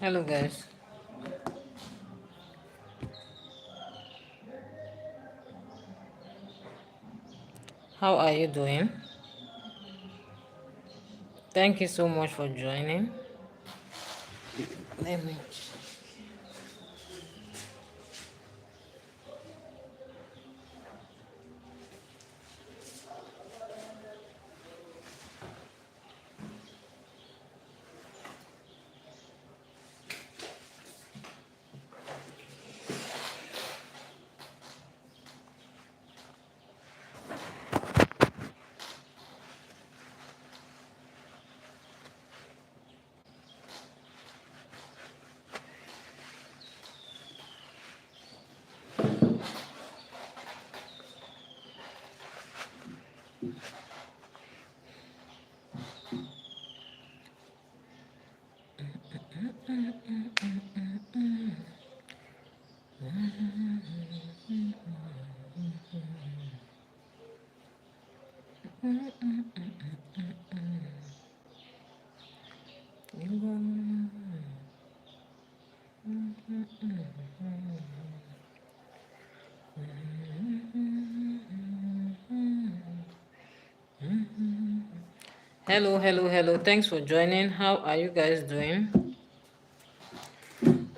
Hello, guys. How are you doing? Thank you so much for joining. Let me. Hello, hello, hello. Thanks for joining. How are you guys doing?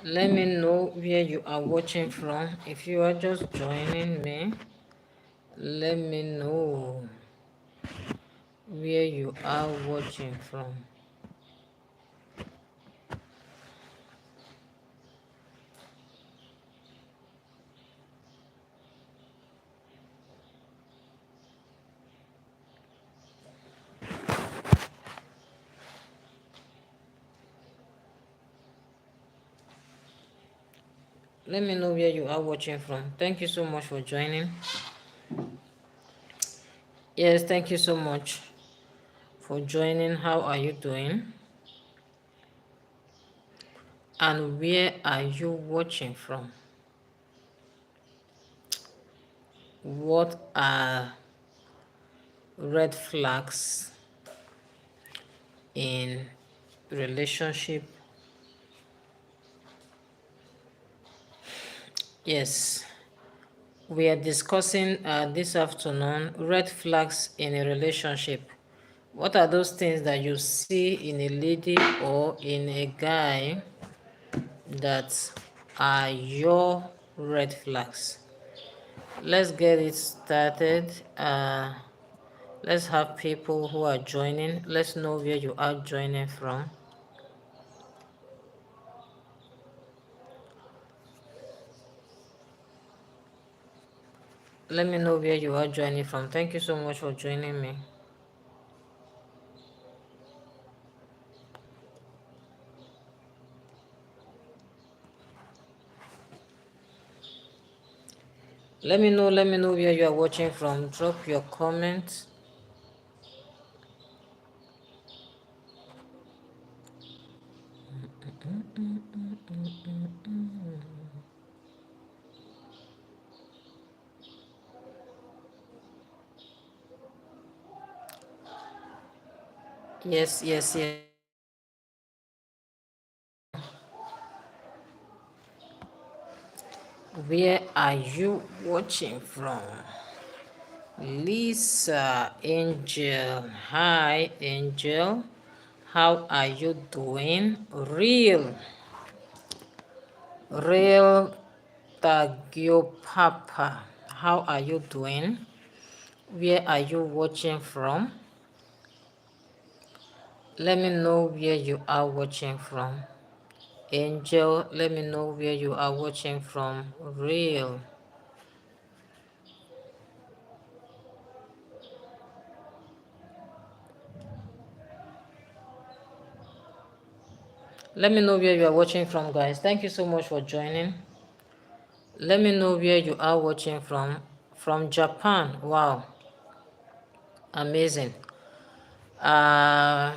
Let me know where you are watching from. If you are just joining me, let me know where you are watching from. Let me know where you are watching from. Thank you so much for joining. Yes, thank you so much for joining. How are you doing? And where are you watching from? What are red flags in relationship? Yes, we are discussing this afternoon red flags in a relationship. What are those things that you see in a lady or in a guy that are your red flags? Let's get it started. Let's have people who are joining. Let's know where you are joining from. Let me know where you are joining from. Thank you so much for joining me. Let me know where you are watching from. Drop your comments. Yes, yes, yes. Where are you watching from? Lisa Angel. Hi, Angel. How are you doing? Real Tagyo Papa. How are you doing? Where are you watching from? Let me know where you are watching from. Angel, let me know where you are watching from. Real. Let me know where you are watching from, guys. Thank you so much for joining. Let me know where you are watching from. From Japan. Wow. Amazing. Uh,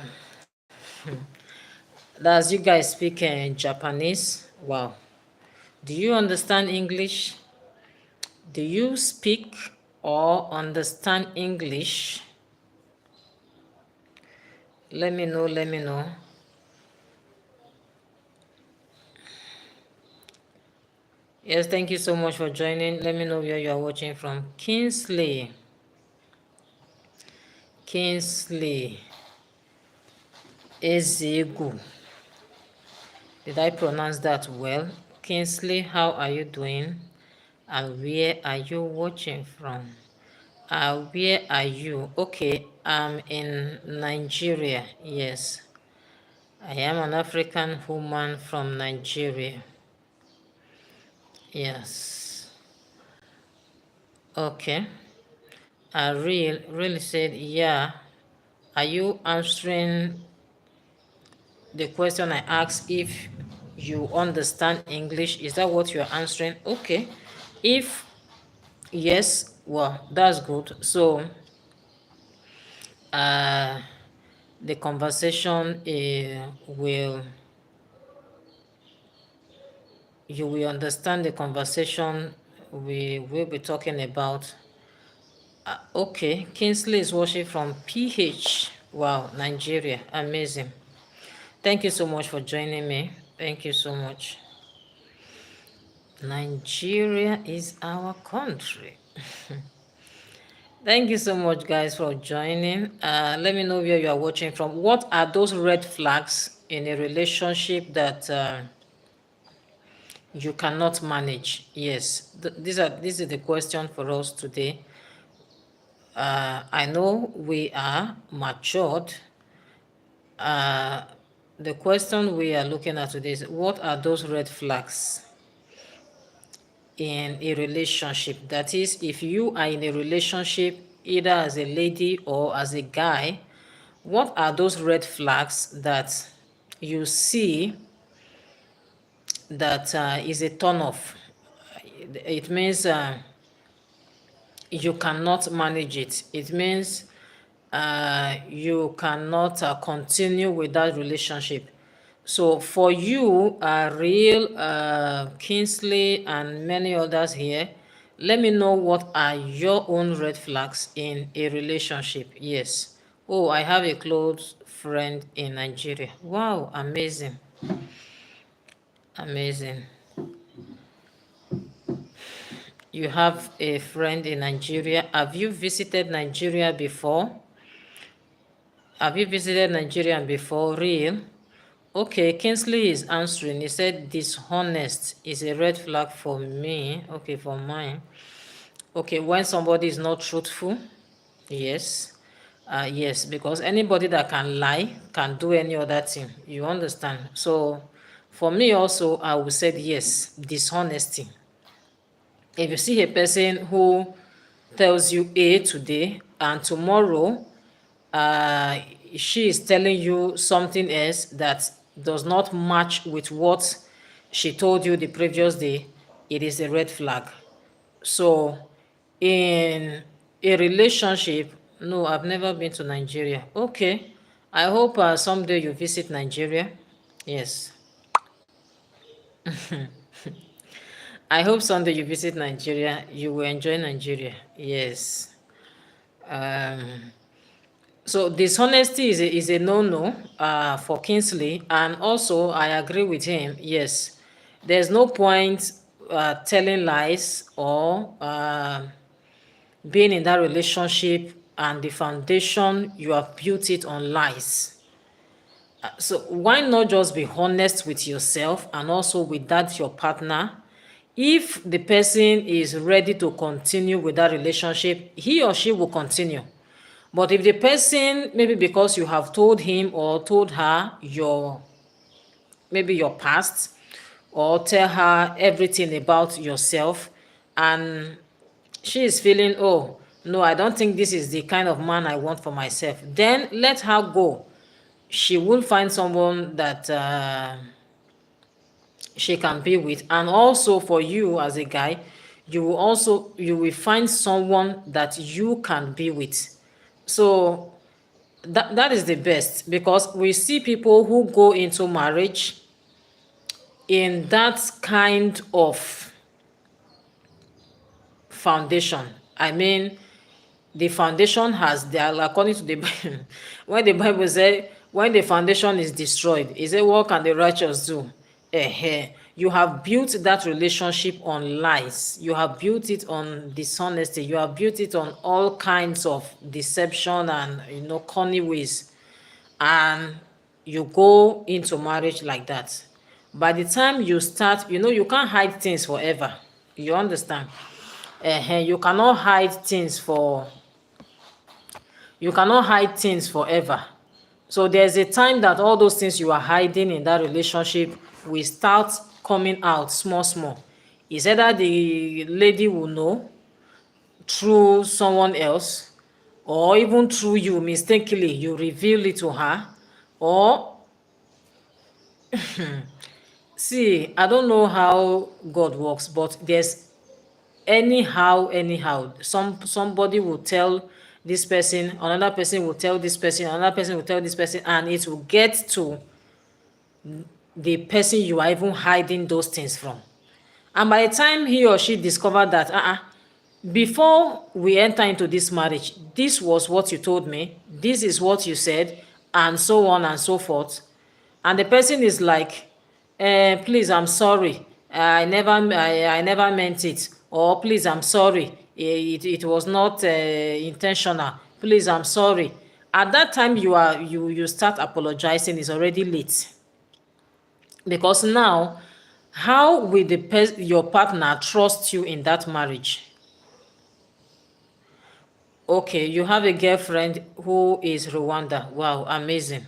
does you guys speak Japanese? Wow. Do you understand English? Do you speak or understand English? Let me know, let me know. Yes, thank you so much for joining. Let me know where you are watching from. Kingsley. Kingsley Ezegu. Did I pronounce that well? Kingsley, how are you doing? And where are you watching from? Where are you? Okay, I'm in Nigeria. Yes, I am an African woman from Nigeria. Yes. Okay. I really said, yeah. Are you answering the question I asked if you understand English? Is that what you're answering? Okay. If yes, well, that's good. So, uh, the conversation will, you will understand the conversation we will be talking about. Okay, Kingsley is watching from PH. Wow, Nigeria. Amazing. Thank you so much for joining me. Thank you so much. Nigeria is our country. Thank you so much, guys, for joining. Let me know where you are watching from. What are those red flags in a relationship that you cannot manage? Yes, this is the question for us today. I know we are matured. The question we are looking at today is, what are those red flags in a relationship? That is, if you are in a relationship, either as a lady or as a guy, what are those red flags that you see that is a turn off? It means you cannot manage it. It means you cannot continue with that relationship. So for you, Real, Kingsley, and many others here, let me know what are your own red flags in a relationship. Yes. Oh, I have a close friend in Nigeria. Wow, amazing. Amazing. You have a friend in Nigeria. Have you visited Nigeria before? Have you visited Nigeria before? Real? Okay, Kingsley is answering. He said dishonest is a red flag for me. Okay, for mine. Okay, when somebody is not truthful, yes. Yes, because anybody that can lie can do any other thing. You understand? So for me also, I would say yes, dishonesty. If you see a person who tells you A today and tomorrow uh, she is telling you something else that does not match with what she told you the previous day, it is a red flag. So in a relationship, no, I've never been to Nigeria. Okay, I hope someday you visit Nigeria. Yes, I hope someday you visit Nigeria. You will enjoy Nigeria. Yes. Um, So dishonesty is a no-no for Kingsley, and also I agree with him. Yes, there's no point telling lies or being in that relationship and the foundation you have built it on lies. So why not just be honest with yourself and also with that your partner? If the person is ready to continue with that relationship, he or she will continue. But if the person, maybe because you have told him or told her maybe your past, or tell her everything about yourself, and she is feeling, oh, no, I don't think this is the kind of man I want for myself, then let her go. She will find someone that she can be with. And also for you as a guy, you will find someone that you can be with. So that is the best, because we see people who go into marriage in that kind of foundation. I mean, the foundation has there, according to the Bible, when the Bible says when the foundation is destroyed, it says what can the righteous do? You have built that relationship on lies. You have built it on dishonesty. You have built it on all kinds of deception and, corny ways. And you go into marriage like that. By the time you start, you can't hide things forever. You understand? You cannot hide things forever. So there's a time that all those things you are hiding in that relationship will start coming out small, small. It's either the lady will know through someone else, or even through you mistakenly, you reveal it to her, or see, I don't know how God works, but there's anyhow, somebody will tell this person, another person will tell this person, another person will tell this person, and it will get to the person you are even hiding those things from. And by the time he or she discover that, before we enter into this marriage, this was what you told me, this is what you said, and so on and so forth. And the person is like, please, I'm sorry, I never meant it, or please, I'm sorry, it was not intentional, please, I'm sorry. At that time you start apologizing, is already late. Because now, how will your partner trust you in that marriage? Okay, you have a girlfriend who is Rwanda. Wow, amazing.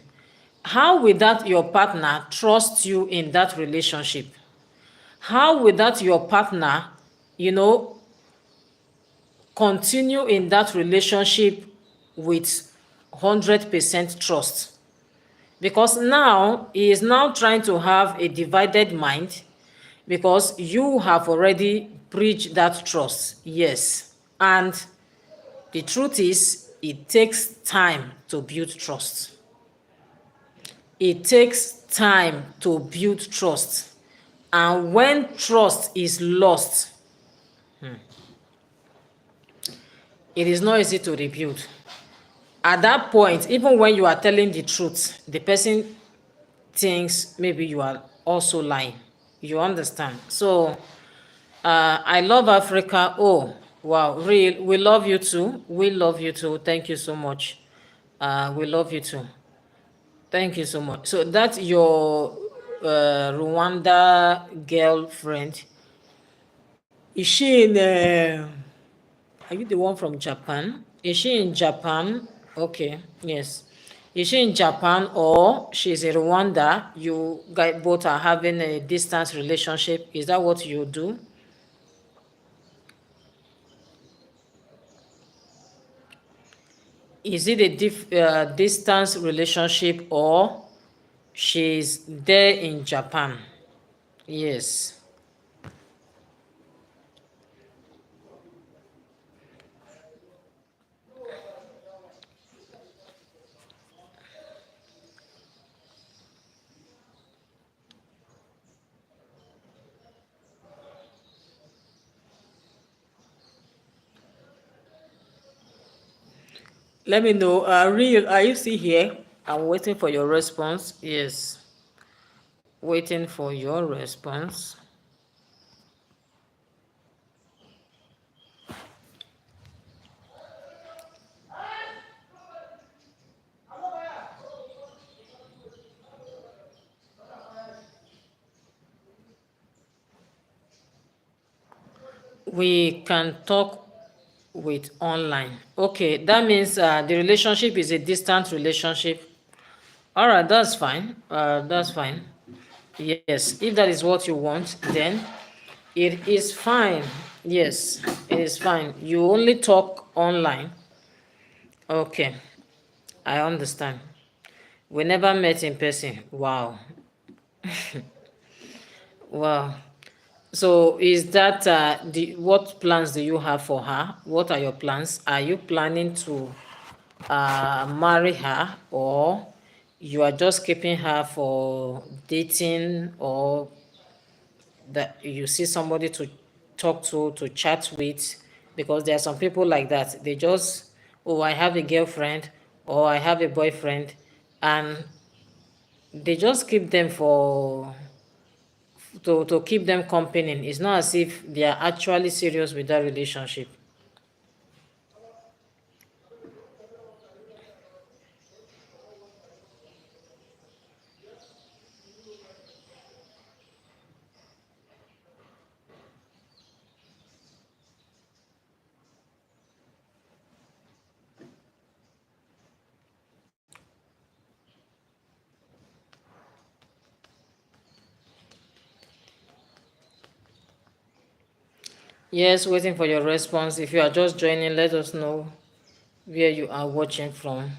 How will that your partner trust you in that relationship? How will that your partner, you know, continue in that relationship with 100% trust? Because now he is now trying to have a divided mind, because you have already breached that trust. Yes. And the truth is, it takes time to build trust. It takes time to build trust. And when trust is lost, it is not easy to rebuild. At that point, even when you are telling the truth, the person thinks maybe you are also lying. You understand? So, I love Africa. Oh, wow. Real. We love you too. We love you too. Thank you so much. We love you too. Thank you so much. So that's your Rwanda girlfriend. Is she in? Are you the one from Japan? Is she in Japan? Okay. Yes. Is she in Japan, or she's in Rwanda? You guys both are having a distance relationship. Is that what you do? Is it a distance relationship, or she's there in Japan? Yes. Let me know. Real, are you still here? I'm waiting for your response. Yes. Waiting for your response. We can talk with online. Okay, that means the relationship is a distant relationship. All right, that's fine. That's fine. Yes, if that is what you want, then it is fine. Yes, it is fine. You only talk online. Okay, I understand. We never met in person. Wow. Wow. So is that what plans do you have for her? What are your plans? Are you planning to marry her, or you are just keeping her for dating, or that you see somebody to talk to chat with? Because there are some people like that. They just, oh, I have a girlfriend or I have a boyfriend, and they just keep them to keep them company. It's not as if they are actually serious with that relationship. Yes, waiting for your response. If you are just joining, let us know where you are watching from.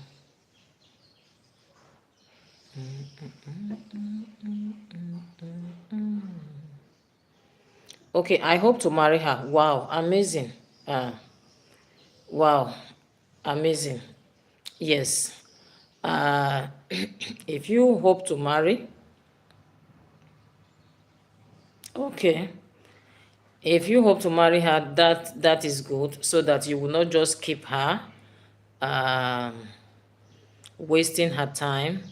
Okay, I hope to marry her. Wow, amazing. Wow, amazing. Yes. If you hope to marry, okay. If you hope to marry her, that is good, so that you will not just keep her um, wasting her time,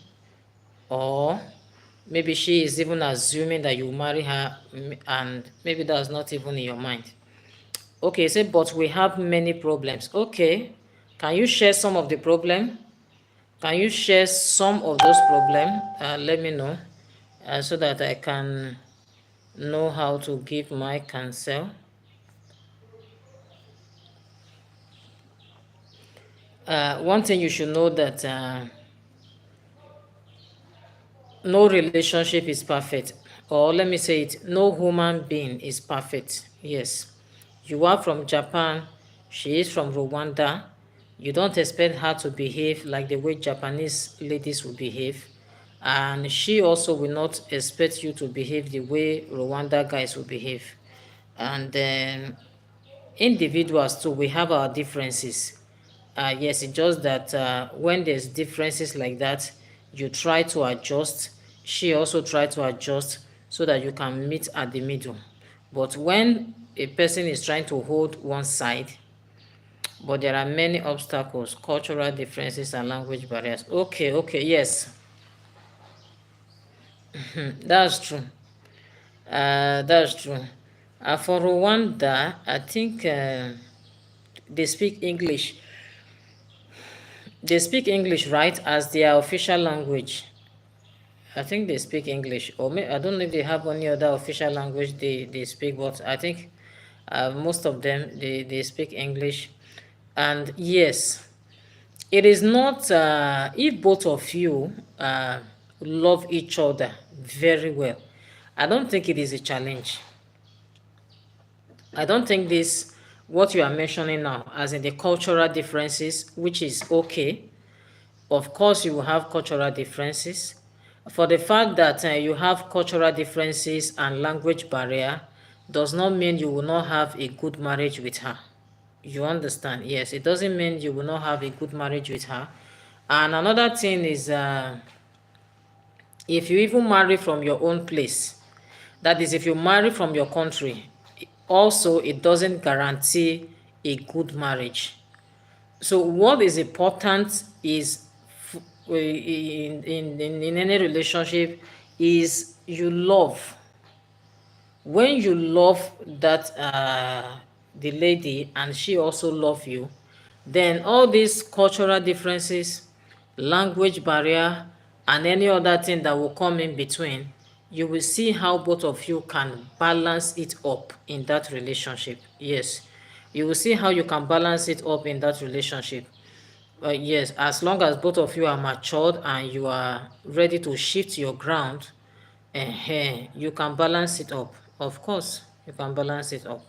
or maybe she is even assuming that you marry her, and maybe that's not even in your mind. Okay, say, but we have many problems. Okay, can you share some of the problem? Can you share some of those problems? Let me know, so that I can know how to give my counsel. One thing you should know, that no relationship is perfect, or let me say it, no human being is perfect. Yes, you are from Japan, she is from Rwanda. You don't expect her to behave like the way Japanese ladies will behave, and she also will not expect you to behave the way Rwanda guys will behave. And then individuals too, we have our differences. Yes, it's just that when there's differences like that, you try to adjust. She also try to adjust, so that you can meet at the middle. But when a person is trying to hold one side, but there are many obstacles, cultural differences and language barriers. Okay, okay, yes. That's true. That's true. For Rwanda, I think they speak English. They speak English, right, as their official language. I think they speak English, or I don't know if they have any other official language they speak, but I think most of them, they speak English. And yes, it is not, if both of you love each other very well, I don't think it is a challenge. I don't think this, what you are mentioning now, as in the cultural differences, which is okay. Of course, you will have cultural differences. For the fact that you have cultural differences and language barrier does not mean you will not have a good marriage with her. You understand? Yes, it doesn't mean you will not have a good marriage with her. And another thing is, if you even marry from your own place, that is, if you marry from your country, also it doesn't guarantee a good marriage. So what is important is, in any relationship, is you love. When you love that the lady, and she also love you, then all these cultural differences, language barrier, and any other thing that will come in between, you will see how both of you can balance it up in that relationship. Yes, you will see how you can balance it up in that relationship. Yes, as long as both of you are matured and you are ready to shift your ground, you can balance it up. Of course, you can balance it up.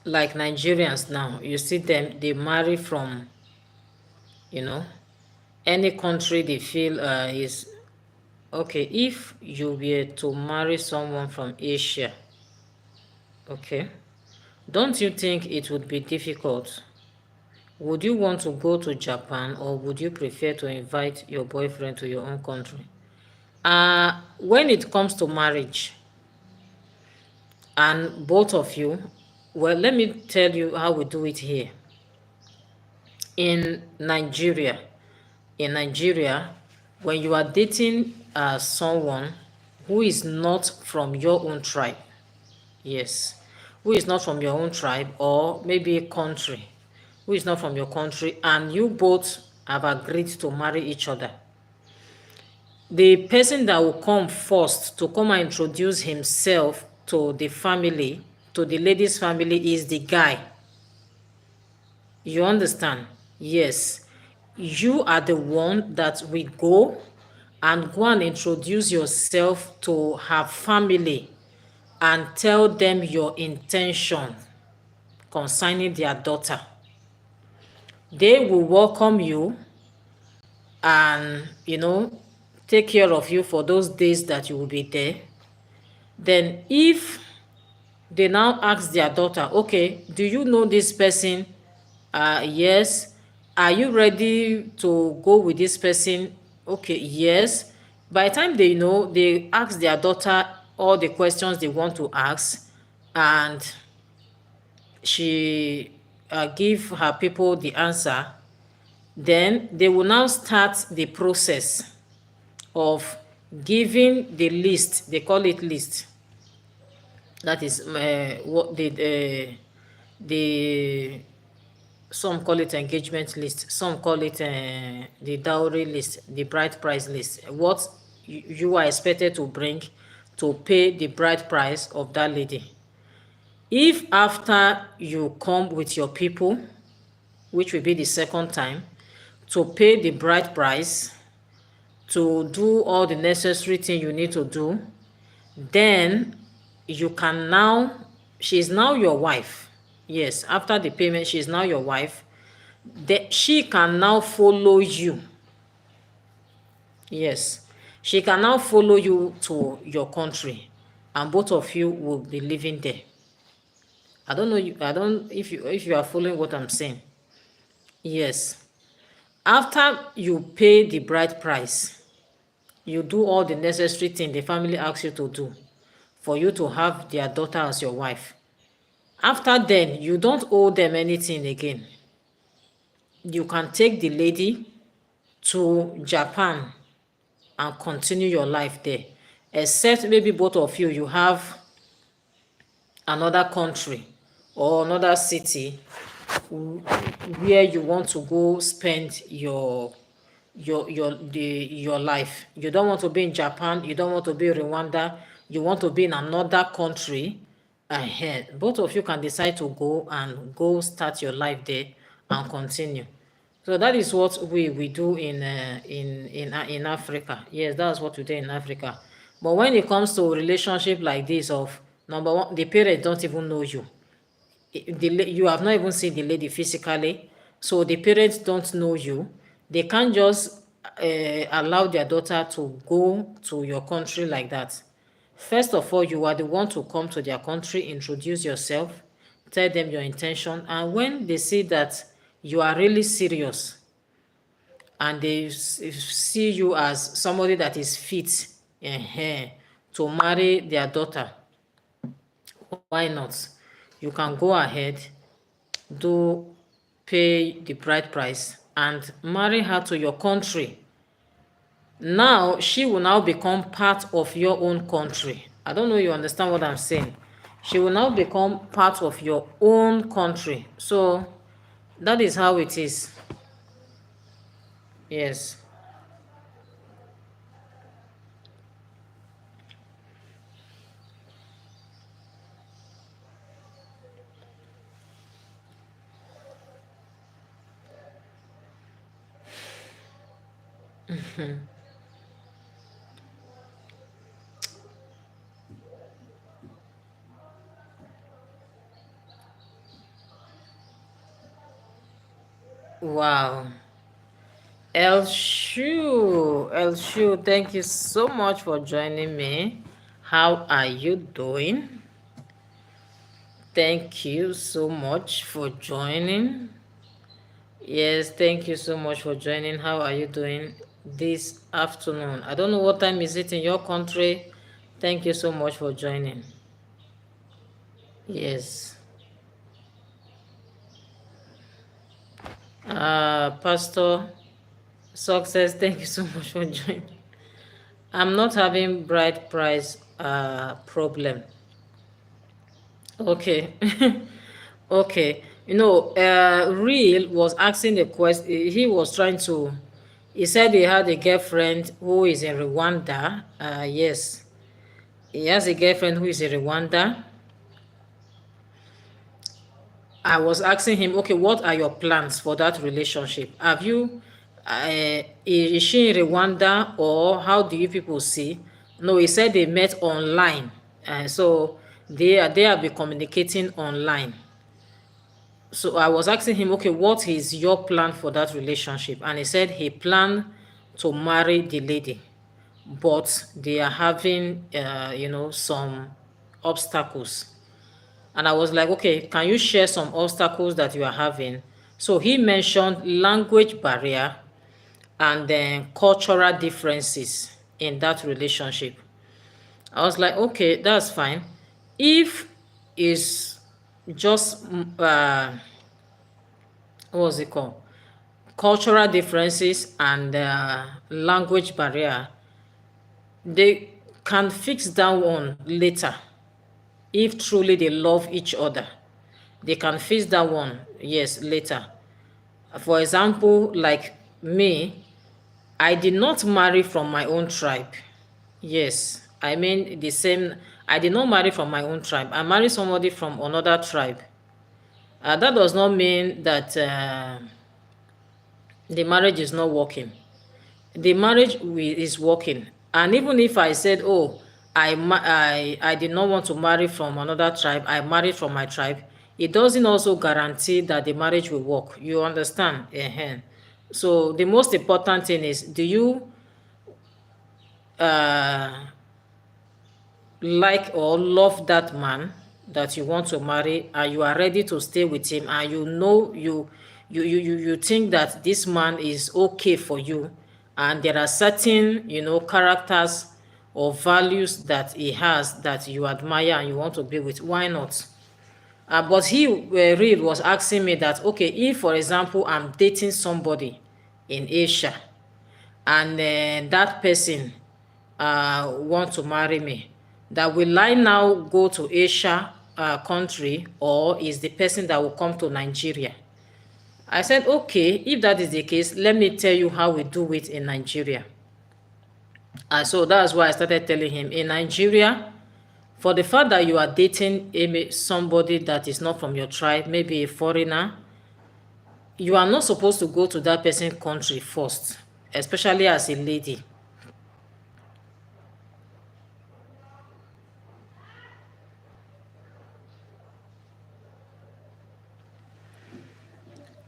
Like Nigerians now, you see them, they marry from, you know, any country they feel is Okay, if you were to marry someone from Asia, okay, don't you think it would be difficult? Would you want to go to Japan, or would you prefer to invite your boyfriend to your own country? When it comes to marriage, and both of you, well, let me tell you how we do it here in Nigeria. In Nigeria, when you are dating someone who is not from your own tribe, yes, who is not from your own tribe, or maybe a country, who is not from your country, and you both have agreed to marry each other, the person that will come first to come and introduce himself to the family, to the lady's family, is the guy. You understand? Yes. You are the one that will go and introduce yourself to her family and tell them your intention concerning their daughter. They will welcome you and, take care of you for those days that you will be there. Then if they now ask their daughter, okay, do you know this person? Yes. Are you ready to go with this person? Okay, yes. By the time they ask their daughter all the questions they want to ask, and she give her people the answer, then they will now start the process of giving the list. They call it list. That is what the some call it engagement list, some call it the dowry list, the bride price list. What you are expected to bring to pay the bride price of that lady. If after you come with your people, which will be the second time, to pay the bride price, to do all the necessary thing you need to do, then you can now, she is now your wife. Yes, after the payment, she is now your wife. She can now follow you. Yes, she can now follow you to your country, and both of you will be living there. I don't know you. I don't if you are following what I'm saying. Yes, after you pay the bride price, you do all the necessary thing the family asks you to do for you to have their daughter as your wife. After then, you don't owe them anything again. You can take the lady to Japan and continue your life there, except maybe both of you have another country or another city where you want to go spend your life. You don't want to be in Japan, you don't want to be in Rwanda, you want to be in another country ahead. Both of you can decide to go start your life there and continue. So that is what we do in Africa. Yes, that's what we do in Africa. But when it comes to relationship like this, of number one, the parents don't even know you. You have not even seen the lady physically, so the parents don't know you. They can't just allow their daughter to go to your country like that. First of all, you are the one to come to their country, introduce yourself, tell them your intention, and when they see that you are really serious and they see you as somebody that is fit to marry their daughter, why not? You can go ahead, do pay the bride price, and marry her to your country. Now she will now become part of your own country. I don't know you understand what I'm saying. She will now become part of your own country. So that is how it is. Yes. Wow. Elshu, thank you so much for joining me. How are you doing? Thank you so much for joining. Yes, thank you so much for joining. How are you doing this afternoon? I don't know what time is it in your country. Thank you so much for joining. Yes. Pastor Success, thank you so much for joining. I'm not having bride price problem. Okay. Okay. Real was asking the question. He was trying to. He said he had a girlfriend who is in Rwanda. Yes, he has a girlfriend who is in Rwanda. I was asking him, okay, what are your plans for that relationship? Have you, is she in Rwanda, or how do you people see? No, he said they met online. So they have been communicating online. So I was asking him, okay, what is your plan for that relationship? And he said he planned to marry the lady, but they are having, some obstacles. And I was like, okay, can you share some obstacles that you are having? So he mentioned language barrier and then cultural differences in that relationship. I was like, okay, that's fine. If it's just, what was it called? Cultural differences and language barrier, they can fix that one later. If truly they love each other, they can fix that one, yes, later. For example, like me, I did not marry from my own tribe. Yes, I mean the same. I did not marry from my own tribe. I married somebody from another tribe. That does not mean that the marriage is not working. The marriage is working. And even if I said, oh, I did not want to marry from another tribe, I married from my tribe, it doesn't also guarantee that the marriage will work. You understand? So the most important thing is, do you uh, like or love that man that you want to marry, and you are ready to stay with him, and you think that this man is okay for you, and there are certain characters or values that he has that you admire and you want to be with, why not? But he Reed was asking me that, okay, if for example I'm dating somebody in Asia, and that person want to marry me, that will I now go to Asia country, or is the person that will come to Nigeria? I said, okay, if that is the case, let me tell you how we do it in Nigeria. So that's why I started telling him, in Nigeria, for the fact that you are dating somebody that is not from your tribe, maybe a foreigner, you are not supposed to go to that person's country first, especially as a lady.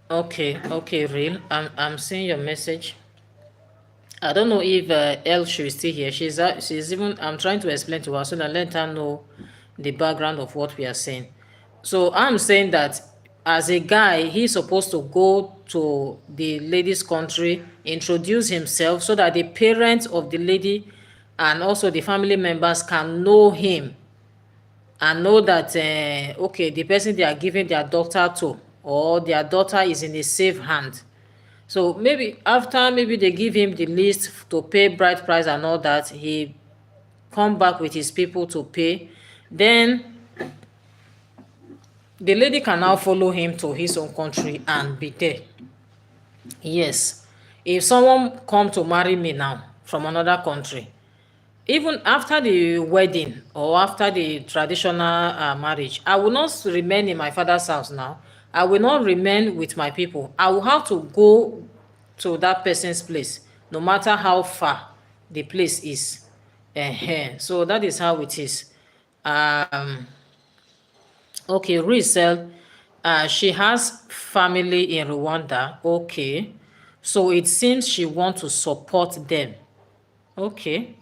Okay, real. I'm seeing your message. I don't know if Elshu is still here. She's even. I'm trying to explain to her so that let her know the background of what we are saying. So I'm saying that as a guy, he's supposed to go to the lady's country, introduce himself so that the parents of the lady and also the family members can know him and know that okay, the person they are giving their daughter to, or their daughter, is in a safe hand. So maybe after they give him the list to pay bride price and all that, he come back with his people to pay. Then the lady can now follow him to his own country and be there. Yes. If someone come to marry me now from another country, even after the wedding or after the traditional marriage, I will not remain in my father's house now. I will not remain with my people. I will have to go to that person's place, no matter how far the place is. So that is how it is. Okay, Ruth said she has family in Rwanda. Okay. So it seems she wants to support them. Okay,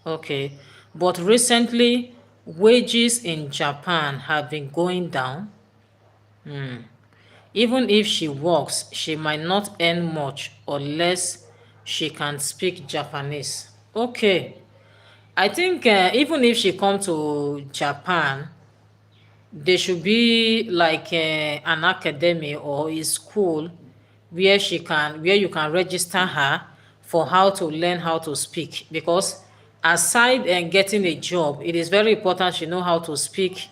okay. But recently, wages in Japan have been going down. Even if she works, she might not earn much unless she can speak Japanese. Okay. I think even if she come to Japan, there should be like an academy or a school where you can register her for how to learn how to speak, because aside and getting a job, it is very important she know how to speak.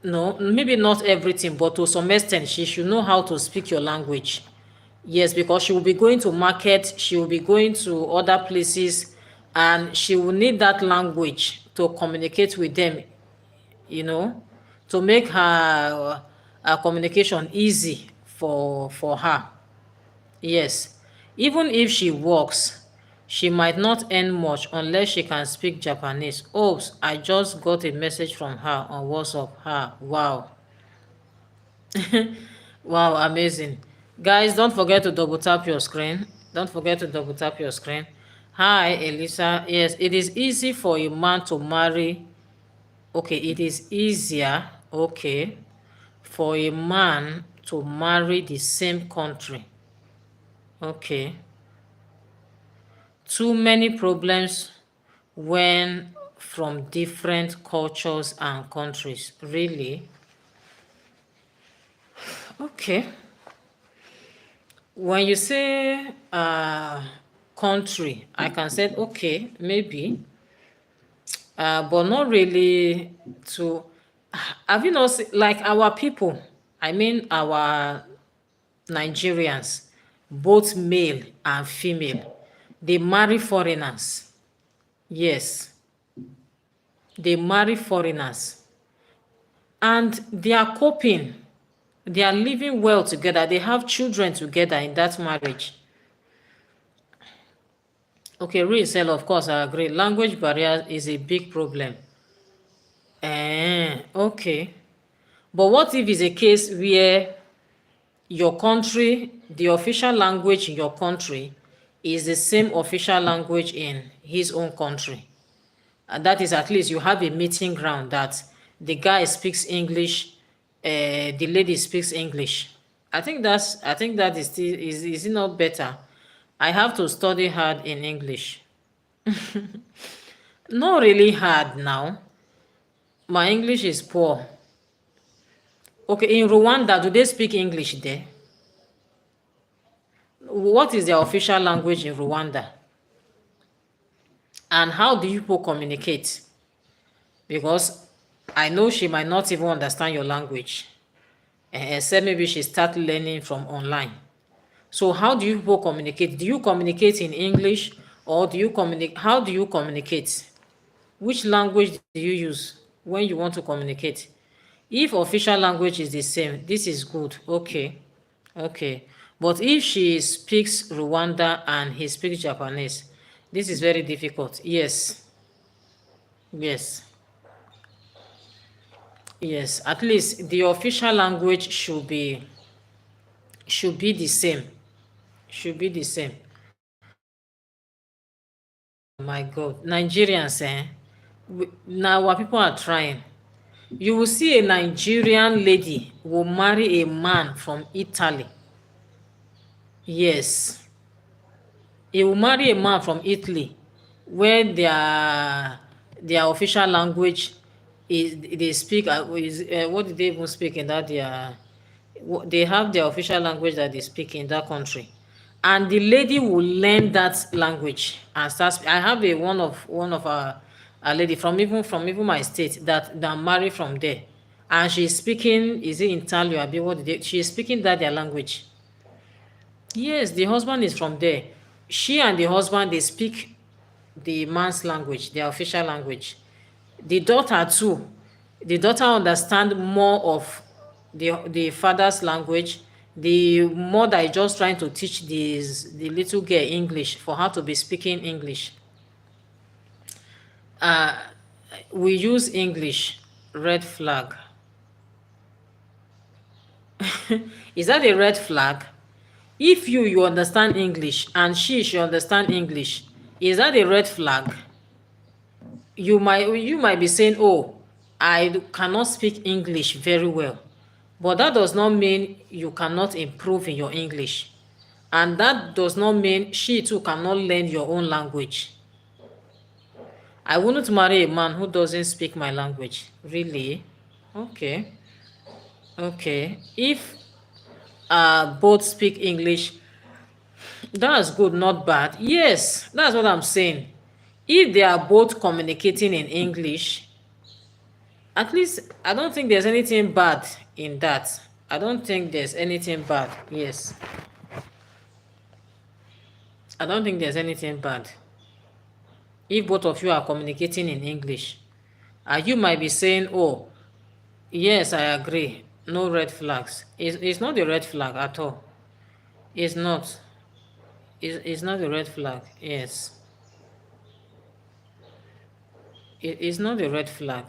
No, maybe not everything, but to some extent she should know how to speak your language. Yes, because she will be going to market, she will be going to other places, and she will need that language to communicate with them, you know, to make her communication easy for her. Yes, even if she works, she might not earn much unless she can speak Japanese. Oops, I just got a message from her on WhatsApp. Her, wow. Wow, amazing. Guys, don't forget to double tap your screen. Don't forget to double tap your screen. Hi, Elisa. Yes, it is easy for a man to marry. Okay, it is easier, okay, for a man to marry the same country. Okay. Too many problems when from different cultures and countries. Really? Okay. When you say country, I can say, okay, maybe, but not really to. Have you not seen, like our people, I mean our Nigerians, both male and female, they marry foreigners. Yes, they marry foreigners. And they are coping. They are living well together. They have children together in that marriage. Okay, resell, of course, I agree. Language barrier is a big problem. Okay. But what if it's a case where your country, the official language in your country is the same official language in his own country? And that is, at least you have a meeting ground that the guy speaks English, the lady speaks English. I think that is still, is it not better? I have to study hard in English. Not really hard now. My English is poor. Okay, in Rwanda, do they speak English there? What is their official language in Rwanda? And how do you people communicate? Because I know she might not even understand your language, except maybe she start learning from online. So how do you people communicate? Do you communicate in English, or do you communicate? How do you communicate? Which language do you use when you want to communicate? If official language is the same, this is good. Okay. Okay. But if she speaks Rwanda and he speaks Japanese, this is very difficult. Yes. Yes. Yes. At least the official language should be the same. Should be the same. My God. Nigerians, now our people are trying. You will see a Nigerian lady will marry a man from Italy. Yes. He will marry a man from Italy, where their official language is, they speak what did they even speak in that they have their official language that they speak in that country, and the lady will learn that language and start. I have one of a lady from even my state that married from there, and she's speaking, is it Italian? She's speaking that their language. Yes, the husband is from there. She and the husband, they speak the man's language, their official language. The daughter too. The daughter understand more of the father's language. The mother is just trying to teach the little girl English for her to be speaking English. We use English. Red flag. Is that a red flag? If you understand English and she understand English, is that a red flag? You might be saying, oh, I cannot speak English very well, but that does not mean you cannot improve in your English, and that does not mean she too cannot learn your own language. I wouldn't marry a man who doesn't speak my language. Really? Okay. Okay. If both speak English, that's good, not bad. Yes, that's what I'm saying. If they are both communicating in English, at least I don't think there's anything bad in that. I don't think there's anything bad. Yes. I don't think there's anything bad. If both of you are communicating in English, you might be saying, oh, yes, I agree. No red flags. It's not a red flag at all. It's not. It's not a red flag. Yes. It's not a red flag.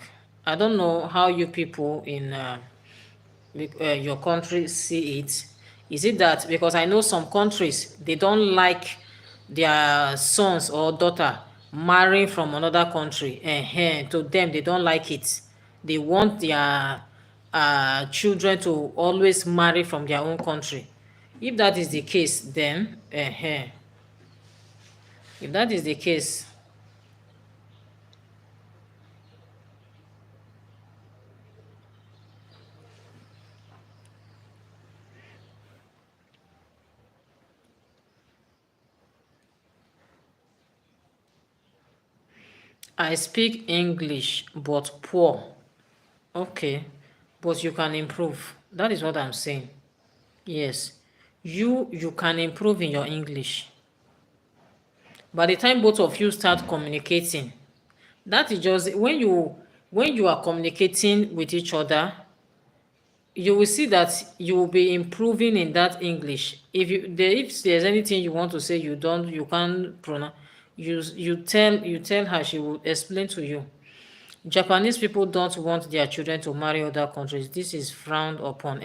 I don't know how you people in your country see it. Is it that because I know some countries they don't like their sons or daughter marrying from another country? To them, they don't like it. They want their children to always marry from their own country. If that is the case, then if that is the case, I speak English but poor. Okay, but you can improve. That is what I'm saying. Yes, you can improve in your English. By the time both of you start communicating, that is just when you are communicating with each other, you will see that you will be improving in that English. If there's anything you want to say you can't pronounce, you tell her, she will explain to you. Japanese people don't want their children to marry other countries. This is frowned upon.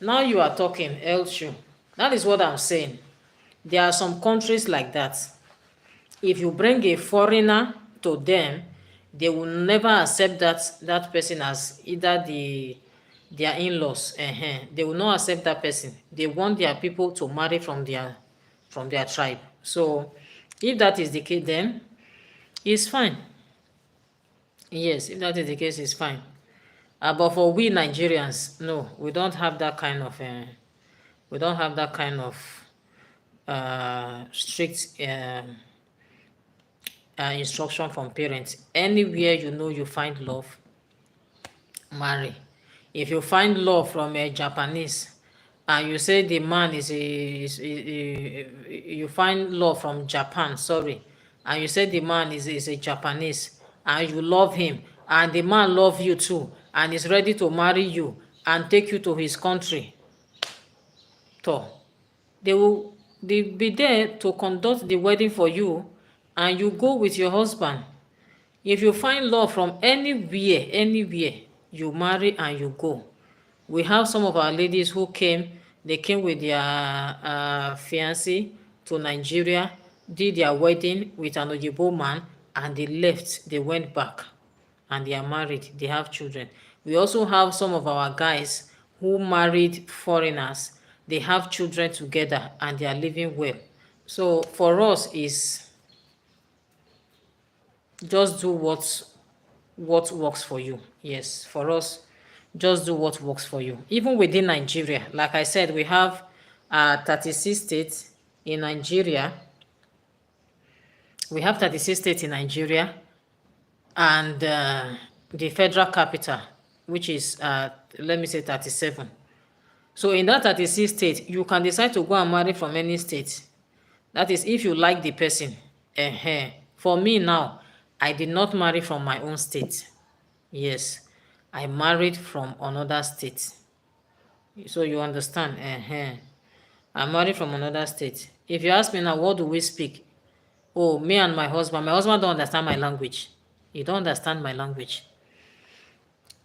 Now you are talking, Elshu. That is what I'm saying. There are some countries like that. If you bring a foreigner to them, they will never accept that person as either their in-laws. They will not accept that person. They want their people to marry from their tribe. So if that is the case, then it's fine. Yes, if that is the case, it's fine. But for we Nigerians, no, we don't have that kind of strict instruction from parents. Anywhere you find love, marry. If you find love from a Japanese and you say the man you find love from Japan, sorry, and you say the man is a Japanese and you love him and the man love you too and is ready to marry you and take you to his country, so they be there to conduct the wedding for you and you go with your husband. If you find love from anywhere, you marry and you go. We have some of our ladies who they came with their fiancé to Nigeria, did their wedding with an Oyibo man, and they left. They went back and they are married. They have children. We also have some of our guys who married foreigners. They have children together and they are living well. So for us is just do what works for you. Yes, for us, just do what works for you. Even within Nigeria, like I said, we have 36 states in Nigeria. We have 36 states in Nigeria and the federal capital, which is, let me say 37. So in that 36 states, you can decide to go and marry from any state. That is if you like the person. For me now, I did not marry from my own state. Yes, I married from another state. So you understand? I married from another state. If you ask me now, what do we speak? Oh, me and my husband don't understand my language. He don't understand my language.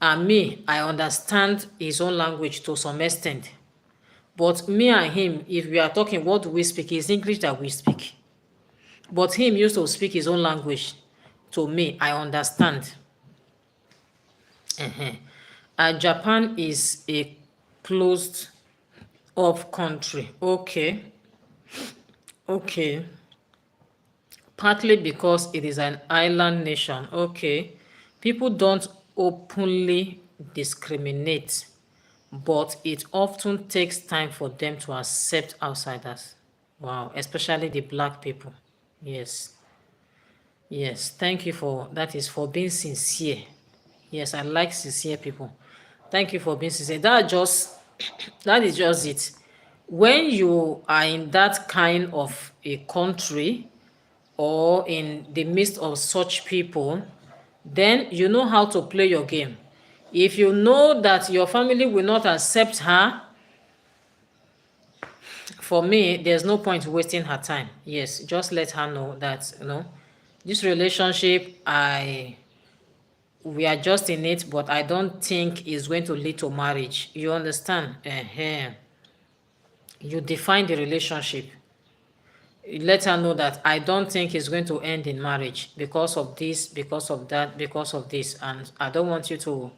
And me, I understand his own language to some extent. But me and him, if we are talking, what do we speak? It's English that we speak. But him used to speak his own language to me. I understand. Japan is a closed off country. Okay. Okay. Partly because it is an island nation. Okay. People don't openly discriminate, but it often takes time for them to accept outsiders. Wow, especially the black people. Yes. Yes. Thank you for that is for being sincere. Yes, I like sincere people. Thank you for being sincere. That is just it. When you are in that kind of a country or in the midst of such people, then you know how to play your game. If you know that your family will not accept her, for me, there's no point wasting her time. Yes, just let her know that, this relationship, we are just in it, but I don't think it's going to lead to marriage. You understand? You define the relationship. You let her know that I don't think it's going to end in marriage because of this, because of that, because of this, and I don't want you to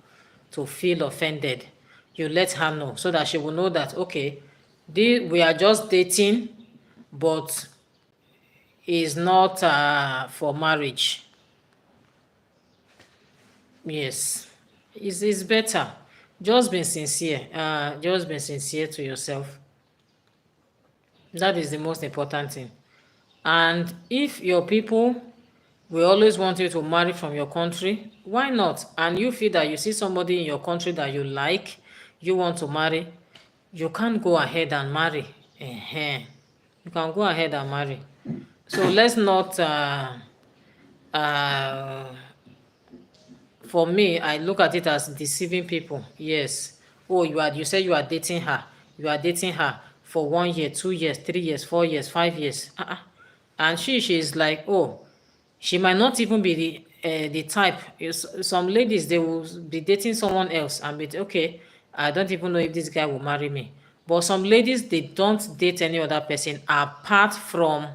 feel offended. You let her know so that she will know that, okay, we are just dating, but it's not for marriage. Yes, it's better. Just be sincere. Just be sincere to yourself. That is the most important thing. And if your people will always want you to marry from your country, why not? And you feel that you see somebody in your country that you like, you want to marry, you can't go ahead and marry. You can go ahead and marry. So let's not uh, for me, I look at it as deceiving people. Yes. Oh, you say you are dating her. You are dating her for 1 year, 2 years, 3 years, 4 years, 5 years. And she is like, oh, she might not even be the type. Some ladies, they will be dating someone else and be okay, I don't even know if this guy will marry me. But some ladies, they don't date any other person apart from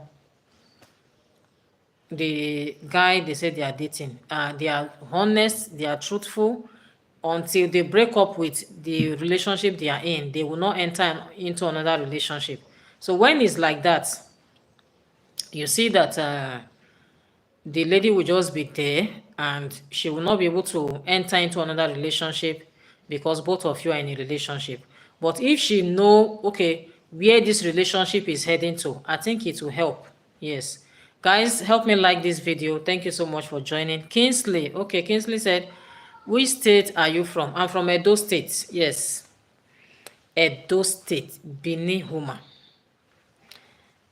the guy they say they are dating. They are honest, they are truthful. Until they break up with the relationship they are in, they will not enter into another relationship. So when it's like that, you see that the lady will just be there and she will not be able to enter into another relationship because both of you are in a relationship. But if she know, okay, where this relationship is heading to, I think it will help. Yes. Guys, help me like this video. Thank you so much for joining. Kingsley. Okay, Kingsley said, which state are you from? I'm from Edo State. Yes. Edo State. Benin Huma.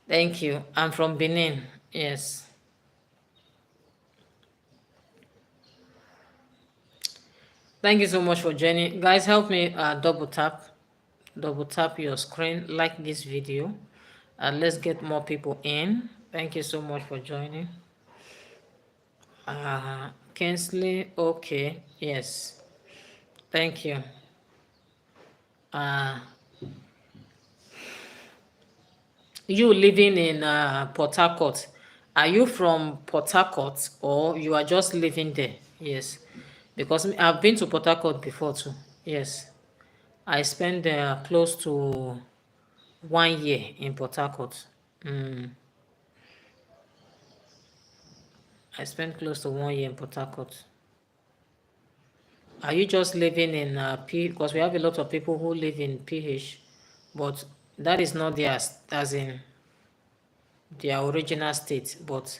Thank you. I'm from Benin. Yes. Thank you so much for joining. Guys, help me double tap your screen, like this video. Let's get more people in. Thank you so much for joining. Kingsley, okay, yes. Thank you. You living in Port Harcourt. Are you from Port Harcourt or you are just living there? Yes. Because I've been to Port Harcourt before too. Yes. I spent close to 1 year in Port Harcourt. I spent close to 1 year in Port Harcourt. Are you just living in P? Because we have a lot of people who live in PH, but that is not their, as in their original state, but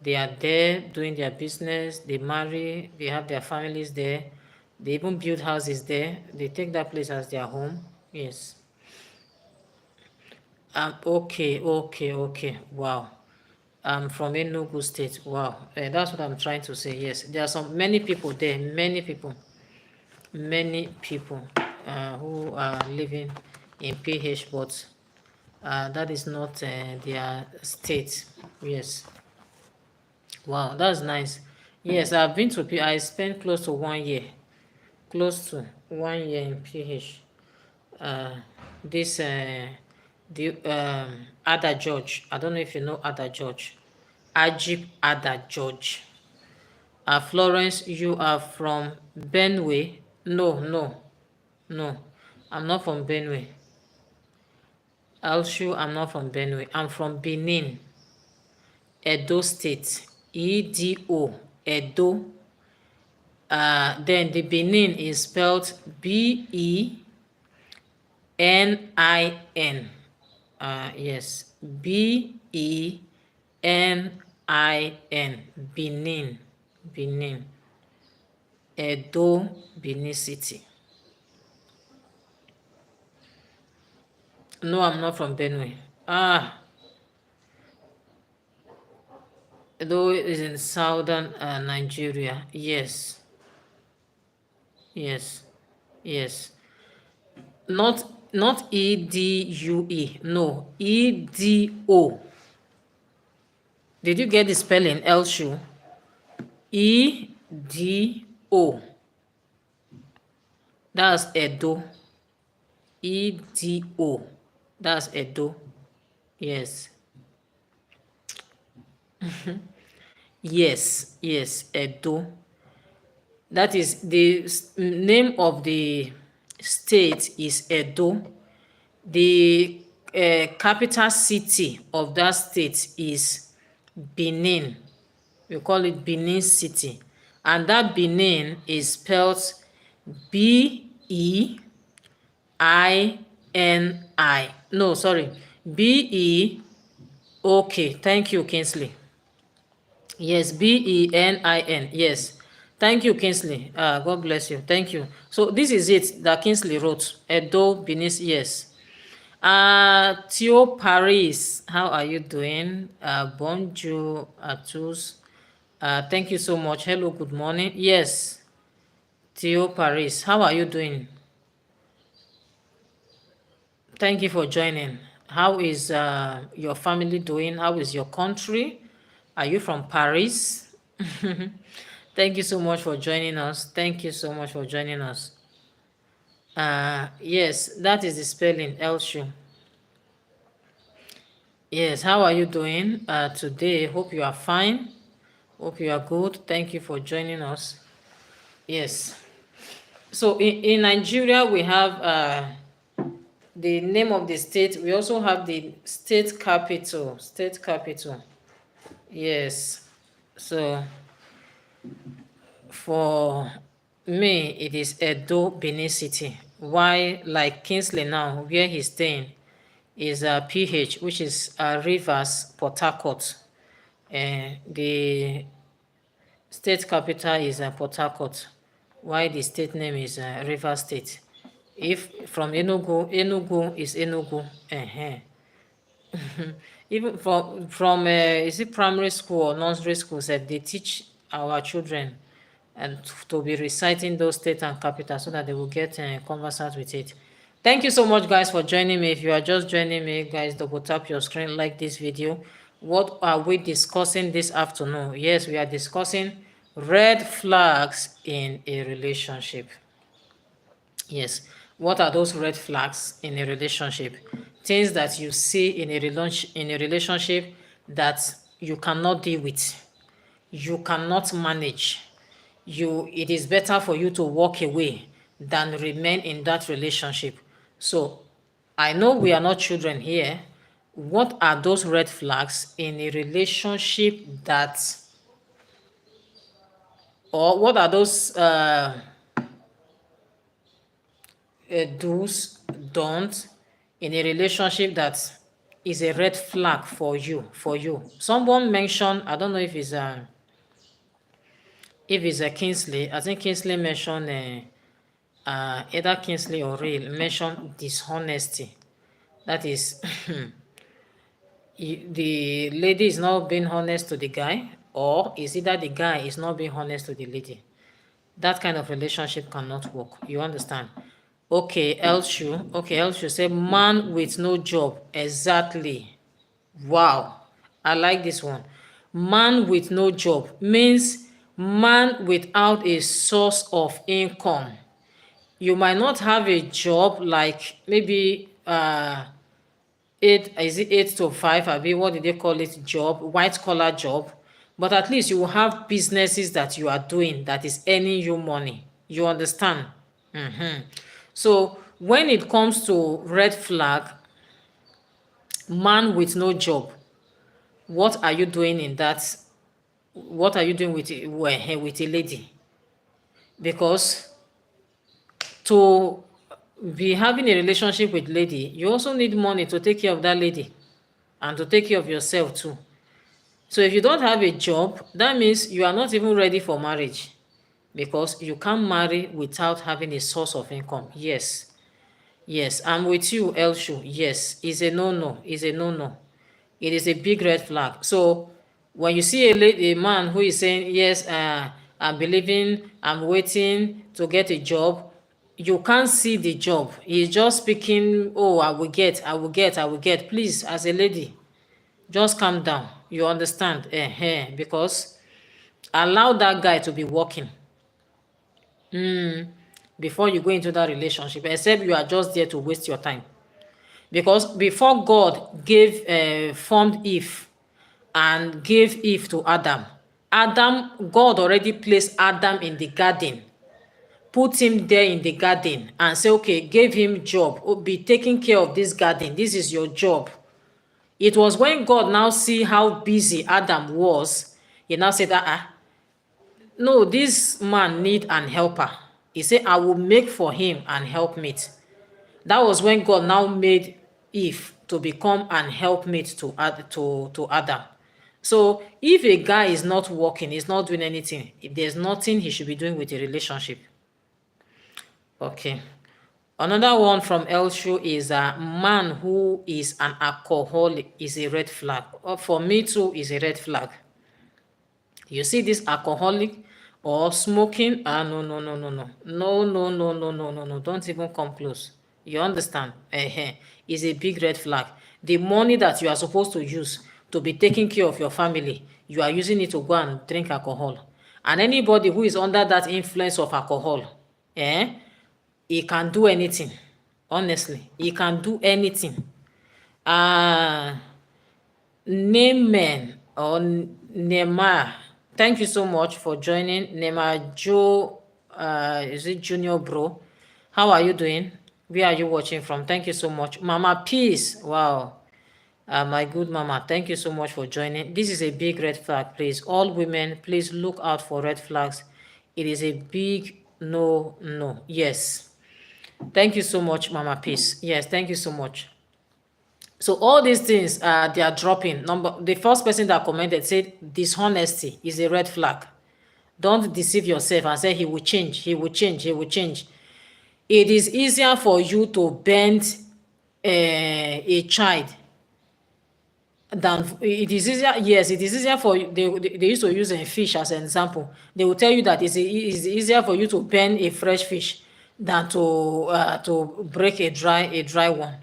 they are there doing their business, they marry, they have their families there, they even build houses there, they take that place as their home. Yes. Okay. Wow. I'm from Enugu State. Wow. That's what I'm trying to say. Yes. There are many people there, many people who are living in PH, but that is not their state. Yes. Wow, that's nice. Yes, I've been I spent close to 1 year in PH. this the Ada George. I don't know if you know Ada George. Ajib Ada George. Florence, you are from Benue? No, no, no. I'm not from Benue. Elshu, I'm not from Benue. I'm from Benin, Edo State. Edo, Edo. Then the Benin is spelled Benin. Yes, Benin, Benin, Benin, Edo, Benin City. No, I'm not from Benue. Edo is in southern Nigeria. Yes, yes, yes. Not Edue. No, Edo. Did you get the spelling? Elshu. Edo. That's Edo. Edo. That's Edo. Yes. Yes, yes, Edo. That is the name of the state is Edo. The capital city of that state is Benin. We call it Benin City. And that Benin is spelled Beini. No, sorry. Be. Okay, thank you, Kingsley. Yes, Benin. Yes. Thank you, Kingsley. God bless you. Thank you. So this is it that Kingsley wrote. Edo, Benin, yes. Theo Paris, how are you doing? Bonjour à tous. Thank you so much. Hello, good morning. Yes, Theo Paris, how are you doing? Thank you for joining. How is your family doing? How is your country? Are you from Paris? Thank you so much for joining us. Thank you so much for joining us. Yes, that is the spelling, Elshu. Yes, how are you doing today? Hope you are fine. Hope you are good. Thank you for joining us. Yes. So in Nigeria, we have the name of the state. We also have the state capital. State capital. Yes. So for me, it is Edo, Benin City. Why, like Kingsley now, where he's staying, is PH, which is Rivers, Port Harcourt. The state capital is Port Harcourt, while the state name is Rivers State. If from Enugu, Enugu is Enugu. Even from is it primary school or nursery school that they teach our children and to be reciting those state and capital so that they will get conversant with it. Thank you so much, guys, for joining me. If you are just joining me, guys, double tap your screen, like this video. What are we discussing this afternoon? Yes, we are discussing red flags in a relationship. Yes, what are those red flags in a relationship? Things that you see in a relationship that you cannot deal with, you cannot manage. It is better for you to walk away than remain in that relationship. So I know we are not children here. What are those red flags in a relationship or what are those do's, don't in a relationship that is a red flag for you? Someone mentioned, I don't know if it's a Kingsley. I think Kingsley mentioned either Kingsley or Real mentioned dishonesty. That is the lady is not being honest to the guy, or is it that the guy is not being honest to the lady? That kind of relationship cannot work. You understand? Okay, Elshu. Okay, Elshu said, man with no job. Exactly. Wow. I like this one. Man with no job means man without a source of income. You might not have a job like maybe 8 to 5, I mean, what did they call it, job, white collar job, but at least you will have businesses that you are doing that is earning you money. You understand? So when it comes to red flag, man with no job, what are you doing in that? What are you doing with with a lady? Because to be having a relationship with lady, you also need money to take care of that lady and to take care of yourself too. So if you don't have a job, that means you are not even ready for marriage, because you can't marry without having a source of income. Yes, yes, I'm with you, Elshu. Yes, it's a no-no. It's a no-no. It is a big red flag. So when you see a man who is saying, yes, I'm believing, I'm waiting to get a job, you can't see the job. He's just speaking, oh, I will get, I will get, I will get. Please, as a lady, just calm down. You understand? Because allow that guy to be working before you go into that relationship, except you are just there to waste your time. Because before God gave formed Eve and gave Eve to Adam, God already placed Adam in the garden, put him there in the garden and say, okay, gave him job, be taking care of this garden, this is your job. It was when God now see how busy Adam was, he now said, no, this man need an helper. He said, I will make for him an helpmate. That was when God now made Eve to become an helpmate to Adam. So if a guy is not working, he's not doing anything, there's nothing he should be doing with a relationship. Okay. Another one from Elshu is a man who is an alcoholic is a red flag. For me too, is a red flag. You see this alcoholic or smoking? No, no, no, no, no. No, no, no, no, no, no, no. Don't even come close. You understand? Is a big red flag. The money that you are supposed to use to be taking care of your family, you are using it to go and drink alcohol. And anybody who is under that influence of alcohol, he can do anything. Honestly, he can do anything. Naaman or Neymar, thank you so much for joining. Neymar Joe, is it Junior Bro? How are you doing? Where are you watching from? Thank you so much. Mama Peace, wow. My good mama, thank you so much for joining. This is a big red flag, please. All women, please look out for red flags. It is a big no, no. Yes. Thank you so much, Mama Peace. Yes, thank you so much. So all these things, they are dropping. The first person that commented said dishonesty is a red flag. Don't deceive yourself and say he will change, he will change, he will change. It is easier for you to bend a child than it is easier. Yes, it is easier for you. They used to use a fish as an example. They will tell you that it's easier for you to bend a fresh fish than to break a dry one.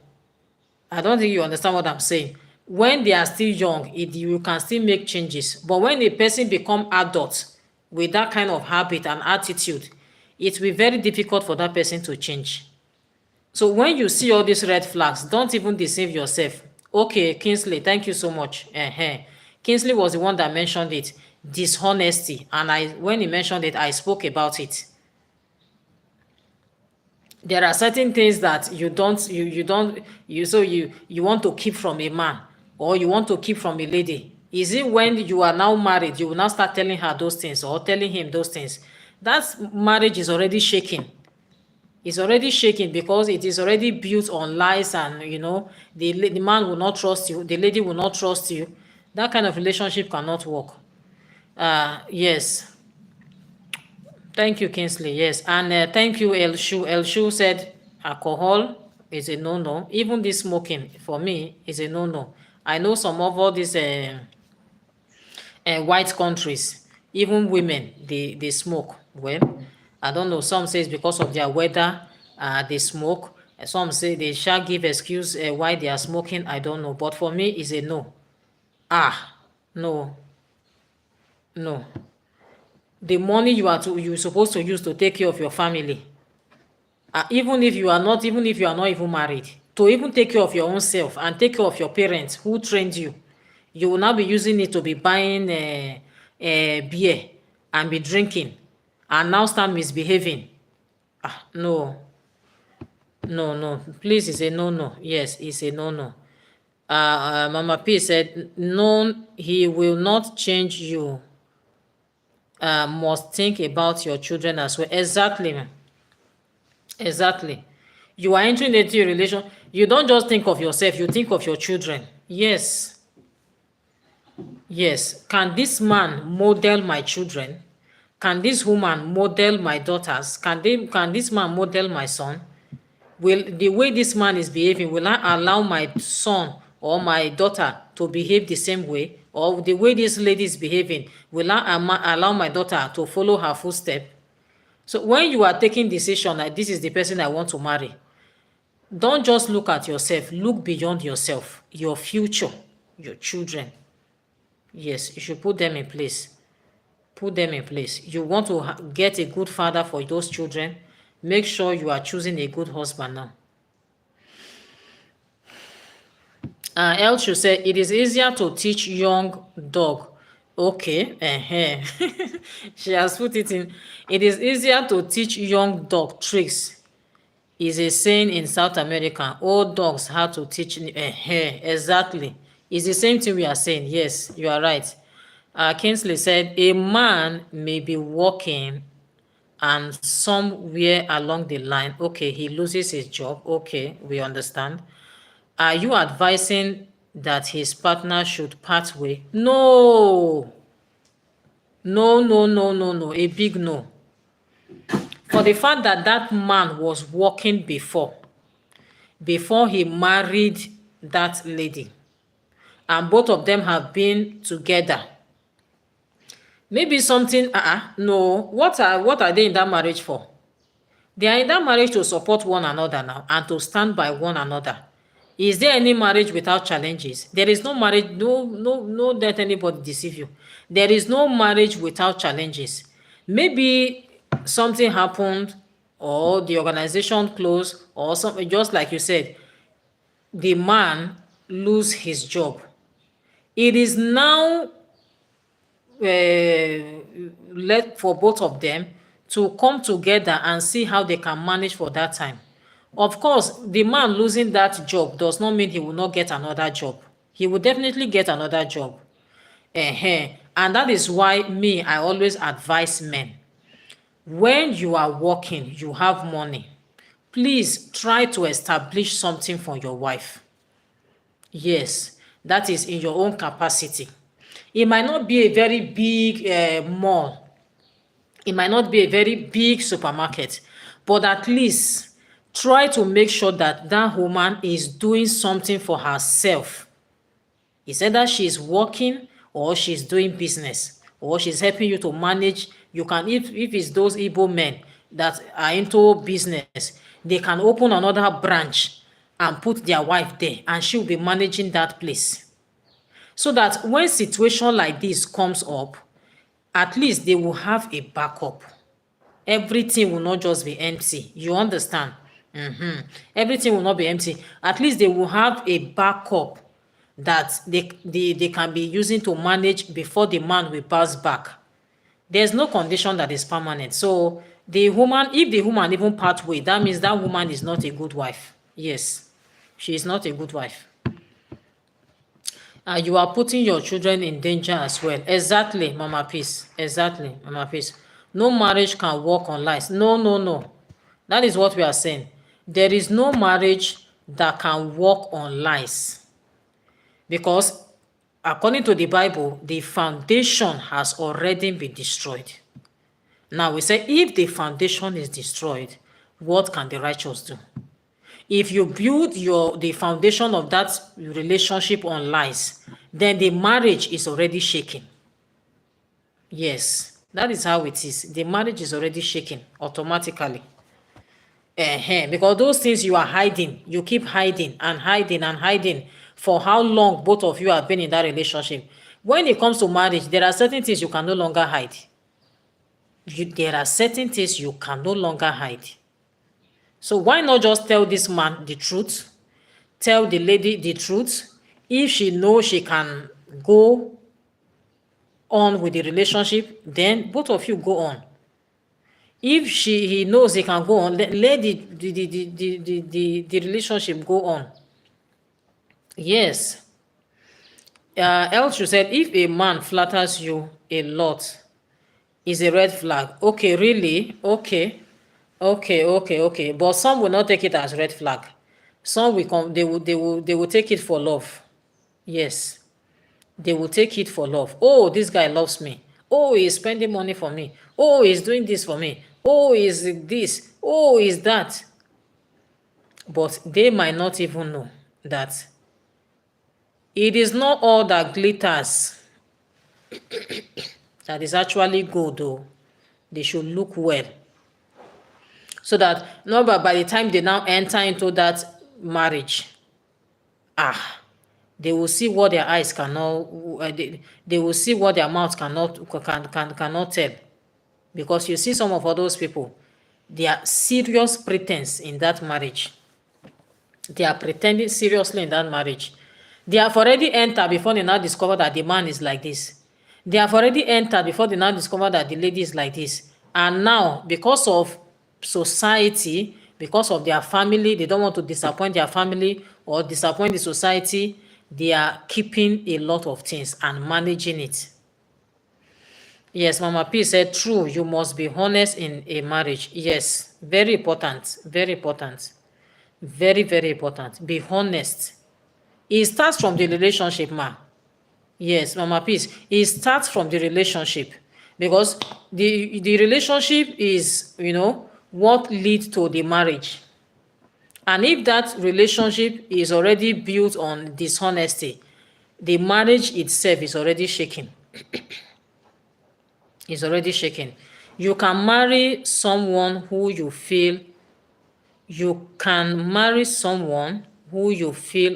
I don't think you understand what I'm saying. When they are still young, you can still make changes. But when a person become adult with that kind of habit and attitude, it will be very difficult for that person to change. So when you see all these red flags, don't even deceive yourself. Okay, Kingsley, thank you so much. Kingsley was the one that mentioned it, dishonesty. And when he mentioned it, I spoke about it. There are certain things that you want to keep from a man, or you want to keep from a lady. Is it when you are now married, you will now start telling her those things or telling him those things? That marriage is already shaking. It's already shaking because it is already built on lies, and the man will not trust you, the lady will not trust you. That kind of relationship cannot work. Yes. Thank you, Kingsley. Yes, and thank you, Elshu. Elshu said alcohol is a no-no. Even this smoking, for me, is a no-no. I know some of all these white countries, even women, they smoke. Well, I don't know. Some say it's because of their weather, they smoke. Some say they shall give excuse why they are smoking. I don't know. But for me, it's a no. No, no. The money you're supposed to use to take care of your family, Even if you are not even married, to even take care of your own self and take care of your parents who trained you, you will now be using it to be buying beer and be drinking and now start misbehaving. No, no, no. Please, it's a no, no. Yes, it's a no, no. Mama P said, no, he will not change you. Must think about your children as well. Exactly, ma'am. Exactly. You are entering into a relation. You don't just think of yourself, you think of your children. Yes. Yes. Can this man model my children? Can this woman model my daughters? Can this man model my son? Will the way this man is behaving, will I allow my son or my daughter to behave the same way? Or the way this lady is behaving, will I allow my daughter to follow her footsteps? So when you are taking decision like this is the person I want to marry, don't just look at yourself, look beyond yourself, your future, your children. Yes, you should put them in place. Put them in place. You want to get a good father for those children, make sure you are choosing a good husband now. Elshu said, it is easier to teach young dog. Okay, she has put it in. It is easier to teach young dog tricks. Is a saying in South America. Old dogs how to teach. Exactly. It's the same thing we are saying. Yes, you are right. Kingsley said, a man may be walking and somewhere along the line, okay, he loses his job. Okay, we understand. Are you advising that his partner should part way? No. No, no, no, no, no. A big no. For the fact that that man was working before he married that lady, and both of them have been together. Maybe something, no. What are they in that marriage for? They are in that marriage to support one another now and to stand by one another. Is there any marriage without challenges? There is no marriage, no, let anybody deceive you. There is no marriage without challenges. Maybe something happened or the organization closed or something, just like you said, the man lose his job. It is now led for both of them to come together and see how they can manage for that time. Of course, the man losing that job does not mean he will not get another job. He will definitely get another job. And that is why I always advise men. When you are working, you have money, please try to establish something for your wife. Yes, that is in your own capacity. It might not be a very big mall. It might not be a very big supermarket, but at least try to make sure that that woman is doing something for herself. It's either she's working or she's doing business or she's helping you to manage. You can, if it's those Igbo men that are into business, they can open another branch and put their wife there and she'll be managing that place. So that when situation like this comes up, at least they will have a backup. Everything will not just be empty. You understand? Everything will not be empty. At least they will have a backup that they can be using to manage before the man will pass back. There's no condition that is permanent. So the woman, if the woman even part way, that means that woman is not a good wife. Yes, she is not a good wife. You are putting your children in danger as well. Exactly, Mama Peace. Exactly, Mama Peace. No marriage can work on lies. No, no, no. That is what we are saying. There is no marriage that can work on lies. Because according to the Bible, the foundation has already been destroyed. Now we say, if the foundation is destroyed, what can the righteous do? If you build the foundation of that relationship on lies, then the marriage is already shaking. Yes, that is how it is. The marriage is already shaking automatically. Because those things you are hiding, you keep hiding and hiding and hiding for how long both of you have been in that relationship. When it comes to marriage, there are certain things you can no longer hide. There are certain things you can no longer hide. So why not just tell this man the truth? Tell the lady the truth. If she knows she can go on with the relationship, then both of you go on. If he knows he can go on, let the relationship go on. Yes. Elchu said, if a man flatters you a lot, is a red flag. Okay, really? Okay. Okay. But some will not take it as red flag. Some will come, they will take it for love. Yes. They will take it for love. Oh, this guy loves me. Oh, he's spending money for me. Oh, he's doing this for me. Oh, he's this. Oh, he's that. But they might not even know that it is not all that glitters that is actually good, though. They should look well. So that no, but by the time they now enter into that marriage, they will see what their eyes cannot, they will see what their mouth cannot tell. Because you see some of all those people, they are serious pretense in that marriage. They are pretending seriously in that marriage. They have already entered before they now discover that the man is like this. They have already entered before they now discover that the lady is like this. And now, because of society, because of their family, they don't want to disappoint their family or disappoint the society, they are keeping a lot of things and managing it. Yes, Mama P said, true, you must be honest in a marriage. Yes, very important, very important. Very, very important. Be honest. It starts from the relationship, ma. Yes, Mama Peace. It starts from the relationship. Because the relationship is, what leads to the marriage. And if that relationship is already built on dishonesty, the marriage itself is already shaking. It's already shaking. You can marry someone who you feel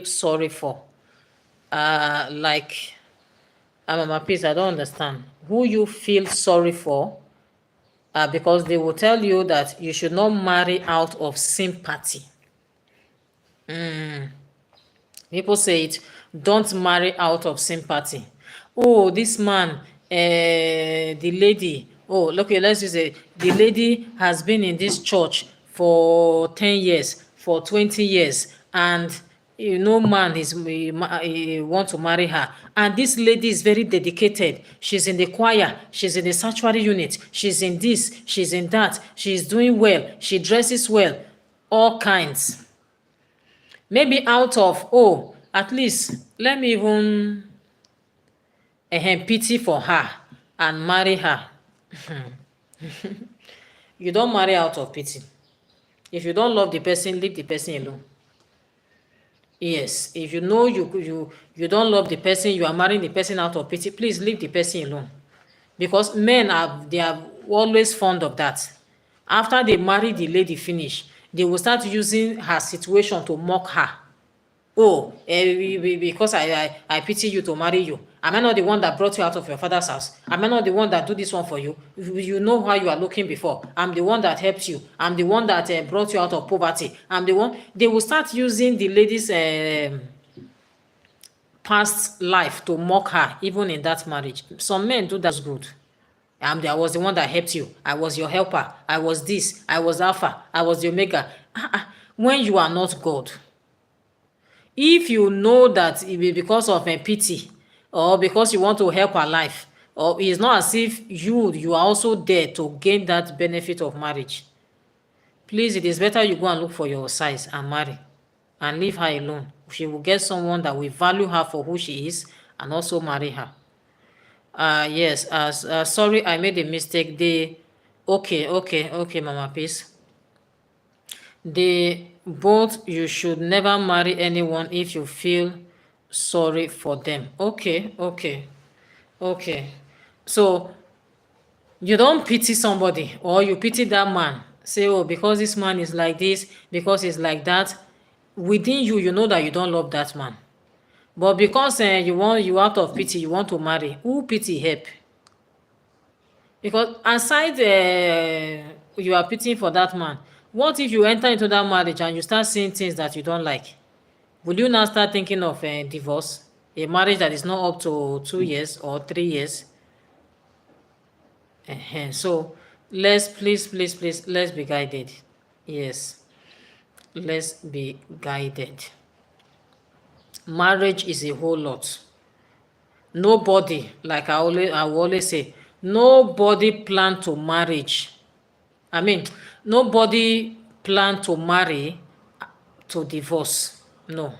sorry for. Like, Mama Peace, I don't understand. Who you feel sorry for, because they will tell you that you should not marry out of sympathy. People say it, don't marry out of sympathy. Oh, this man, the lady, let's just say, the lady has been in this church for 10 years, for 20 years, and man he want to marry her. And this lady is very dedicated. She's in the choir, she's in the sanctuary unit, she's in this, she's in that, she's doing well, she dresses well, all kinds. Maybe out of, at least let me even pity for her and marry her. You don't marry out of pity. If you don't love the person, leave the person alone. Yes, if you know you don't love the person, you are marrying the person out of pity, please leave the person alone. Because men they are always fond of that. After they marry the lady finish, they will start using her situation to mock her. Because I pity you to marry you. Am I not the one that brought you out of your father's house? Am I not the one that do this one for you? You know how you are looking before. I'm the one that helped you. I'm the one that brought you out of poverty. I'm the one. They will start using the lady's past life to mock her, even in that marriage. Some men do that good. I was the one that helped you. I was your helper. I was this. I was Alpha. I was the Omega. When you are not God. If you know that it be because of a pity or because you want to help her life, or it's not as if you are also there to gain that benefit of marriage, please, it is better you go and look for your size and marry and leave her alone. She will get someone that will value her for who she is and also marry her. Yes, sorry, I made a mistake. Okay, Mama Peace. You should never marry anyone if you feel sorry for them. Okay. So you don't pity somebody, or you pity that man. Say, because this man is like this, because he's like that. Within you, you know that you don't love that man. But because you out of pity, you want to marry. Who pity help? Because aside you are pitying for that man, What if you enter into that marriage and you start seeing things that you don't like? Will you now start thinking of divorce? A marriage that is not up to 2 years or 3 years? So let's please, let's be guided. Yes, let's be guided. Marriage is a whole lot. Nobody, like I will always say, nobody plan to marriage. I mean, nobody plan to marry to divorce. No.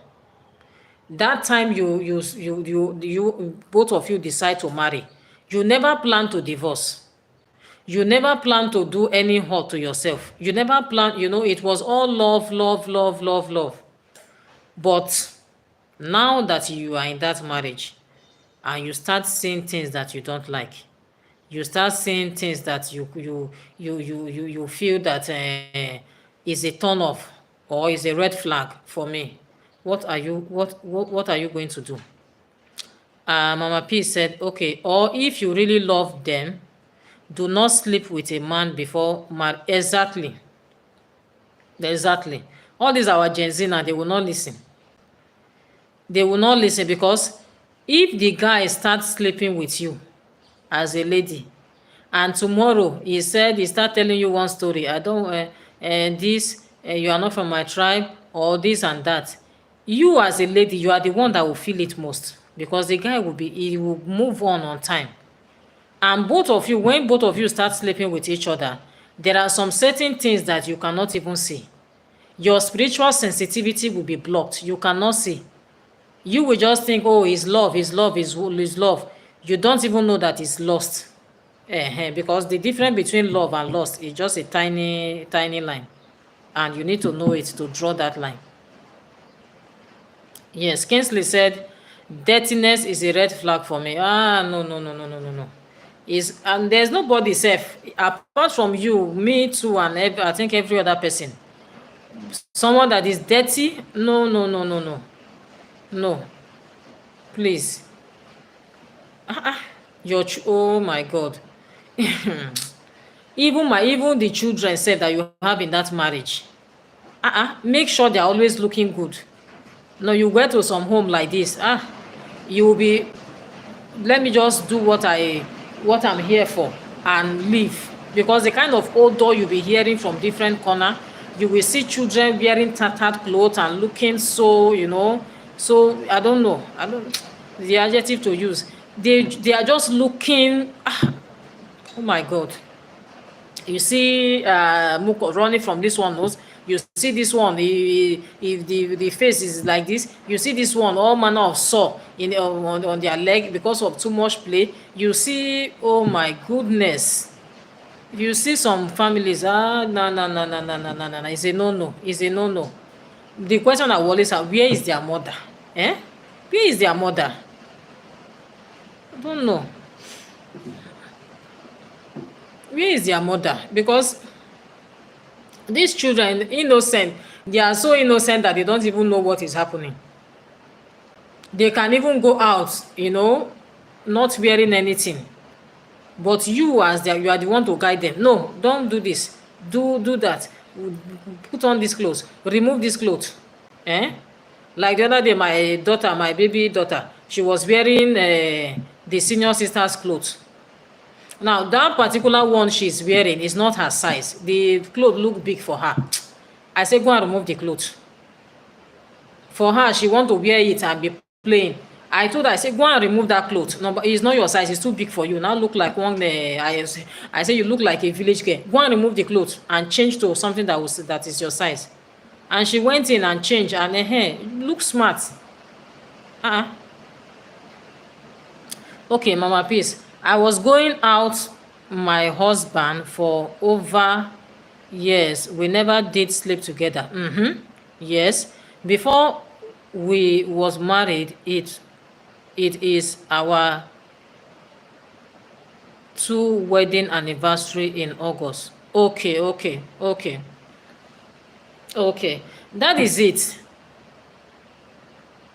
That time you both of you decide to marry, you never plan to divorce. You never plan to do any hurt to yourself. You never plan, it was all love, love, love, love, love. But now that you are in that marriage and you start seeing things that you don't like, you start seeing things that you feel that is a turn off or is a red flag for me. What are you going to do? Mama P said, okay, or if you really love them, do not sleep with a man before marriage. Exactly. All these our Gen Z now, they will not listen. They will not listen because if the guy starts sleeping with you as a lady, and tomorrow he said he start telling you one story, I don't this you are not from my tribe, or this and that, you as a lady, you are the one that will feel it most, because the guy he will move on time. And both of you, when both of you start sleeping with each other, there are some certain things that you cannot even see. Your spiritual sensitivity will be blocked. You cannot see. You will just think, oh, it's love, it's love, it's love. You don't even know that it's lost. Because the difference between love and lust is just a tiny, tiny line. And you need to know it to draw that line. Yes, Kingsley said, dirtiness is a red flag for me. No, no, no, no, no, no, no. And there's nobody safe apart from you, me too, and I think every other person. Someone that is dirty, no, no, no, no, no, no, please. Oh my God. Even the children said that you have in that marriage, make sure they're always looking good. No, you go to some home like this, you will be, let me just do what I'm here for and leave. Because the kind of odor you'll be hearing from different corner, you will see children wearing tattered clothes and looking so I don't know, the adjective to use. They are just looking, oh my God. You see Muko running from this one nose. You see this one, if the face is like this, you see this one, all manner of sore on their leg because of too much play. You see, oh my goodness. You see some families, no, no, no, no, no, no, no, no, it's a no-no, it's a no-no. The question I will always have, where is their mother? Where is their mother? I don't know. Where is their mother? Because these children, innocent, they are so innocent that they don't even know what is happening. They can even go out, not wearing anything. But you, you are the one to guide them. No, don't do this. Do that. Put on this clothes. Remove this clothes. Like the other day, my baby daughter, she was wearing the senior sister's clothes. Now, that particular one she's wearing is not her size. The clothes look big for her. I said, go and remove the clothes. For her, she want to wear it and be playing. I told her, I said, go and remove that clothes. No, but it's not your size. It's too big for you. Now look like one. I say you look like a village girl. Go and remove the clothes and change to something that is your size. And she went in and changed, and look smart. Okay, Mama Peace. I was going out my husband for over years. We never did sleep together. Yes. Before we was married, it is our 2 wedding anniversary in August. Okay. That is it.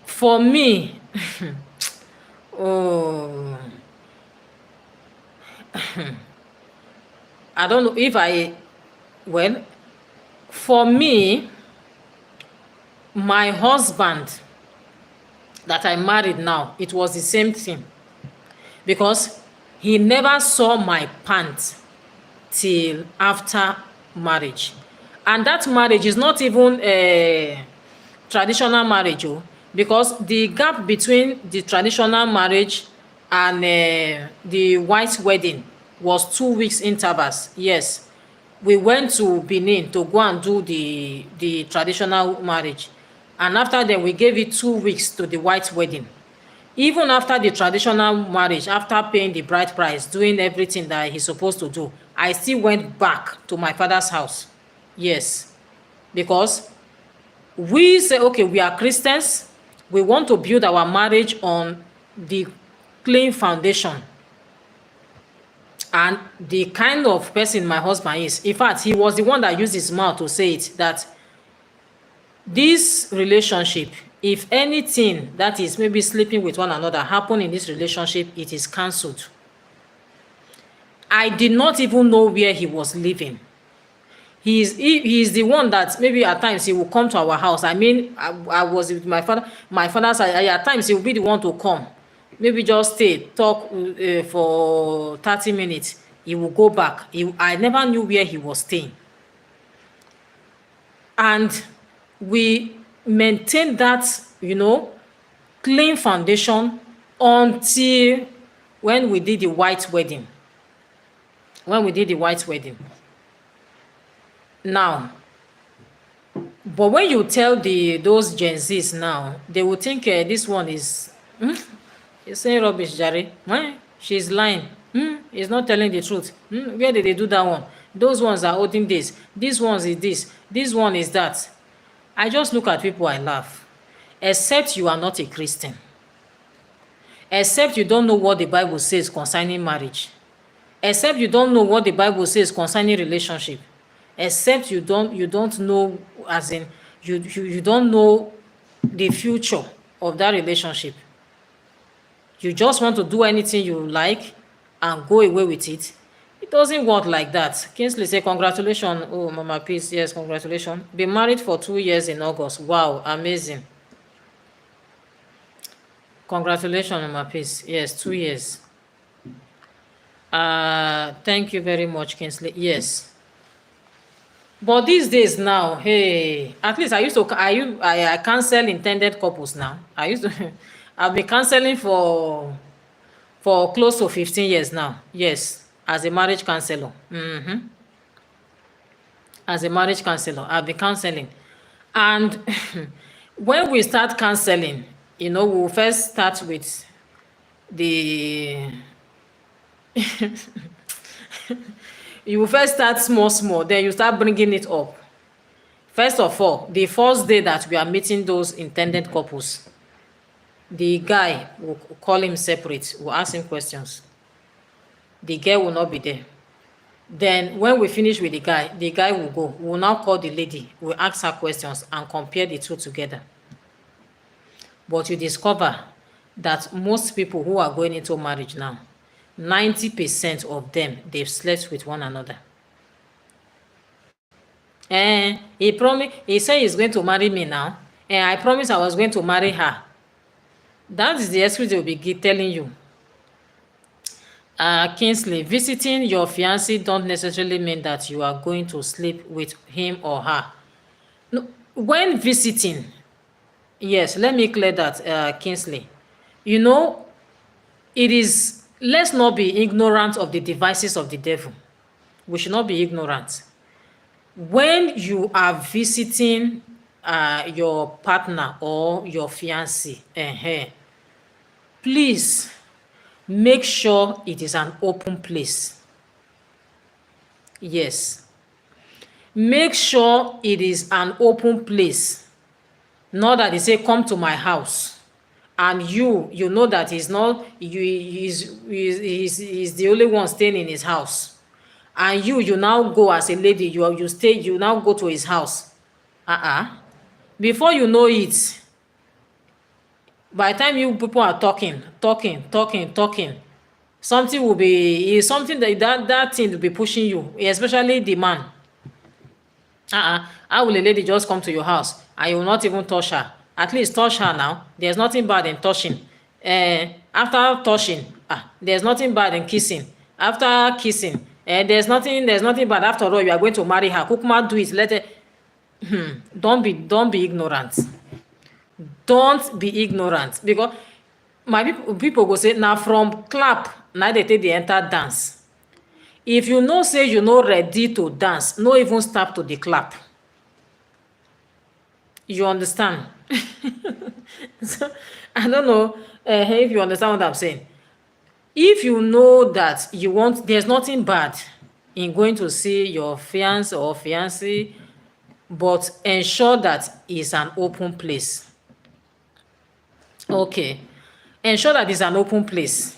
For me, oh, I don't know if well, For me, my husband that I married now, it was the same thing, because he never saw my pants till after marriage. And that marriage is not even a traditional marriage, oh, because the gap between the traditional marriage and the white wedding was 2 weeks intervals. Yes, we went to Benin to go and do the traditional marriage, and after then we gave it 2 weeks to the white wedding. Even after the traditional marriage, after paying the bride price, doing everything that he's supposed to do, I still went back to my father's house. Yes, because we say, okay, we are Christians, we want to build our marriage on the clean foundation. And the kind of person my husband is, in fact, he was the one that used his mouth to say it, that this relationship, if anything that is maybe sleeping with one another happen in this relationship, it is cancelled. I did not even know where he was living. He is the one that maybe at times he will come to our house. I mean, I was with my father. My father's side, at times he will be the one to come. Maybe just stay, talk for 30 minutes. He will go back. I never knew where he was staying. And we maintained that, clean foundation until when we did the white wedding. Now, but when you tell those Gen Zs now, they will think this one is you're saying rubbish, Jerry. She's lying. He's not telling the truth. Where did they do that one? Those ones are olden days. This one is this one is that. I just look at people, I laugh. Except you are not a Christian. Except you don't know what the Bible says concerning marriage. Except you don't know what the Bible says concerning relationship. Except you don't know, as in you don't know the future of that relationship. You just want to do anything you like and go away with it. It doesn't work like that. Kingsley say, congratulations. Oh, Mama Peace, yes, congratulations. Been married for 2 years in August. Wow, amazing. Congratulations, Mama Peace. Yes, 2 years. Thank you very much, Kingsley. Yes. But these days now, hey, at least I cancel intended couples now. I've been canceling for close to 15 years now. Yes, as a marriage counselor. As a marriage counselor, I've been counseling. And when we start counseling, we'll first start with the you will first start small, then you start bringing it up. First of all, the first day that we are meeting those intended couples, the guy will call him separate, will ask him questions. The girl will not be there. Then when we finish with the guy will go. We will now call the lady, we'll ask her questions and compare the two together. But you discover that most people who are going into marriage now, 90% of them, they've slept with one another. He said he's going to marry me now, and I promised I was going to marry her. That is the excuse they will be telling you. Kingsley, visiting your fiancé don't necessarily mean that you are going to sleep with him or her. No, when visiting, yes, let me clear that, Kingsley. It is, let's not be ignorant of the devices of the devil. We should not be ignorant. When you are visiting your partner or your fiancé, please make sure it is an open place. Yes. Make sure it is an open place. Not that they say, come to my house. And you know that he's not, he's the only one staying in his house. And you now go as a lady, you now go to his house. Before you know it, by the time you people are talking, something will be, that thing will be pushing you, especially the man. How will a lady just come to your house and you will not even touch her? At least touch her now. There's nothing bad in touching. After touching, there's nothing bad in kissing. After kissing, there's nothing bad. After all, you are going to marry her. Kukuma, do it. Let it. Don't be ignorant. Don't be ignorant, because my people go say now from clap now they take the enter dance. If you know say you no ready to dance, no even start to the clap. You understand? So I don't know if you understand what I'm saying. If you know that you want, there's nothing bad in going to see your fiance or fiancé, but ensure that it's an open place. Okay, ensure that it's an open place.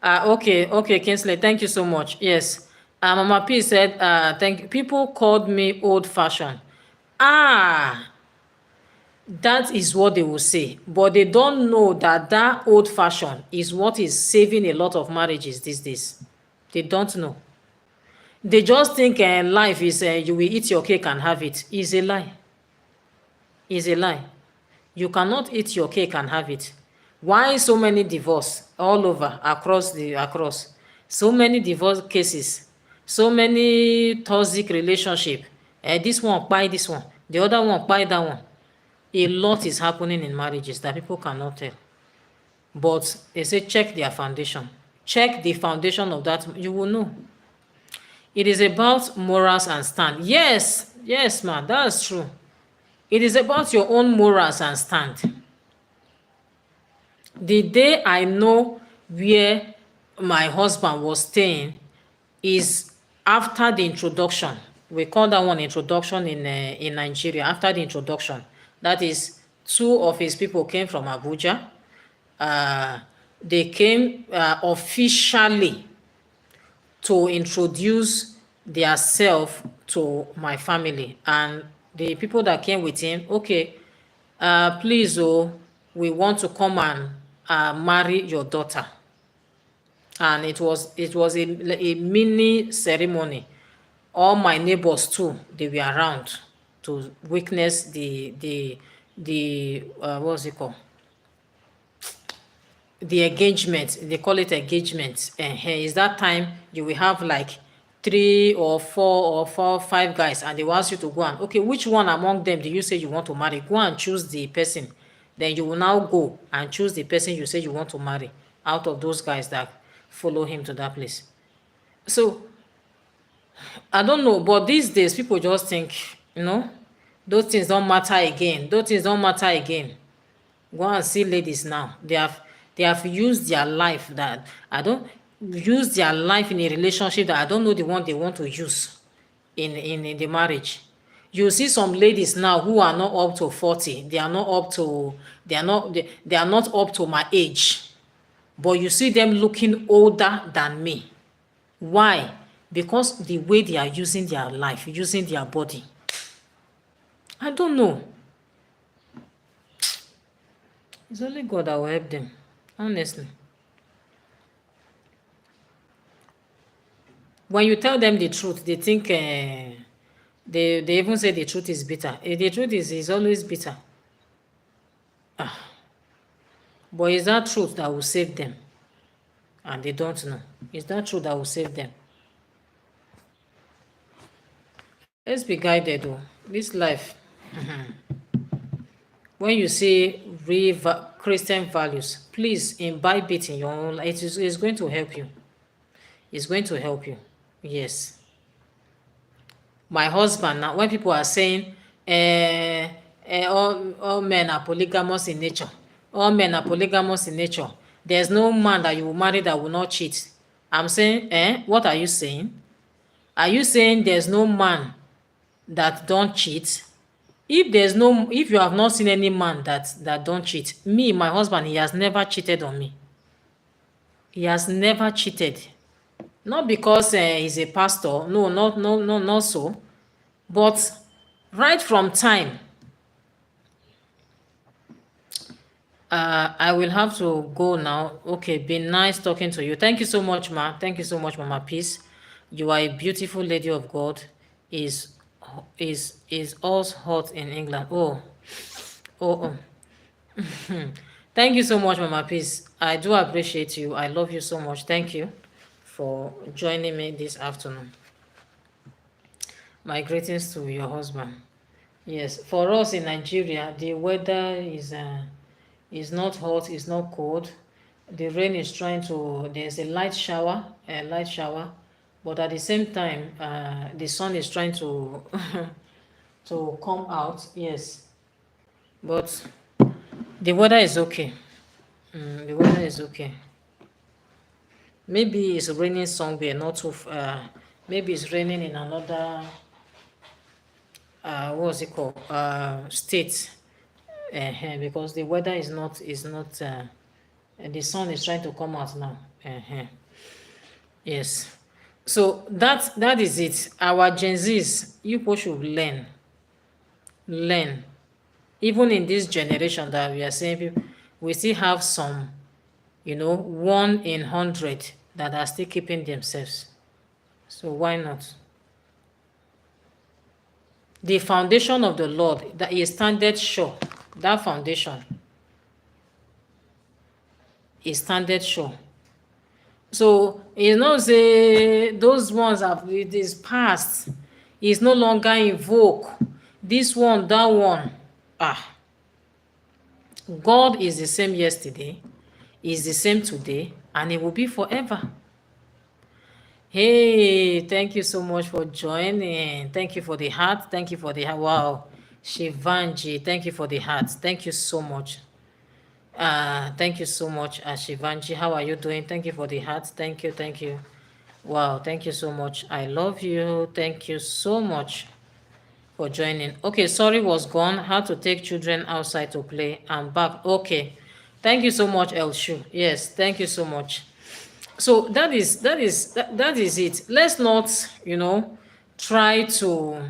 Okay, Kinsley, thank you so much. Yes, Mama P said, thank you. People called me old-fashioned. That is what they will say, but they don't know that that old-fashioned is what is saving a lot of marriages these days. They don't know. They just think life is you will eat your cake and have it. It's a lie. It's a lie. You cannot eat your cake and have it. Why so many divorce all over across? So many divorce cases, so many toxic relationship. This one buy this one, the other one buy that one. A lot is happening in marriages that people cannot tell. But they say check their foundation. Check the foundation of that, you will know. It is about morals and stand. Yes, man, that's true. It is about your own morals and stand. The day I know where my husband was staying is after the introduction. We call that one introduction in Nigeria. After the introduction, that is, two of his people came from Abuja. They came officially to introduce their self to my family, and the people that came with him, okay, please, we want to come and marry your daughter. And it was a mini ceremony. All my neighbors too, they were around to witness the what's it called, the engagement. They call it engagement. And is that time you will have like 3 or 4 or 5 guys, and they will ask you to go and, okay, which one among them do you say you want to marry? Go and choose the person. Then you will now go and choose the person you say you want to marry out of those guys that follow him to that place. So I don't know, but these days people just think, those things don't matter again. Those things don't matter again. Go and see ladies now. They have used their life that I don't use their life in a relationship that I don't know the one they want to use in the marriage. You see some ladies now who are not up to 40. They are not up to my age. But you see them looking older than me. Why? Because the way they are using their life, using their body. I don't know. It's only God that will help them, honestly. When you tell them the truth, they think, they even say the truth is bitter. The truth is always bitter. But is that truth that will save them? And they don't know. Is that truth that will save them? Let's be guided, though. This life. When you see real Christian values, please imbibe it in your own life. It's going to help you. It's going to help you. Yes. My husband, now, when people are saying, all men are polygamous in nature. All men are polygamous in nature. There's no man that you will marry that will not cheat. I'm saying, what are you saying? Are you saying there's no man that don't cheat? If you have not seen any man that don't cheat, me, my husband, he has never cheated on me. He has never cheated. Not because he's a pastor. No, not so. But right from time, I will have to go now. Okay, been nice talking to you. Thank you so much, ma. Thank you so much, Mama Peace. You are a beautiful lady of God. Is is also hot in England. Oh. Thank you so much, Mama Peace. I do appreciate you. I love you so much. Thank you for joining me this afternoon. My greetings to your husband. Yes, for us in Nigeria, the weather is not hot, it's not cold. The rain is trying to, there's a light shower, but at the same time, the sun is trying to to come out. Yes, but the weather is okay. The weather is okay. Maybe it's raining somewhere, not too. Maybe it's raining in another. What's it called? State. Because the weather is not. And the sun is trying to come out now. Yes. So that is it. Our Gen Zs, you people should learn. Even in this generation that we are saying, we still have some, 1 in 100 that are still keeping themselves. So why not? The foundation of the Lord that is standard sure. That foundation is standard sure. So say those ones it is past. Is no longer in vogue. This one, that one. God is the same yesterday, is the same today, and it will be forever. Hey, thank you so much for joining. Thank you for the heart. Thank you for the heart. Wow. Shivanji, thank you for the heart. Thank you so much. Thank you so much, Shivanji. How are you doing? Thank you for the heart. Thank you, thank you. Wow, thank you so much. I love you. Thank you so much for joining. Okay, sorry was gone. How to take children outside to play. I'm back. Okay. Thank you so much, Elshu. Yes, thank you so much. So that is it. Let's not, try to.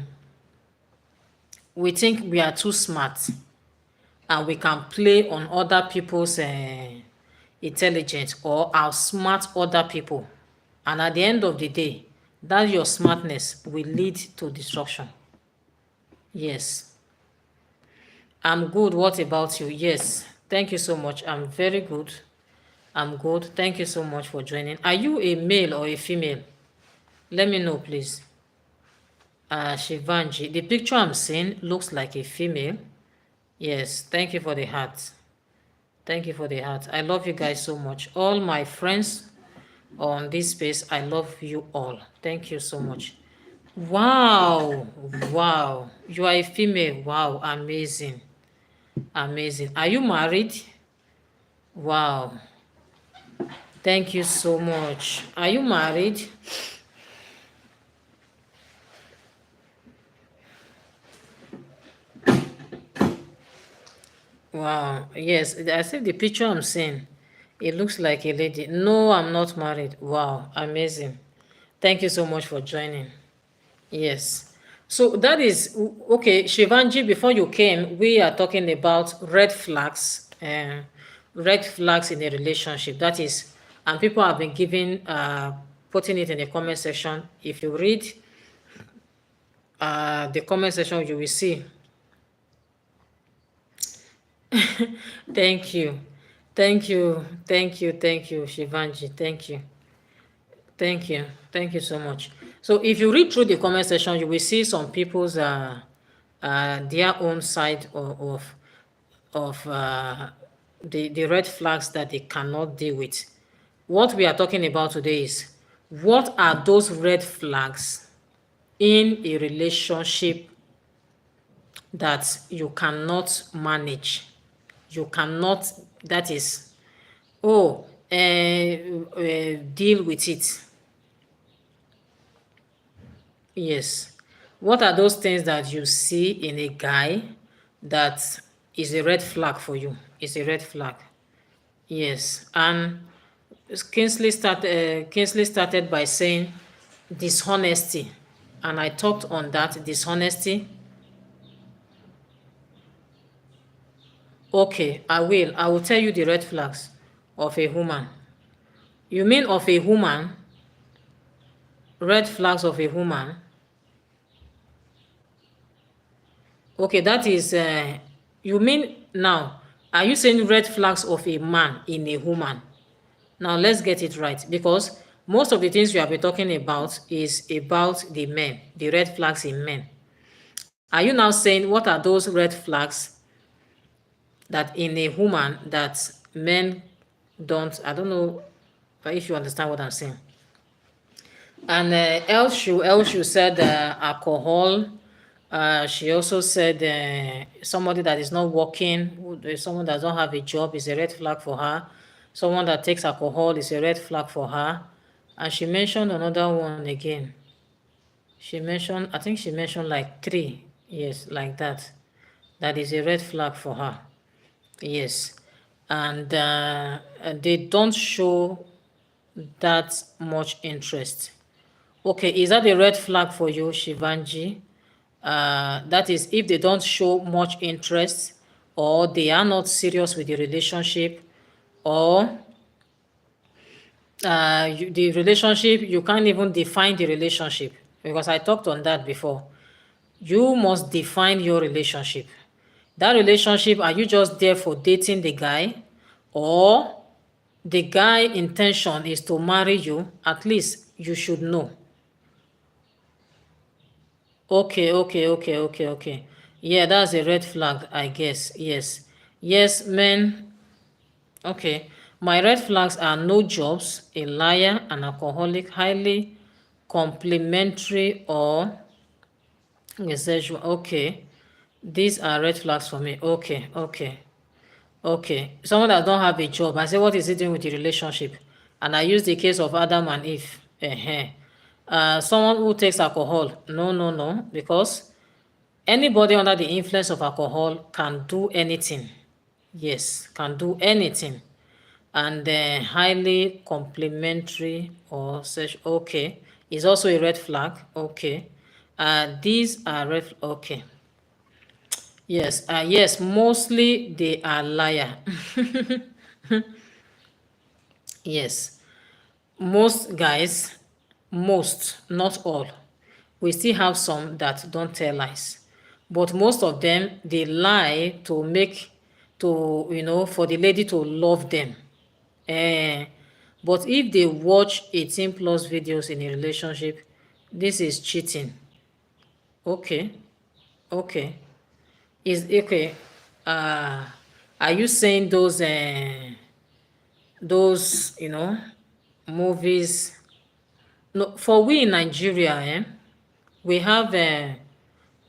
We think we are too smart, and we can play on other people's intelligence or outsmart other people, and at the end of the day, that your smartness will lead to destruction. Yes. I'm good. What about you? Yes. Thank you so much. I'm very good. I'm good. Thank you so much for joining. Are you a male or a female? Let me know, please. Shivanji, the picture I'm seeing looks like a female. Yes. Thank you for the heart. Thank you for the heart. I love you guys so much. All my friends on this space, I love you all. Thank you so much. Wow. Wow. You are a female. Wow. Amazing. Amazing. Are you married? Wow. Thank you so much. Are you married? Wow. Yes, I see the picture I'm seeing. It looks like a lady. No, I'm not married. Wow. Amazing. Thank you so much for joining. Yes. So that is okay. Shivanji, before you came, we are talking about red flags and red flags in a relationship. That is, and people have been giving, putting it in the comment section. If you read the comment section, you will see. Thank you. Thank you. Thank you. Thank you, Shivanji. Thank you. Thank you. Thank you so much. So if you read through the comment section, you will see some people's their own side of the red flags that they cannot deal with. What we are talking about today is what are those red flags in a relationship that you cannot manage. You cannot, that is, deal with it. Yes. What are those things that you see in a guy that is a red flag for you? Is a red flag. Yes. And Kingsley started by saying dishonesty. And I talked on that dishonesty. Okay, I will. I will tell you the red flags of a woman. You mean of a woman? Red flags of a woman? Okay, that is, you mean now, are you saying red flags of a man in a woman? Now let's get it right, because most of the things we have been talking about is about the men, the red flags in men. Are you now saying what are those red flags that in a woman that men don't? I don't know if you understand what I'm saying. And Elshu said alcohol. She also said somebody that is not working, someone that doesn't have a job is a red flag for her. Someone that takes alcohol is a red flag for her. And she mentioned another one again. She mentioned, I think she mentioned like three. Yes, like that. That is a red flag for her. Yes. And they don't show that much interest. Okay, is that a red flag for you, Shivanji? That is, if they don't show much interest, or they are not serious with the relationship, or the relationship, you can't even define the relationship, because I talked on that before. You must define your relationship. That relationship, are you just there for dating the guy, or the guy intention is to marry you? At least you should know. Okay. Yeah, that's a red flag, I guess. Yes. Yes, men. Okay. My red flags are no jobs, a liar, an alcoholic, highly complimentary, or a sexual. Okay. These are red flags for me. Okay. Someone that don't have a job. I say, what is it doing with the relationship? And I use the case of Adam and Eve. Someone who takes alcohol. No. Because anybody under the influence of alcohol can do anything. Yes, can do anything. And highly complimentary or such. Okay. Is also a red flag. Okay. These are red. Okay. Yes, mostly they are liar. Yes. Most guys, most, not all. We still have some that don't tell lies. But most of them, they lie to make, for the lady to love them. Eh, but if they watch 18 plus videos in a relationship, this is cheating. Okay, okay. Is okay. Uh, are you saying those movies? No, for we in Nigeria, we have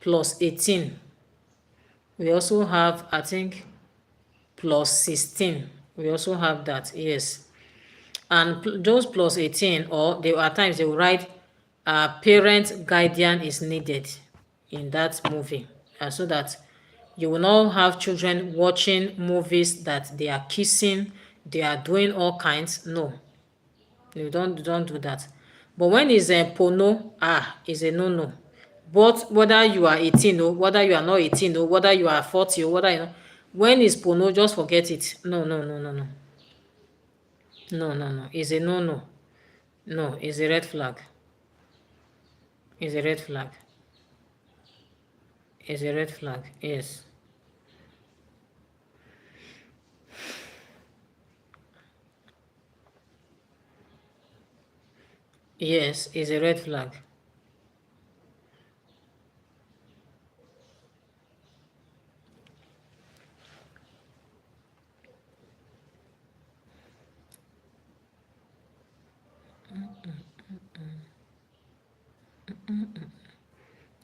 plus 18. We also have, I think, plus 16. We also have that, yes. And those plus 18, or they at times they will write parent guardian is needed in that movie, so that you will not have children watching movies that they are kissing, they are doing all kinds. No, you don't do that. But when it's a porno, is a no. But whether you are 18 or whether you are not 18 or whether you are 40 or whether when it's porno, just forget it. No. It's a no. No, it's a red flag. It's a red flag. It's a red flag. Yes. Yes, it's a red flag.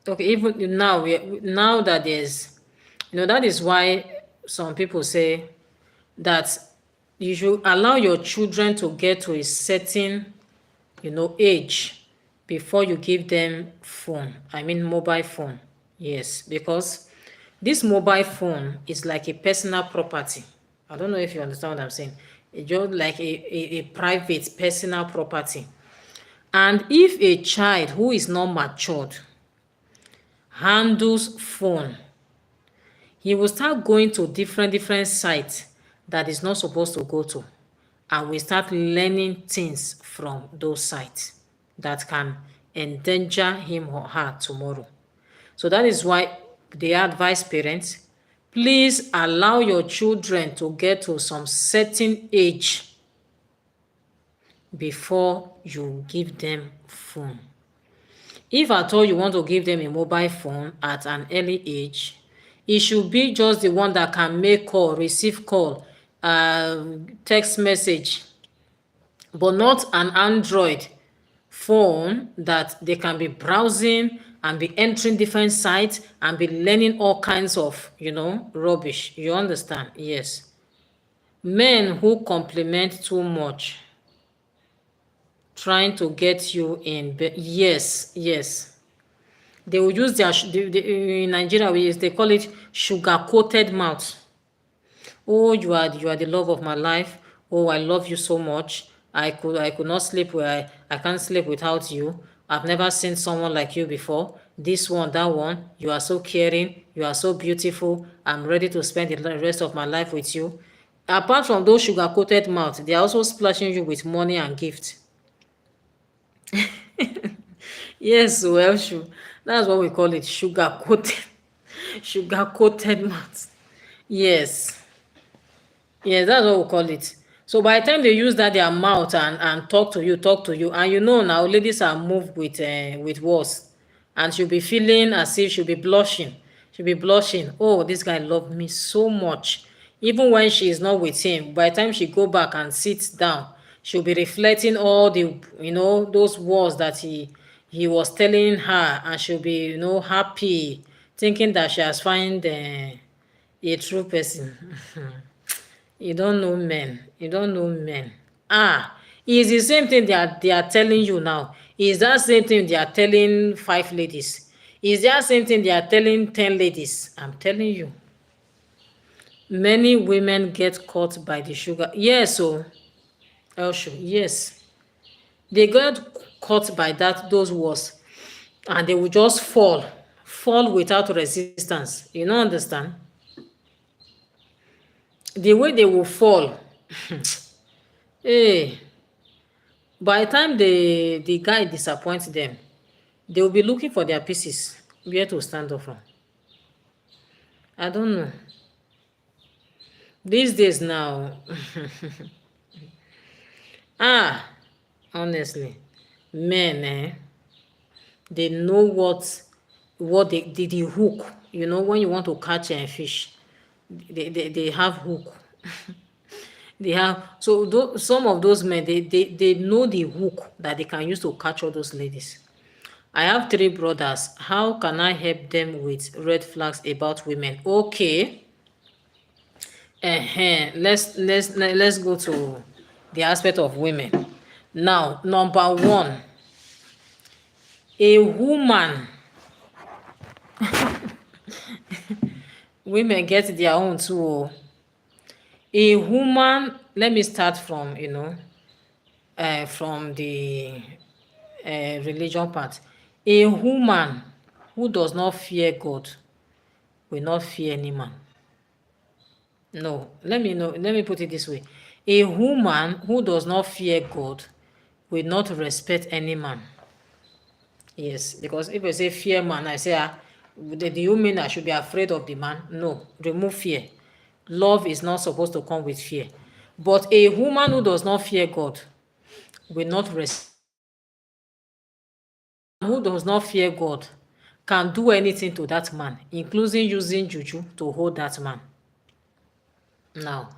Okay, even now now that there's, that is why some people say that you should allow your children to get to a certain, age before you give them phone. I mean mobile phone. Yes, because this mobile phone is like a personal property. I don't know if you understand what I'm saying. It's just like a private personal property. And if a child who is not matured handles phone, he will start going to different sites that is not supposed to go to, and we start learning things from those sites that can endanger him or her tomorrow. So that is why they advise parents, please allow your children to get to some certain age before you give them phone. If at all you want to give them a mobile phone at an early age, it should be just the one that can make call, receive call, text message, but not an Android phone that they can be browsing and be entering different sites and be learning all kinds of, rubbish. You understand? Yes. Men who compliment too much, trying to get you in bed. Yes, yes. They will use their, in Nigeria, they call it sugar-coated mouth. Oh, you are the love of my life. Oh, I love you so much. I could not sleep where I can't sleep without you. I've never seen someone like you before. This one, that one, you are so caring, you are so beautiful. I'm ready to spend the rest of my life with you. Apart from those sugar-coated mouths, they are also splashing you with money and gifts. Yes, well, sure. That's what we call it, sugar-coated, sugar-coated mouth. Yes. Yes, that's what we call it. So by the time they use that their mouth and talk to you, and now ladies are moved with words, and she'll be feeling as if she'll be blushing. She'll be blushing. Oh, this guy loved me so much. Even when she is not with him, by the time she go back and sits down, she'll be reflecting all the those words that he was telling her, and she'll be happy, thinking that she has found a true person. You don't know men. You don't know men. It's the same thing they are telling you now. Is that same thing they are telling 5 ladies? Is that same thing they are telling 10 ladies? I'm telling you. Many women get caught by the sugar. Yes, so Elsho, yes. They get caught by those words, and they will just fall without resistance. You don't understand? The way they will fall. Hey, by the time the guy disappoints them, they will be looking for their pieces, where to stand up from. I don't know. These days now, honestly, men, they know what the hook. When you want to catch a fish, they have hook. They have some of those men, they know the hook that they can use to catch all those ladies. I have 3 brothers. How can I help them with red flags about women? Okay. Let's go to the aspect of women. Now, number 1, a woman. Women get their own too. A woman, let me start from from the religion part. A woman who does not fear God will not fear any man. No, let me put it this way. A woman who does not fear God will not respect any man. Yes, because if I say fear man, I say, do you mean I should be afraid of the man? No, remove fear. Love is not supposed to come with fear. But a woman who does not fear God will not respect. Who does not fear God can do anything to that man, including using juju to hold that man. Now,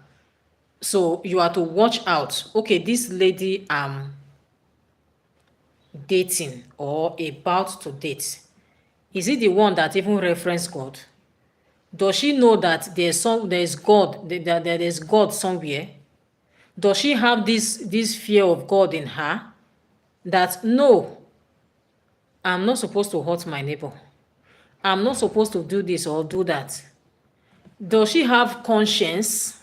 so you are to watch out. Okay, this lady dating or about to date, is it the one that even reference God? Does she know that there's God, that there is God somewhere? Does she have this fear of God in her? That no, I'm not supposed to hurt my neighbor. I'm not supposed to do this or do that. Does she have conscience?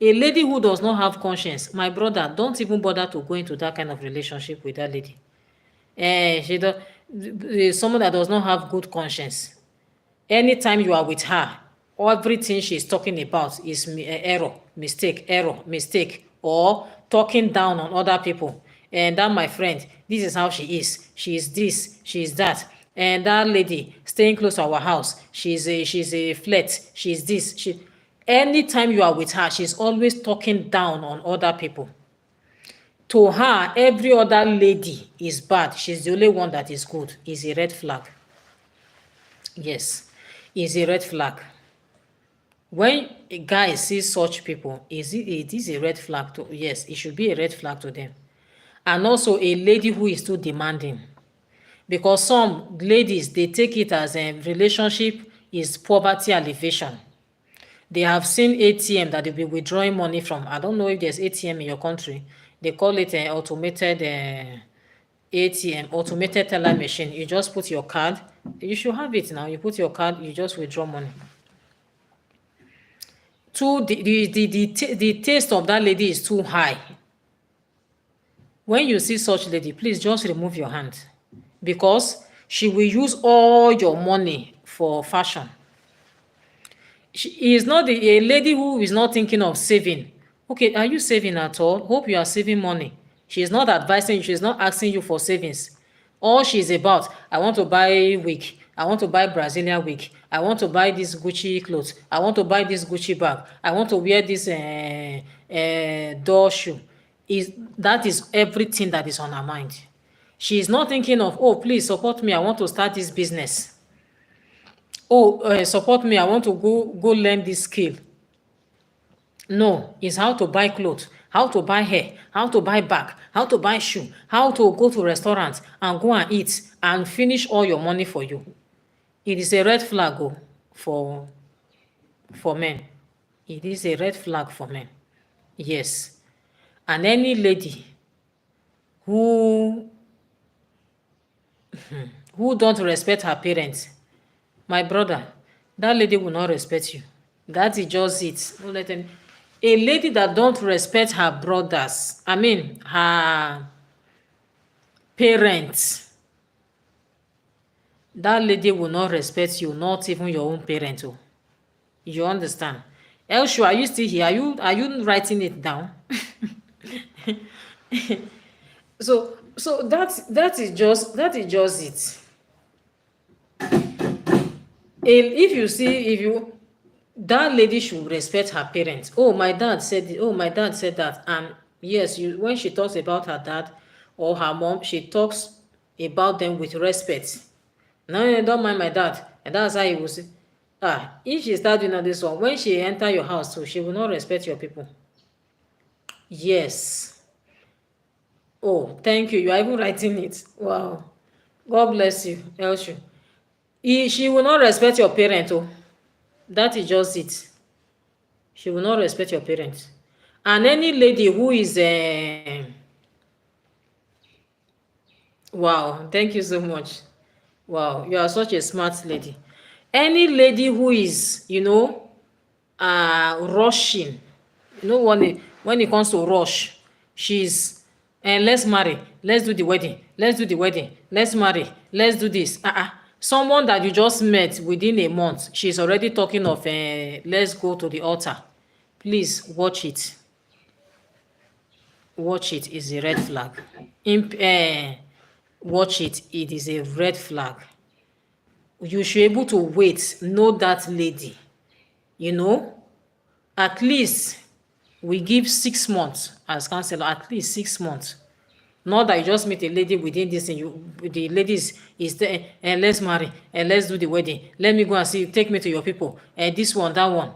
A lady who does not have conscience, my brother, don't even bother to go into that kind of relationship with that lady. Someone that does not have good conscience. Anytime you are with her, everything she's talking about is error, mistake, or talking down on other people. And that, my friend, this is how she is. She is this, she is that. And that lady staying close to our house, she's a flirt, she's this, she anytime you are with her, she's always talking down on other people. To her, every other lady is bad. She's the only one that is good. Is a red flag. Yes, is a red flag. When a guy sees such people, it is a red flag to, yes, it should be a red flag to them. And also a lady who is too demanding. Because some ladies, they take it as a relationship is poverty alleviation. They have seen ATM that they'll be withdrawing money from. I don't know if there's ATM in your country. They call it an automated ATM, automated teller machine. You just put your card. You should have it now. You put your card, you just withdraw money. The taste of that lady is too high. When you see such lady, please just remove your hand, because she will use all your money for fashion. She is not a lady who is not thinking of saving. Okay, are you saving at all? Hope you are saving money. She is not advising you. She is not asking you for savings. All she is about, I want to buy wig. I want to buy Brazilian wig. I want to buy this Gucci clothes. I want to buy this Gucci bag. I want to wear this door shoe. That is everything that is on her mind. She is not thinking of, oh, please support me. I want to start this business. Oh, support me. I want to go learn this skill. No, it's how to buy clothes, how to buy hair, how to buy bag, how to buy shoe, how to go to restaurants and go and eat and finish all your money for you. It is a red flag for men. It is a red flag for men. Yes. And any lady who don't respect her parents, my brother, that lady will not respect you. That is just it. Don't let them. A lady that don't respect her brothers, I mean her parents, that lady will not respect you, not even your own parent. Oh. You understand? Elshu, are you still here? Are you writing it down? So that is just it. If that lady should respect her parents. Oh, my dad said it. Oh, my dad said that. And yes, when she talks about her dad or her mom, she talks about them with respect. No, don't mind my dad. And that's how he will say. If she start doing all this one, when she enter your house, so she will not respect your people. Yes. Oh, thank you. You are even writing it. Wow. God bless you, Elshu. She will not respect your parent. Oh. That is just it. She will not respect your parents. And any lady who is wow, thank you so much. Wow, you are such a smart lady. Any lady who is, rushing, when it comes to rush, she's let's marry, let's do the wedding, let's marry, let's do this. Someone that you just met within a month, she's already talking of let's go to the altar. Please watch it. Watch it is a red flag. Watch it is a red flag. You should be able to wait, know that lady. At least we give 6 months as counselor, at least 6 months. Not that you just meet a lady within this thing, the lady is there, and let's marry, and let's do the wedding. Let me go and see, take me to your people, and this one, that one.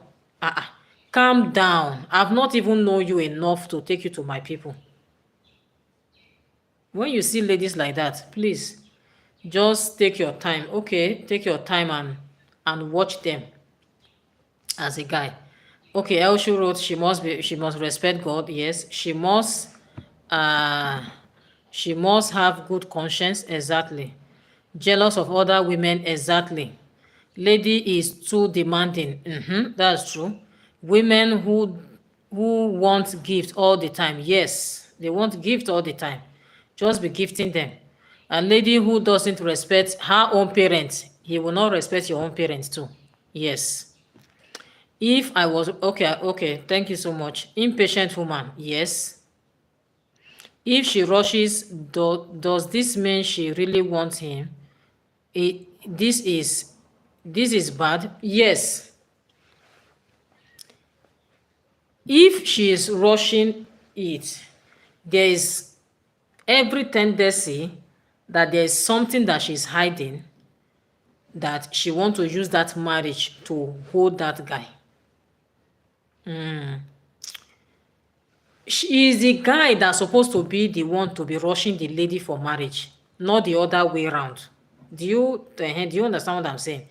Calm down. I've not even known you enough to take you to my people. When you see ladies like that, please, just take your time. Okay, take your time and watch them as a guy. Okay, Elshu wrote she must respect God. Yes, she must have good conscience. Exactly. Jealous of other women. Exactly. Lady is too demanding. That's true. Women who want gift all the time. Yes, they want gift all the time. Just be gifting them. A lady who doesn't respect her own parents, he will not respect your own parents too. Yes. If I was okay, thank you so much. Impatient woman. Yes. If she rushes, does this mean she really wants him? this is bad. Yes, if she is rushing it, there is every tendency that there is something that she's hiding, that she want to use that marriage to hold that guy. She is the guy that's supposed to be the one to be rushing the lady for marriage, not the other way around. Do you understand what I'm saying?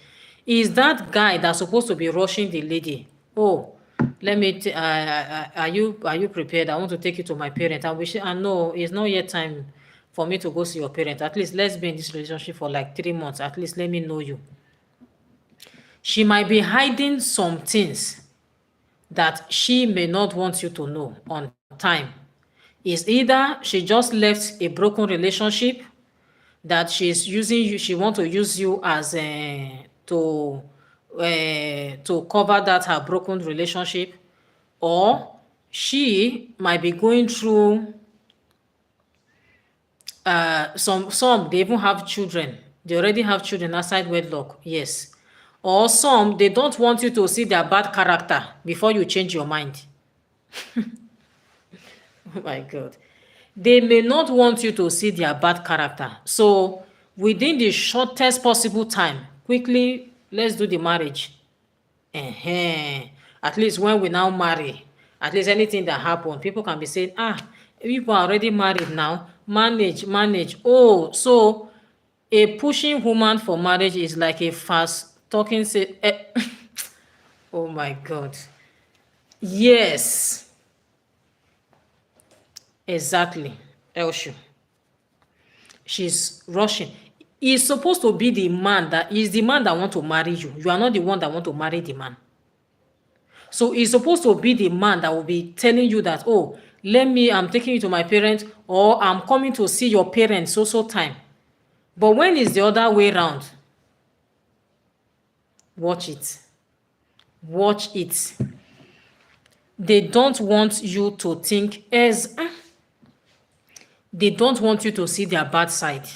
Is that guy that's supposed to be rushing the lady? Oh, let me. Are you prepared? I want to take you to my parents. I wish. I know it's not yet time for me to go see your parents. At least let's be in this relationship for like 3 months. At least let me know you. She might be hiding some things that she may not want you to know on time. Is either she just left a broken relationship that she's using you, she want to use you as to cover that her broken relationship, or she might be going through some they even have children, they already have children outside wedlock, yes, or some they don't want you to see their bad character before you change your mind. Oh my God. They may not want you to see their bad character. So within the shortest possible time, quickly, let's do the marriage. At least when we now marry, at least anything that happen, people can be saying, people are already married now. Manage. Oh, so a pushing woman for marriage is like a fast talking say. Oh my God. Yes. Exactly, Elshu. She's rushing. He's supposed to be the man that is the man that want to marry you. You are not the one that want to marry the man. So he's supposed to be the man that will be telling you that, oh, I'm taking you to my parents, or I'm coming to see your parents so time. But when it's the other way around, watch it. Watch it. They don't want you to think as they don't want you to see their bad side.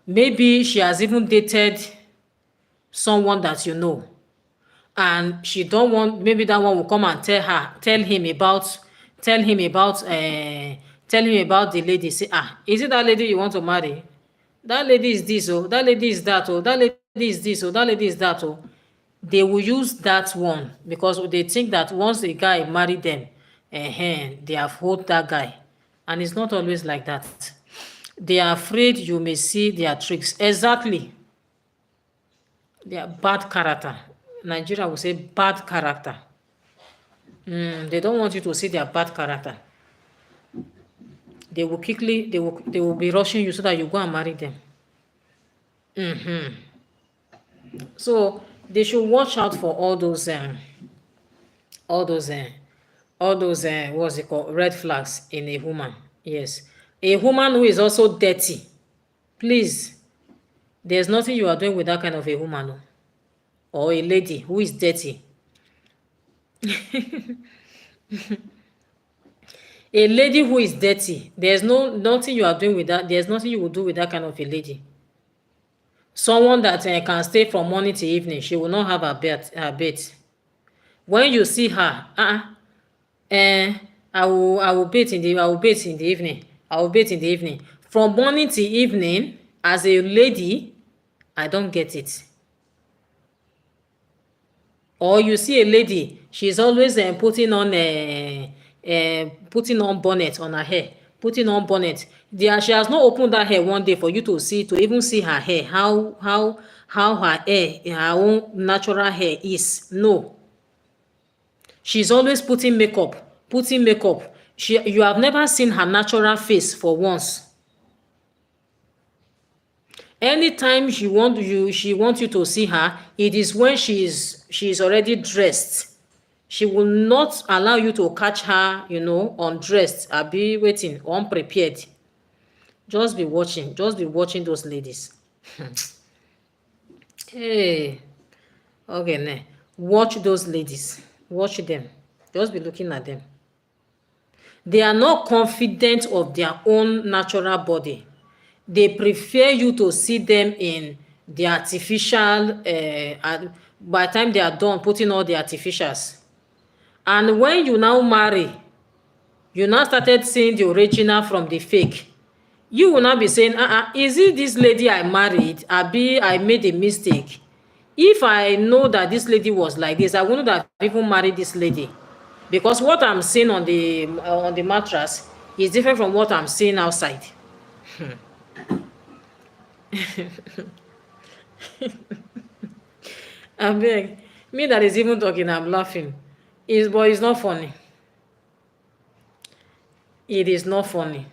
Maybe she has even dated someone that you know, and she don't want, maybe that one will come and tell him about the lady. Say, is it that lady you want to marry? That lady is this, oh, that lady is that, oh, that lady is this, oh, that lady is that, oh. They will use that one because they think that once the guy married them, they have hold that guy. And it's not always like that. They are afraid you may see their tricks. Exactly. Their bad character. Nigeria will say bad character. They don't want you to see their bad character. They will they will be rushing you so that you go and marry them. So they should watch out for all those what's it called, red flags in a woman. Yes, a woman who is also dirty. Please, there's nothing you are doing with that kind of a woman, or a lady who is dirty. A lady who is dirty, there's nothing you are doing with that. There's nothing you will do with that kind of a lady. Someone that can stay from morning to evening, she will not have her bed. When you see her, I will bathe in the evening. I will bathe in the evening. From morning to evening, as a lady, I don't get it. Or you see a lady, she's always putting on bonnet on her hair, putting on bonnet. She has not opened that hair one day for you to even see her hair, how her hair, her own natural hair is. No. She's always putting makeup. You have never seen her natural face for once. Anytime she wants you to see her, it is when she is already dressed. She will not allow you to catch her, undressed, or be waiting, unprepared. Just be watching those ladies. Hey, okay, watch those ladies. Watch them. Just be looking at them. They are not confident of their own natural body. They prefer you to see them in the artificial, and by the time they are done putting all the artificials. And when you now marry, you now started seeing the original from the fake. You will not be saying, is it this lady I married? Abi, I made a mistake. If I know that this lady was like this, I wouldn't have even married this lady. Because what I'm seeing on the mattress is different from what I'm seeing outside. I beg. Me that is even talking, I'm laughing. But it's not funny. It is not funny.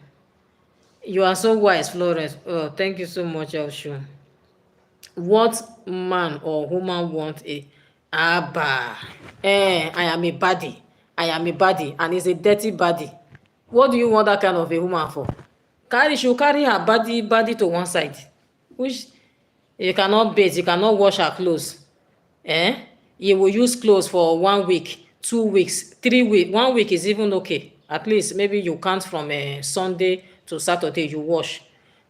You are so wise, Florence. Oh, thank you so much, Elshu. What man or woman want a Abba? I am a body. I am a body, and it's a dirty body. What do you want that kind of a woman for? She will carry her body to one side. Which you cannot bathe, you cannot wash her clothes. You will use clothes for 1 week, 2 weeks, 3 weeks. 1 week is even okay. At least maybe you count from Sunday to Saturday, you wash.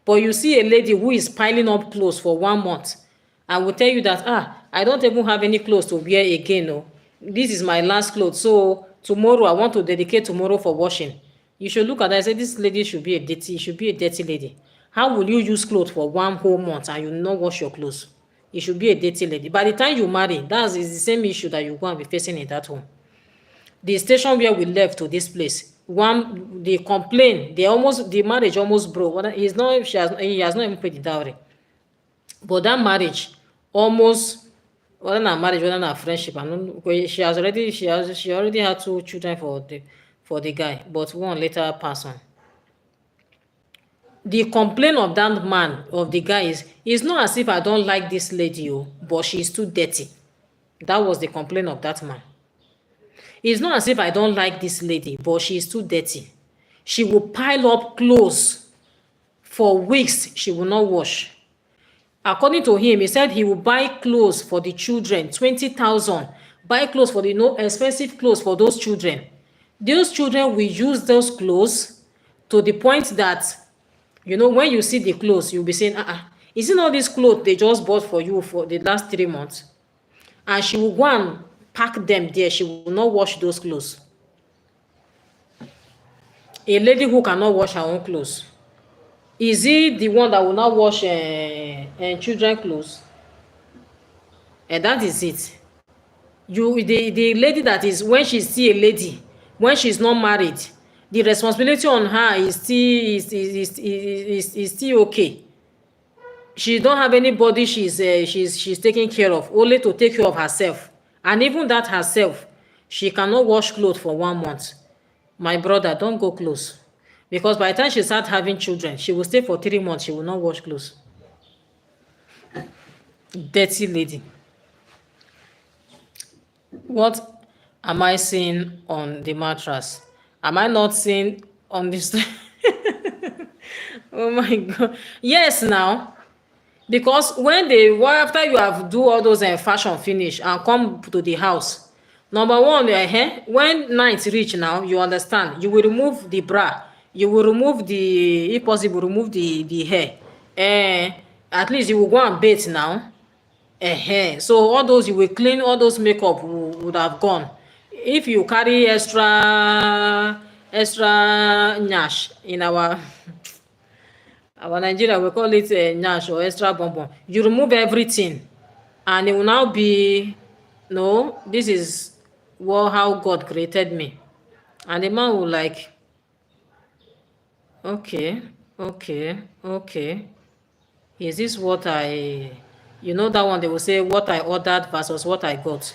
But you see a lady who is piling up clothes for 1 month and will tell you that, I don't even have any clothes to wear again. No. This is my last clothes. So tomorrow, I want to dedicate tomorrow for washing. You should look at that and say, this lady should be a dirty lady. How will you use clothes for 1 whole month and you not wash your clothes? You should be a dirty lady. By the time you marry, is the same issue that you're going to be facing in that home. The station where we left to this place, they complain, the marriage almost broke. He has not even paid the dowry. But that marriage almost, whether not marriage, whether not friendship, she already had 2 children for the guy, but one later passed on. The complaint of that man, of the guy, is, it's not as if I don't like this lady, but she's too dirty. That was the complaint of that man. It's not as if I don't like this lady, but she's too dirty. She will pile up clothes for weeks. She will not wash. According to him, he said he will buy clothes for the children, 20,000. Buy clothes for the expensive clothes for those children. Those children will use those clothes to the point that, when you see the clothes, you'll be saying, isn't all these clothes they just bought for you for the last 3 months? And she will go and pack them there. She will not wash those clothes. A lady who cannot wash her own clothes, is he the one that will not wash children clothes? And that is it. The lady that is, when she's still a lady, when she's not married, the responsibility on her is still okay. She don't have anybody she's taking care of, only to take care of herself. And even that herself, she cannot wash clothes for 1 month. My brother, don't go close. Because by the time she starts having children, she will stay for 3 months. She will not wash clothes. Dirty lady. What am I seeing on the mattress? Am I not seeing on this? Oh my God. Yes, now. Because after you have do all those fashion finish and come to the house, number one, when night reach now, you understand, you will remove the bra. You will remove if possible, remove the hair. At least you will go and bathe now. So all those, you will clean, all those makeup would have gone. If you carry extra nyash in our Nigeria, we call it nyash or extra bonbon. You remove everything, and it will now be, no, this is how God created me. And the man will like, okay, is this what that one they will say, what I ordered versus what I got.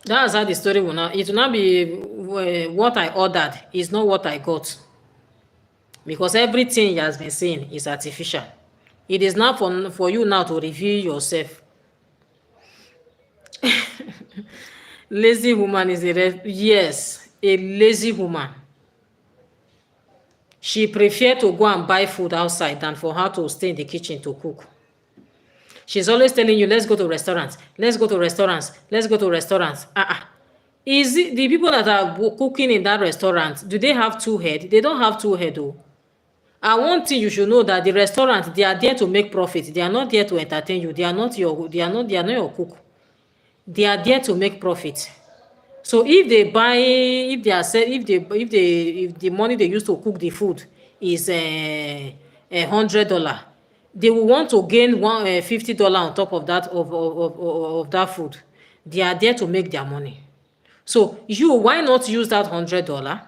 That's how the story will not, it will not be what I ordered is not what I got. Because everything he has been saying is artificial. It is not for you now to reveal yourself. Lazy woman is yes, a lazy woman. She prefers to go and buy food outside than for her to stay in the kitchen to cook. She's always telling you, let's go to restaurants. Let's go to restaurants. Let's go to restaurants. Is it the people that are cooking in that restaurant, do they have 2 heads? They don't have 2 heads, though. And one thing you should know, that the restaurant, they are there to make profit. They are not there to entertain you. They are not your cook. They are there to make profit. So if they buy, if they are sell, if the money they use to cook the food is $100, they will want to gain $50 on top of that, of that food. They are there to make their money. So you, why not use that $100,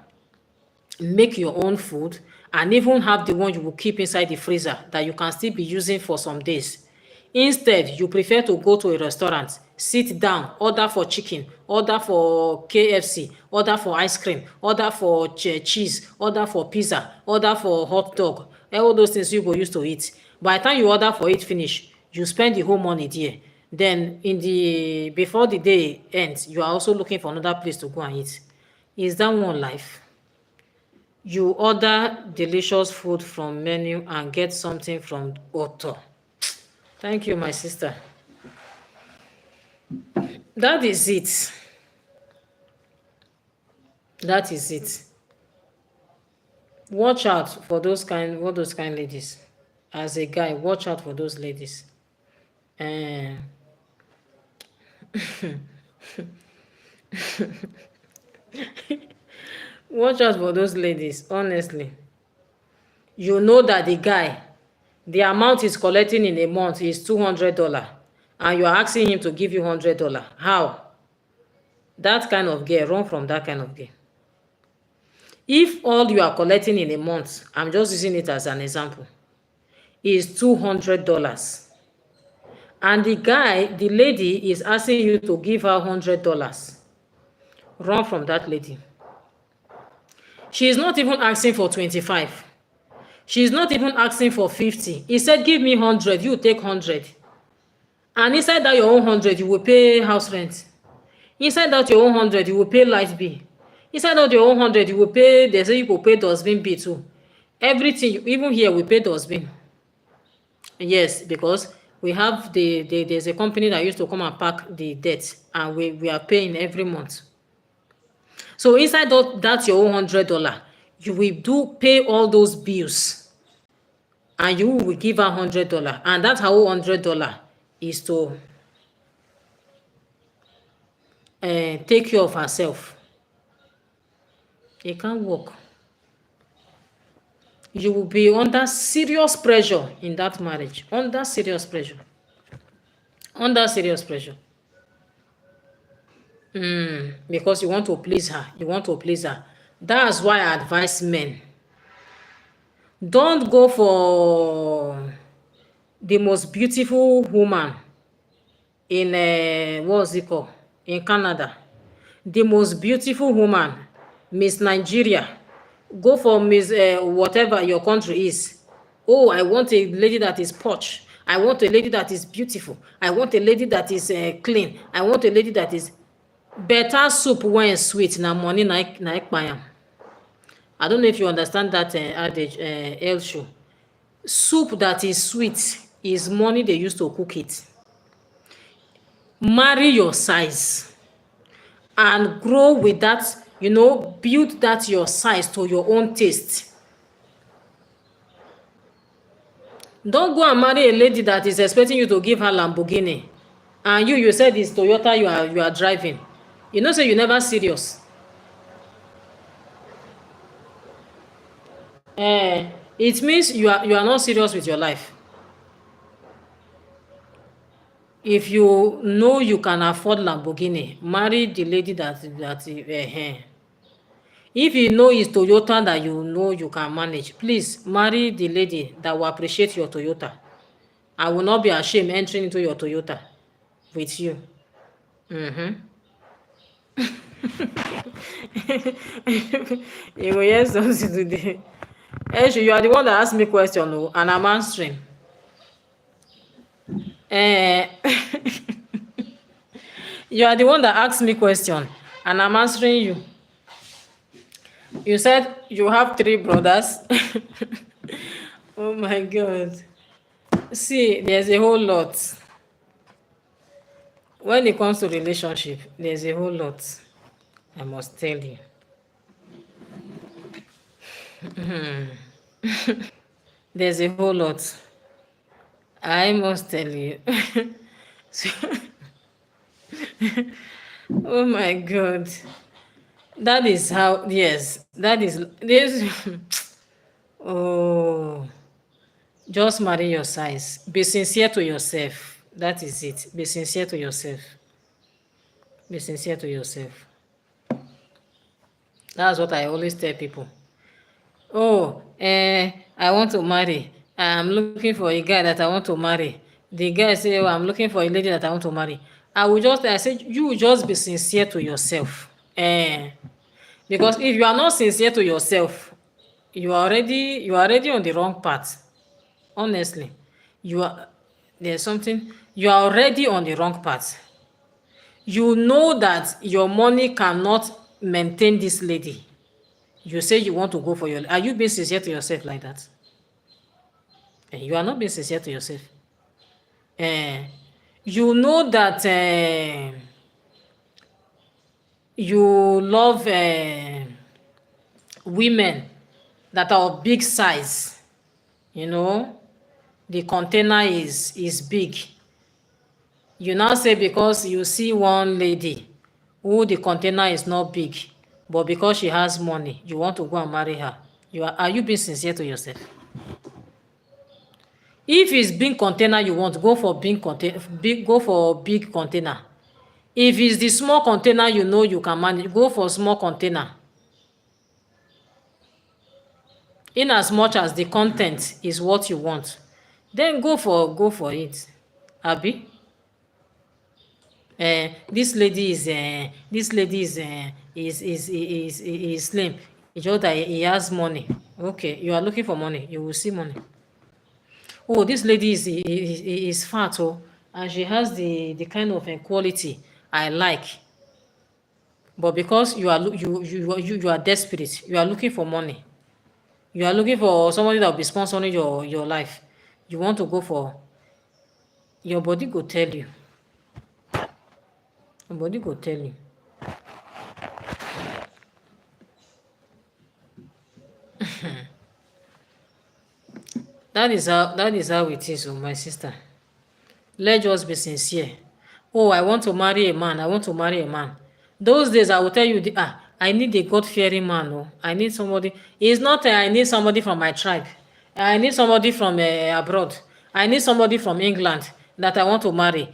make your own food, and even have the one you will keep inside the freezer that you can still be using for some days. Instead, you prefer to go to a restaurant, sit down, order for chicken, order for KFC, order for ice cream, order for cheese, order for pizza, order for hot dog, all those things you go use to eat. By the time you order for it finish, you spend the whole money there. Then before the day ends, you are also looking for another place to go and eat. Is that one life? You order delicious food from menu and get something from author. Thank you, my sister. That is it. That is it. Watch out for all those kind ladies. As a guy, watch out for those ladies. Uh, watch out for those ladies, honestly. You know that the amount he's collecting in a month is $200, and you are asking him to give you $100. How? That kind of girl, run from that kind of girl. If all you are collecting in a month, I'm just using it as an example, is $200, and the lady is asking you to give her $100, run from that lady. She is not even asking for 25. She is not even asking for 50. He said, give me 100, you take 100. And inside that your own 100, you will pay house rent. Inside that your own 100, you will pay light bill. Inside that your own 100, you will pay, they say you will pay dustbin bill too. Everything, even here, we pay dustbin. Yes, because we have there's a company that used to come and pack the debt, and we are paying every month. So inside that your own $100, you will pay all those bills, and you will give her $100, and that her own $100 is to take care of herself. It can't work. You will be under serious pressure in that marriage. Under serious pressure. Under serious pressure. Because you want to please her. You want to please her. That's why I advise men. Don't go for the most beautiful woman in what's it called? In Canada. The most beautiful woman, Miss Nigeria. Go for Miss whatever your country is. Oh, I want a lady that is posh. I want a lady that is beautiful. I want a lady that is clean. I want a lady that is better soup when sweet. Na money na ekpayam. I don't know if you understand that adage, El show. Soup that is sweet is money they use to cook it. Marry your size and grow with that, build that your size to your own taste. Don't go and marry a lady that is expecting you to give her Lamborghini, and you said it's Toyota you are driving. You know, say you never serious. It means you are not serious with your life. If you know you can afford Lamborghini, marry the lady that if you know it's Toyota that you know you can manage, please marry the lady that will appreciate your Toyota. I will not be ashamed entering into your Toyota with you. You will hear something today. Eshu, you are the one that asked me question, and I'm answering. You are the one that asked me question, and I'm answering you. You said you have 3 brothers. Oh my God. See, there's a whole lot. When it comes to relationship, there's a whole lot. I must tell you. There's a whole lot. I must tell you. So, oh my God. That is how, yes, that is, this. Oh, just marry your size. Be sincere to yourself. That is it. Be sincere to yourself. Be sincere to yourself. That's what I always tell people. Oh, I want to marry. I'm looking for a guy that I want to marry. The guy say, oh, I'm looking for a lady that I want to marry. I say, you just be sincere to yourself. Because if you are not sincere to yourself, you are already on the wrong path. Honestly, you are there's something you are already on the wrong path. You know that your money cannot maintain this lady. You say you want to go for your. Are you being sincere to yourself like that? You are not being sincere to yourself. Eh, you know that you love women that are big size. You know, the container is big. You now say because you see one lady who the container is not big, but because she has money, you want to go and marry her. Are you being sincere to yourself? If it's big container you want, go for big container. If it's the small container you know you can manage, go for small container. In as much as the content is what you want, then go for it. Abi? This lady is slim. It's just that he has money. Okay, you are looking for money, you will see money. Oh, this lady is fat, oh, and she has the kind of quality I like. But because you are desperate, you are looking for money. You are looking for somebody that will be sponsoring your life. You want to go for your body go tell you. Your body go tell you. That is how it is, oh my sister. Let's just be sincere. Oh, I want to marry a man. I want to marry a man. Those days I will tell you I need a God-fearing man. Oh, I need somebody. It's not I need somebody from my tribe. I need somebody from abroad. I need somebody from England that I want to marry.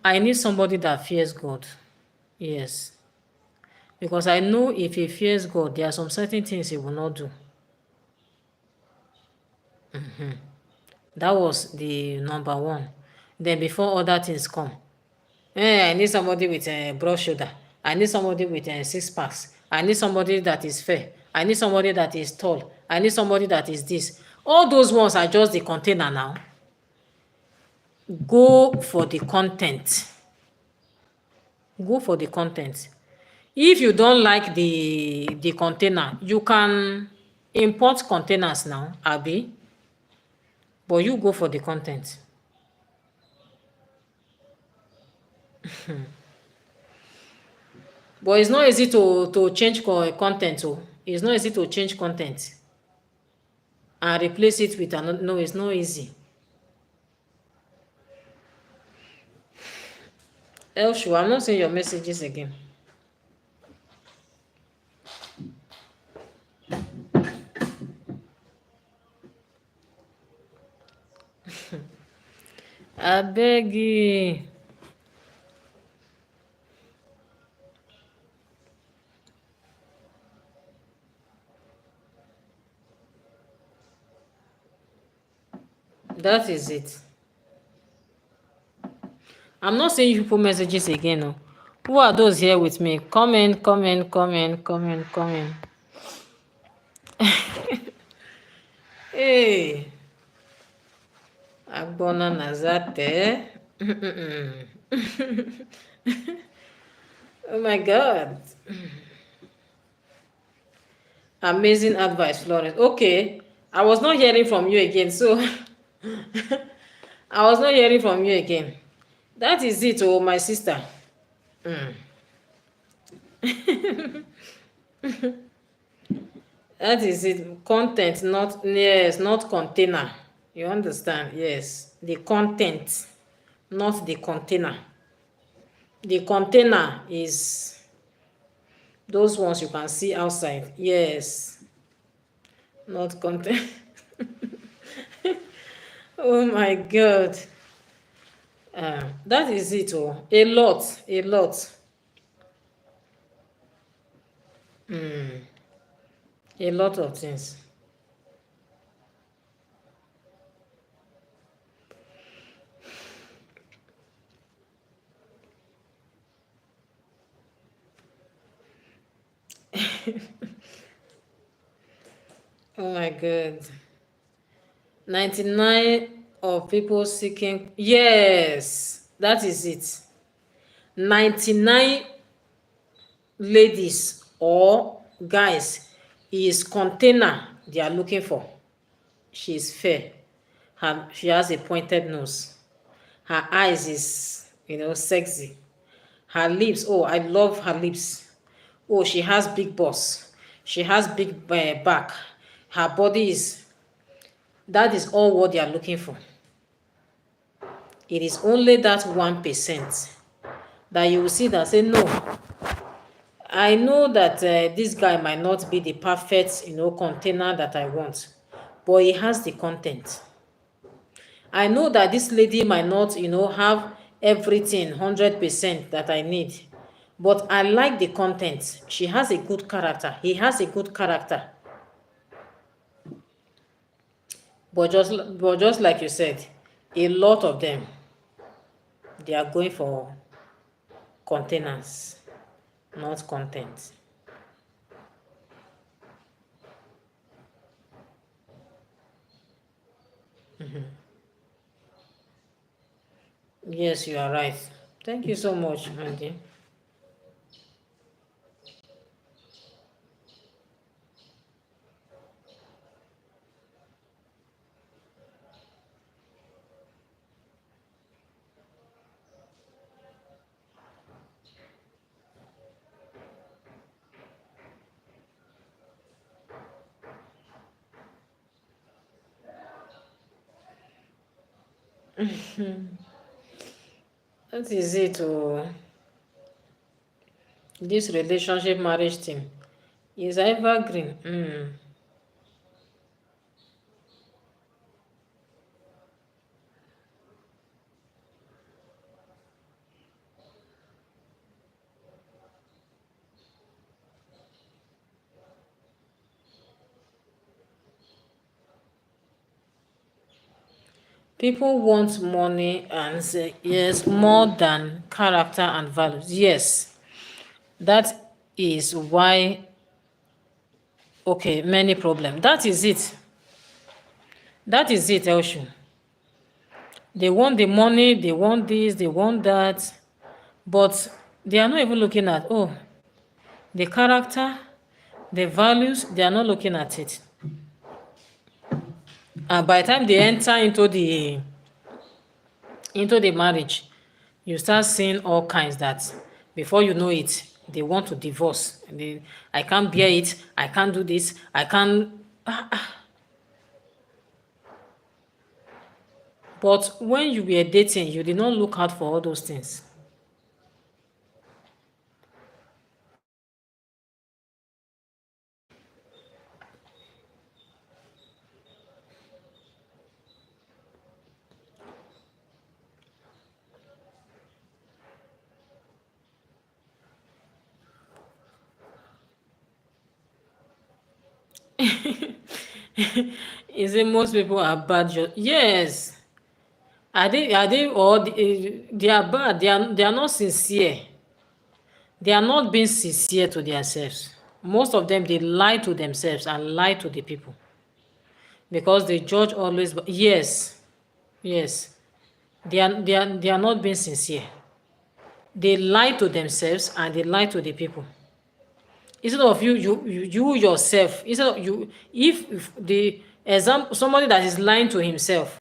I need somebody that fears God. Yes. Because I know if he fears God, there are some certain things he will not do. That was the number one. Then before other things come. I need somebody with a broad shoulder. I need somebody with 6 packs. I need somebody that is fair. I need somebody that is tall. I need somebody that is this. All those ones are just the container now. Go for the content. Go for the content. If you don't like the container, you can import containers now, Abi. But you go for the content. But it's not easy to change content. Oh. It's not easy to change content and replace it with another. No, it's not easy. Elshu, I'm not seeing your messages again. I beg you. That is it. I'm not seeing you put messages again. No. Who are those here with me? Comment, comment, comment, comment, comment. Hey, Agbona Nazate. Oh my God. Amazing advice, Florence. Okay, I was not hearing from you again, so I was not hearing from you again. That is it, oh my sister. That is it. Content, not, yes, not container. You understand? Yes. The content, not the container. The container is those ones you can see outside. Yes. Not content. Oh my God. That is it. Oh, a lot. A lot. A lot of things. Oh my God. 99 of people seeking. Yes. That is it. 99 ladies or guys is container they are looking for. She is fair. She has a pointed nose. Her eyes is, sexy. Her lips, oh, I love her lips. Oh, she has big bust. She has big back. Her body is, that is all what they are looking for. It is only that 1% that you will see that say, no, I know that this guy might not be the perfect, container that I want, but he has the content. I know that this lady might not, have everything 100% that I need, but I like the content. She has a good character. He has a good character. But just like you said, a lot of them, they are going for containers, not content. Yes, you are right. Thank you so much, Andy. That is it. Oh, this relationship marriage thing is evergreen. People want money and say, yes, more than character and values. Yes, that is why, okay, many problems. That is it. That is it, Elshu. They want the money, they want this, they want that, but they are not even looking at, oh, the character, the values, they are not looking at it. And by the time they enter into the marriage, you start seeing all kinds that before you know it, they want to divorce. I can't bear it. I can't do this. I can't. But when you were dating, you did not look out for all those things. Is it most people are bad? Yes. Are they or they are bad? They are not sincere. They are not being sincere to themselves. Most of them, they lie to themselves and lie to the people because they judge always. Yes, yes, they are not being sincere. They lie to themselves and they lie to the people. Instead of you yourself, instead of you, if the example, somebody that is lying to himself,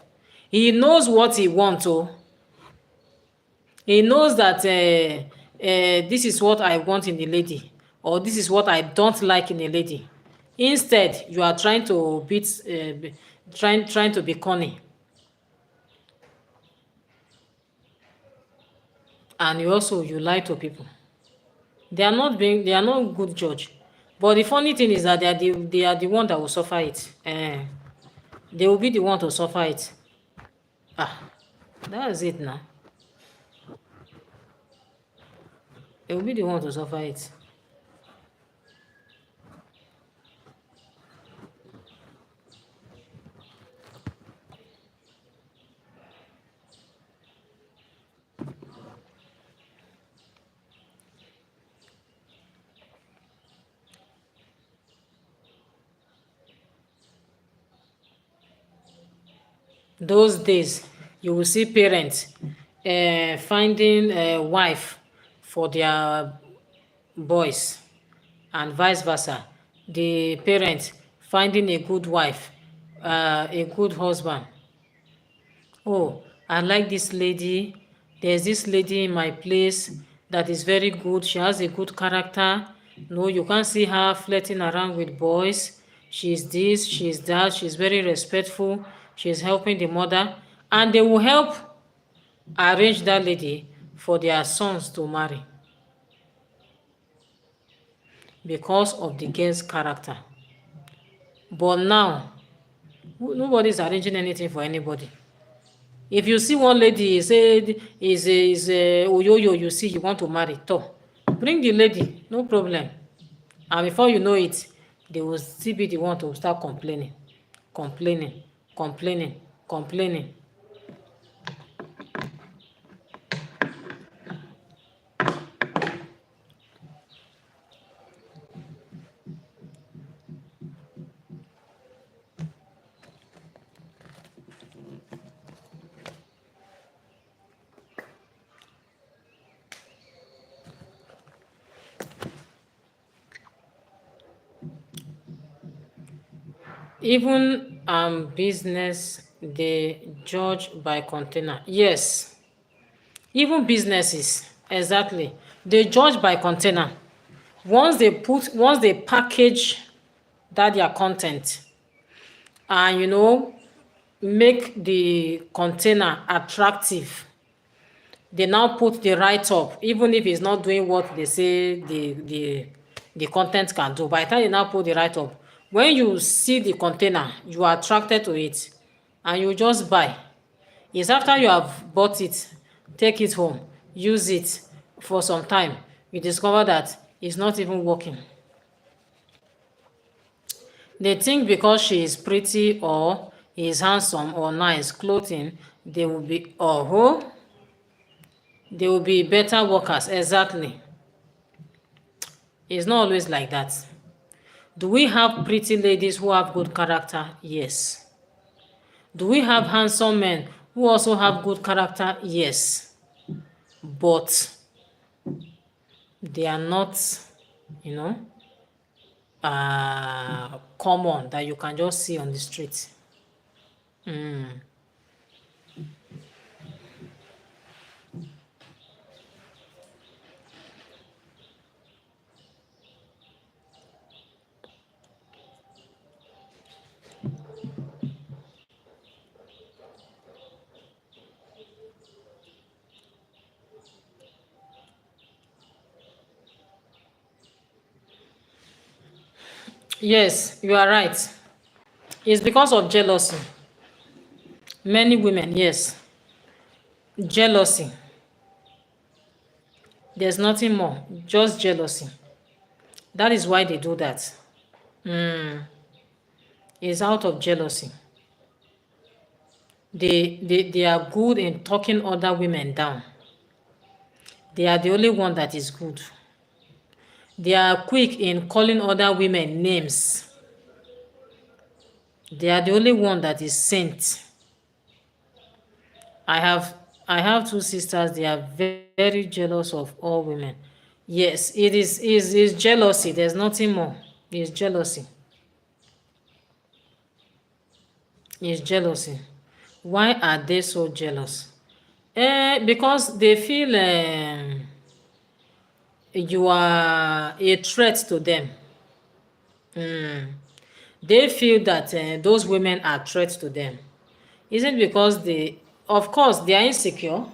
he knows what he wants. Oh, he knows that this is what I want in a lady, or this is what I don't like in a lady. Instead, you are trying to trying to be cunning, and you lie to people. They are not good judge. But the funny thing is that they are the one that will suffer it. They will be the one to suffer it. Ah, that's it now. They will be the one to suffer it. Those days, you will see parents finding a wife for their boys, and vice versa. The parents finding a good wife, a good husband. Oh, I like this lady. There's this lady in my place that is very good. She has a good character. No, you can't see her flirting around with boys. She's this, she's that. She's very respectful. She's helping the mother. And they will help arrange that lady for their sons to marry because of the girl's character. But now, nobody's arranging anything for anybody. If you see one lady say is a oyoyo, you see you want to marry, bring the lady, no problem. And before you know it, they will still be the one to start complaining, complaining, complaining, complaining. Even business, they judge by container. Yes, even businesses, exactly. They judge by container. Once they package that their content, and make the container attractive, they now put the write-up, even if it's not doing what they say the content can do. By the time they now put the write-up, when you see the container, you are attracted to it, and you just buy. It's after you have bought it, take it home, use it for some time, you discover that it's not even working. They think because she is pretty or is handsome or nice clothing, they will be better workers. Exactly. It's not always like that. Do we have pretty ladies who have good character? Yes. Do we have handsome men who also have good character? Yes. But they are not, you know, common that you can just see on the street. Yes, you are right. It's because of jealousy. Many women, yes. Jealousy. There's nothing more, just jealousy. That is why they do that. It's out of jealousy. They are good in talking other women down. They are the only one that is good. They are quick in calling other women names. They are the only one that is saint. I have I have two sisters. They are very jealous of all women. Yes, it is jealousy. There's nothing more. It's jealousy. It's jealousy. Why are they so jealous? Because they feel you are a threat to them. they feel that those women are threats to them. Is it because of course, they are insecure?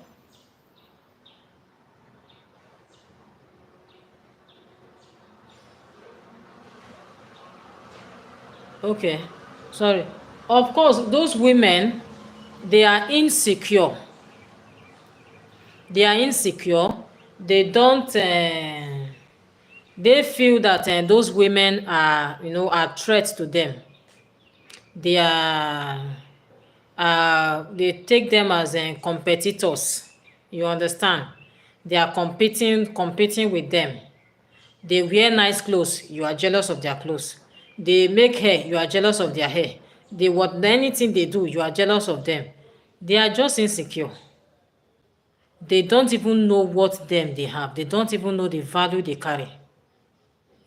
Okay, sorry. Of course, those women, they are insecure. They are insecure. They don't. They feel that those women are, are threats to them. They are. They take them as competitors. You understand? They are competing with them. They wear nice clothes, you are jealous of their clothes. They make hair, you are jealous of their hair. They what anything they do, you are jealous of them. They are just insecure. They don't even know what them they have. They don't even know the value they carry.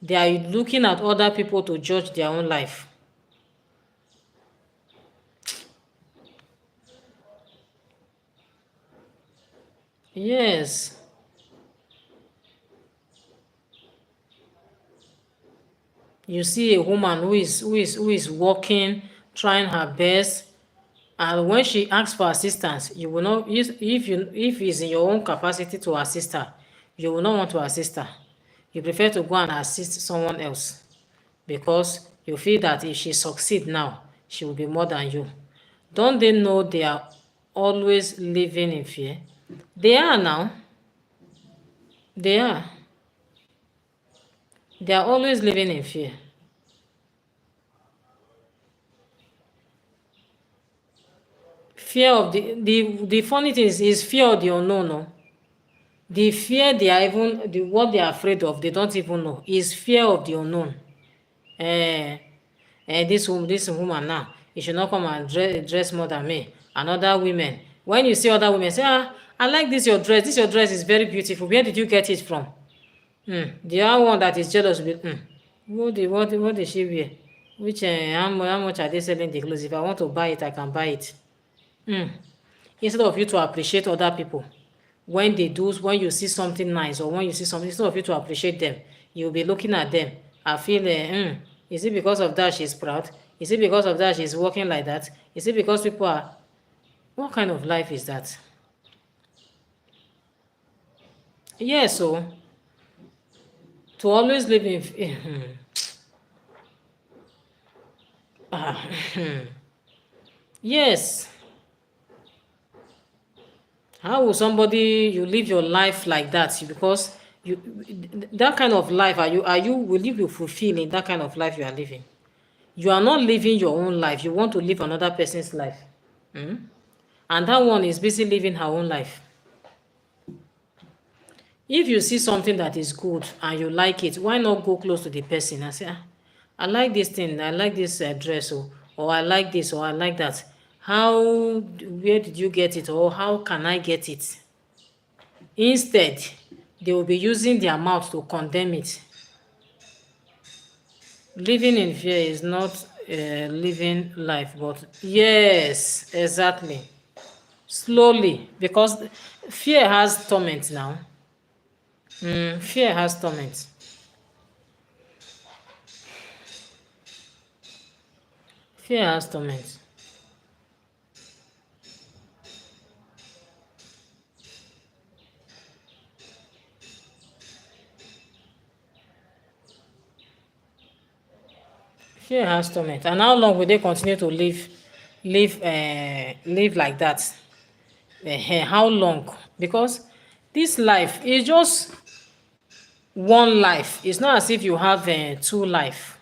They are looking at other people to judge their own life. Yes. You see a woman who is working, trying her best, and when she asks for assistance, you will not, if it's in your own capacity to assist her, you will not want to assist her. You prefer to go and assist someone else because you feel that if she succeed now, she will be more than you. Don't they know they are always living in fear? They are now. They are. They are always living in fear. Fear of the funny thing is fear of the unknown. No? The fear they are even what they are afraid of, they don't even know, is fear of the unknown. This woman now, you should not come and dress more than me and other women. When you see other women say, I like this your dress is very beautiful, where did you get it from? The other one that is jealous will be, what did she wear, which how much are they selling the clothes? If I want to buy it, I can buy it. Instead of you to appreciate other people, when when you see something nice, or when you see something, instead of you to appreciate them, you'll be looking at them. I feel is it because of that she's proud? Is it because of that she's working like that? Is it because people are, what kind of life is that? Yes, so to always live in yes. How will somebody, you live your life like that? Because you, that kind of life, will you be fulfilled in that kind of life you are living? You are not living your own life, you want to live another person's life. And that one is busy living her own life. If you see something that is good and you like it, why not go close to the person and say, I like this thing, I like this dress, or I like this, or I like that. Where did you get it, or how can I get it? Instead, they will be using their mouth to condemn it. Living in fear is not living life, but yes, exactly. Slowly, because fear has torment now. Fear has torment. Fear has torment. Fear has torment. And how long will they continue to live like that? How long? Because this life is just one life. It's not as if you have two life.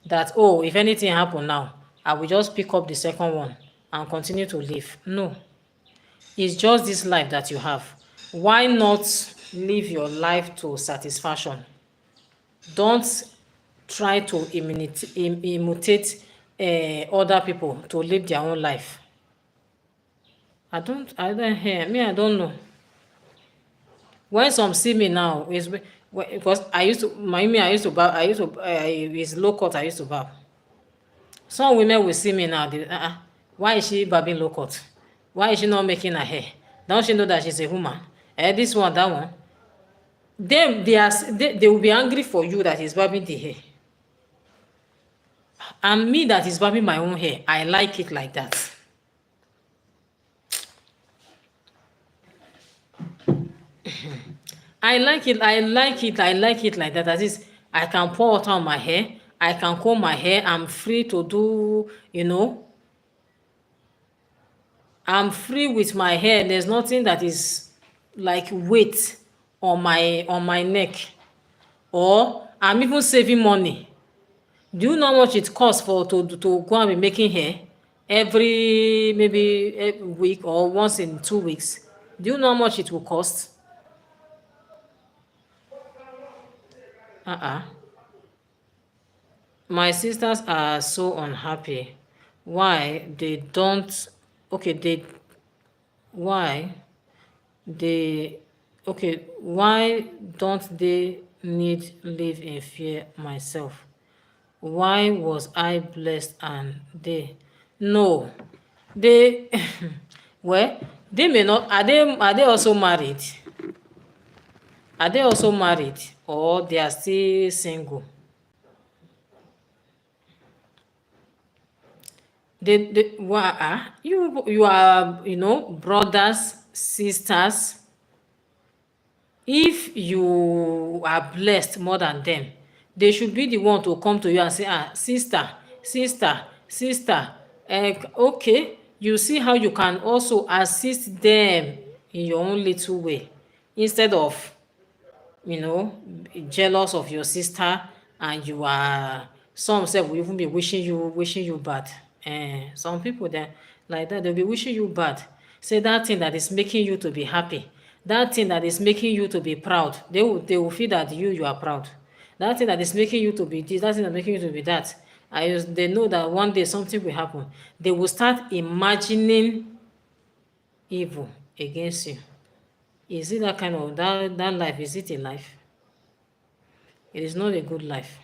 That, oh, if anything happen now, I will just pick up the second one and continue to live. No, it's just this life that you have. Why not live your life to satisfaction? Don't try to imitate other people to live their own life. I don't hear me. I don't know. When some see me now, is because I used to I used to bow. It's low cut. I used to bow. Some women will see me now. Why is she barbing low cut? Why is she not making her hair? Don't she know that she's a woman? This one, that one. They will be angry for you that is barbing the hair. And me that is barbing my own hair, I like it like that. I like it, I like it, I like it like that. That is, I can pour water on my hair, I can comb my hair, I'm free to do, I'm free with my hair. There's nothing that is like weight on my neck. Or I'm even saving money. Do you know how much it costs for to go and be making hair every maybe every week or once in 2 weeks? Do you know how much it will cost? Uh-uh. My sisters are so unhappy. Why they don't okay, they why they okay, why don't they need live in fear myself? Why was I blessed and they? No, they well, they may not. Are they also married? Are they also married or they are still single? They you are brothers, sisters. If you are blessed more than them, they should be the one to come to you and say, sister, sister, okay, you see how you can also assist them in your own little way, instead of jealous of your sister, and you are some say will even be wishing you bad. Some people then like that, they'll be wishing you bad. Say that thing that is making you to be happy, that thing that is making you to be proud, they will feel that you are proud. That thing that is making you to be this, that thing that is making you to be that. They know that one day something will happen. They will start imagining evil against you. Is it that kind of that life? Is it a life? It is not a good life.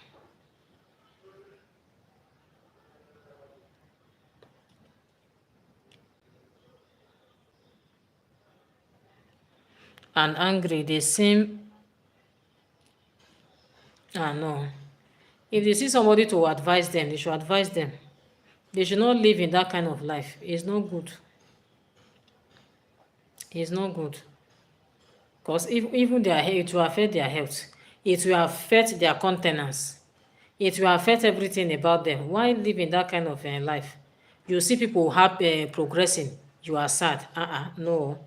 And angry, they seem, no. If they see somebody to advise them, they should advise them. They should not live in that kind of life. It's not good. It's not good. Because if, even their health, it will affect their health. It will affect their countenance. It will affect everything about them. Why live in that kind of life? You see people progressing, you are sad. No.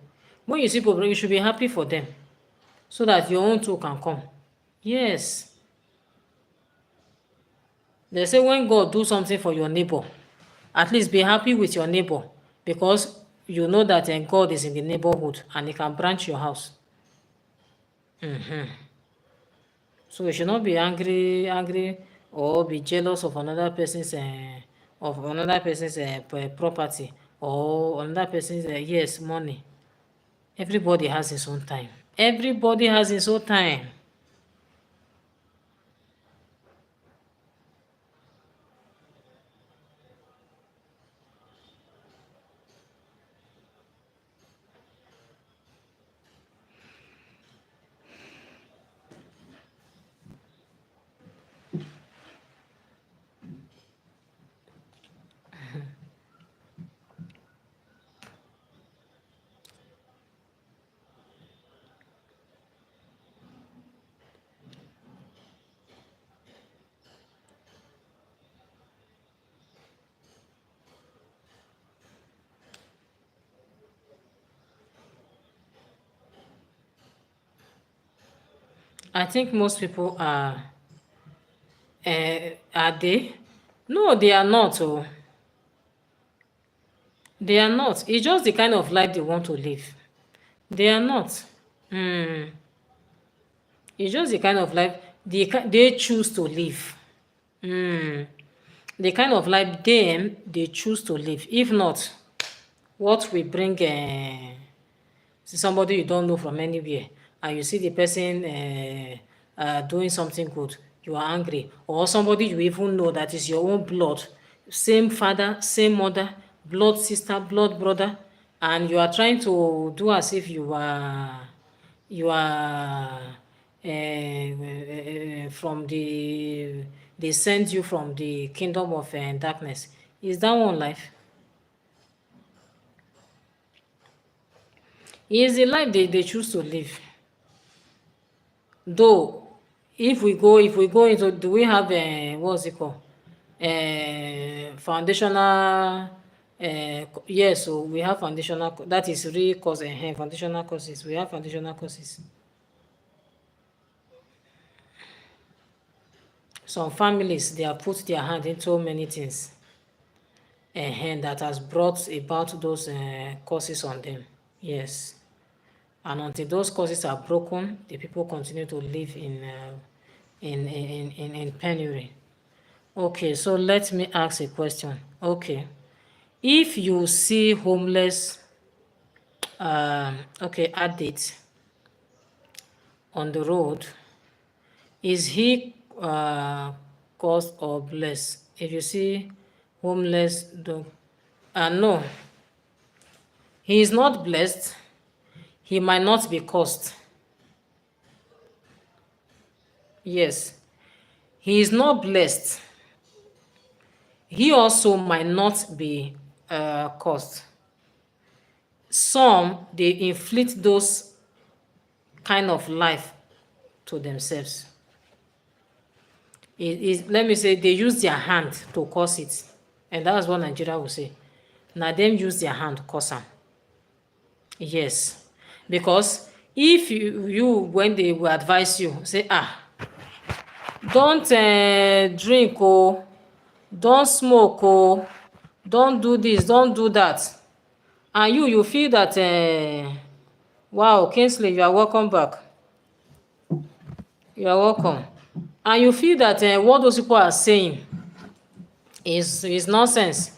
When you see people, you should be happy for them so that your own too can come. Yes. They say when God do something for your neighbor, at least be happy with your neighbor, because you know that God is in the neighborhood and he can branch your house. So you should not be angry or be jealous of another person's property, or another person's yes, money. Everybody has his own time. Everybody has his own time. I think most people are they? No, they are not. Oh, they are not. It's just the kind of life they want to live. They are not. Hmm. It's just the kind of life they choose to live. Hmm. The kind of life they choose to live. If not, what will bring somebody you don't know from anywhere, and you see the person doing something good, you are angry, or somebody you even know that is your own blood, same father, same mother, blood sister, blood brother, and you are trying to do as if you are from the they send you from the kingdom of darkness. Is that one life? Is the life they choose to live. Though, if we go into, do we have what's it called? Foundational, yes, so we have foundational, that is real course, foundational courses. We have foundational courses. Some families, they have put their hand into many things, and that has brought about those courses on them. Yes. And until those causes are broken, the people continue to live in penury. Okay, so let me ask a question. Okay, if you see homeless addict on the road, is he cursed or blessed? If you see homeless dog, no, he is not blessed. He might not be cursed. Yes, he is not blessed. He also might not be cursed. Some, they inflict those kind of life to themselves. Let me say, they use their hand to cause it. And that's what Nigeria will say. Now, them use their hand to cause them. Yes. Because if you when they will advise you, say, don't drink, oh, don't smoke, oh, don't do this, don't do that. And you feel that, wow, Kingsley, you are welcome back. You are welcome. And you feel that what those people are saying is nonsense.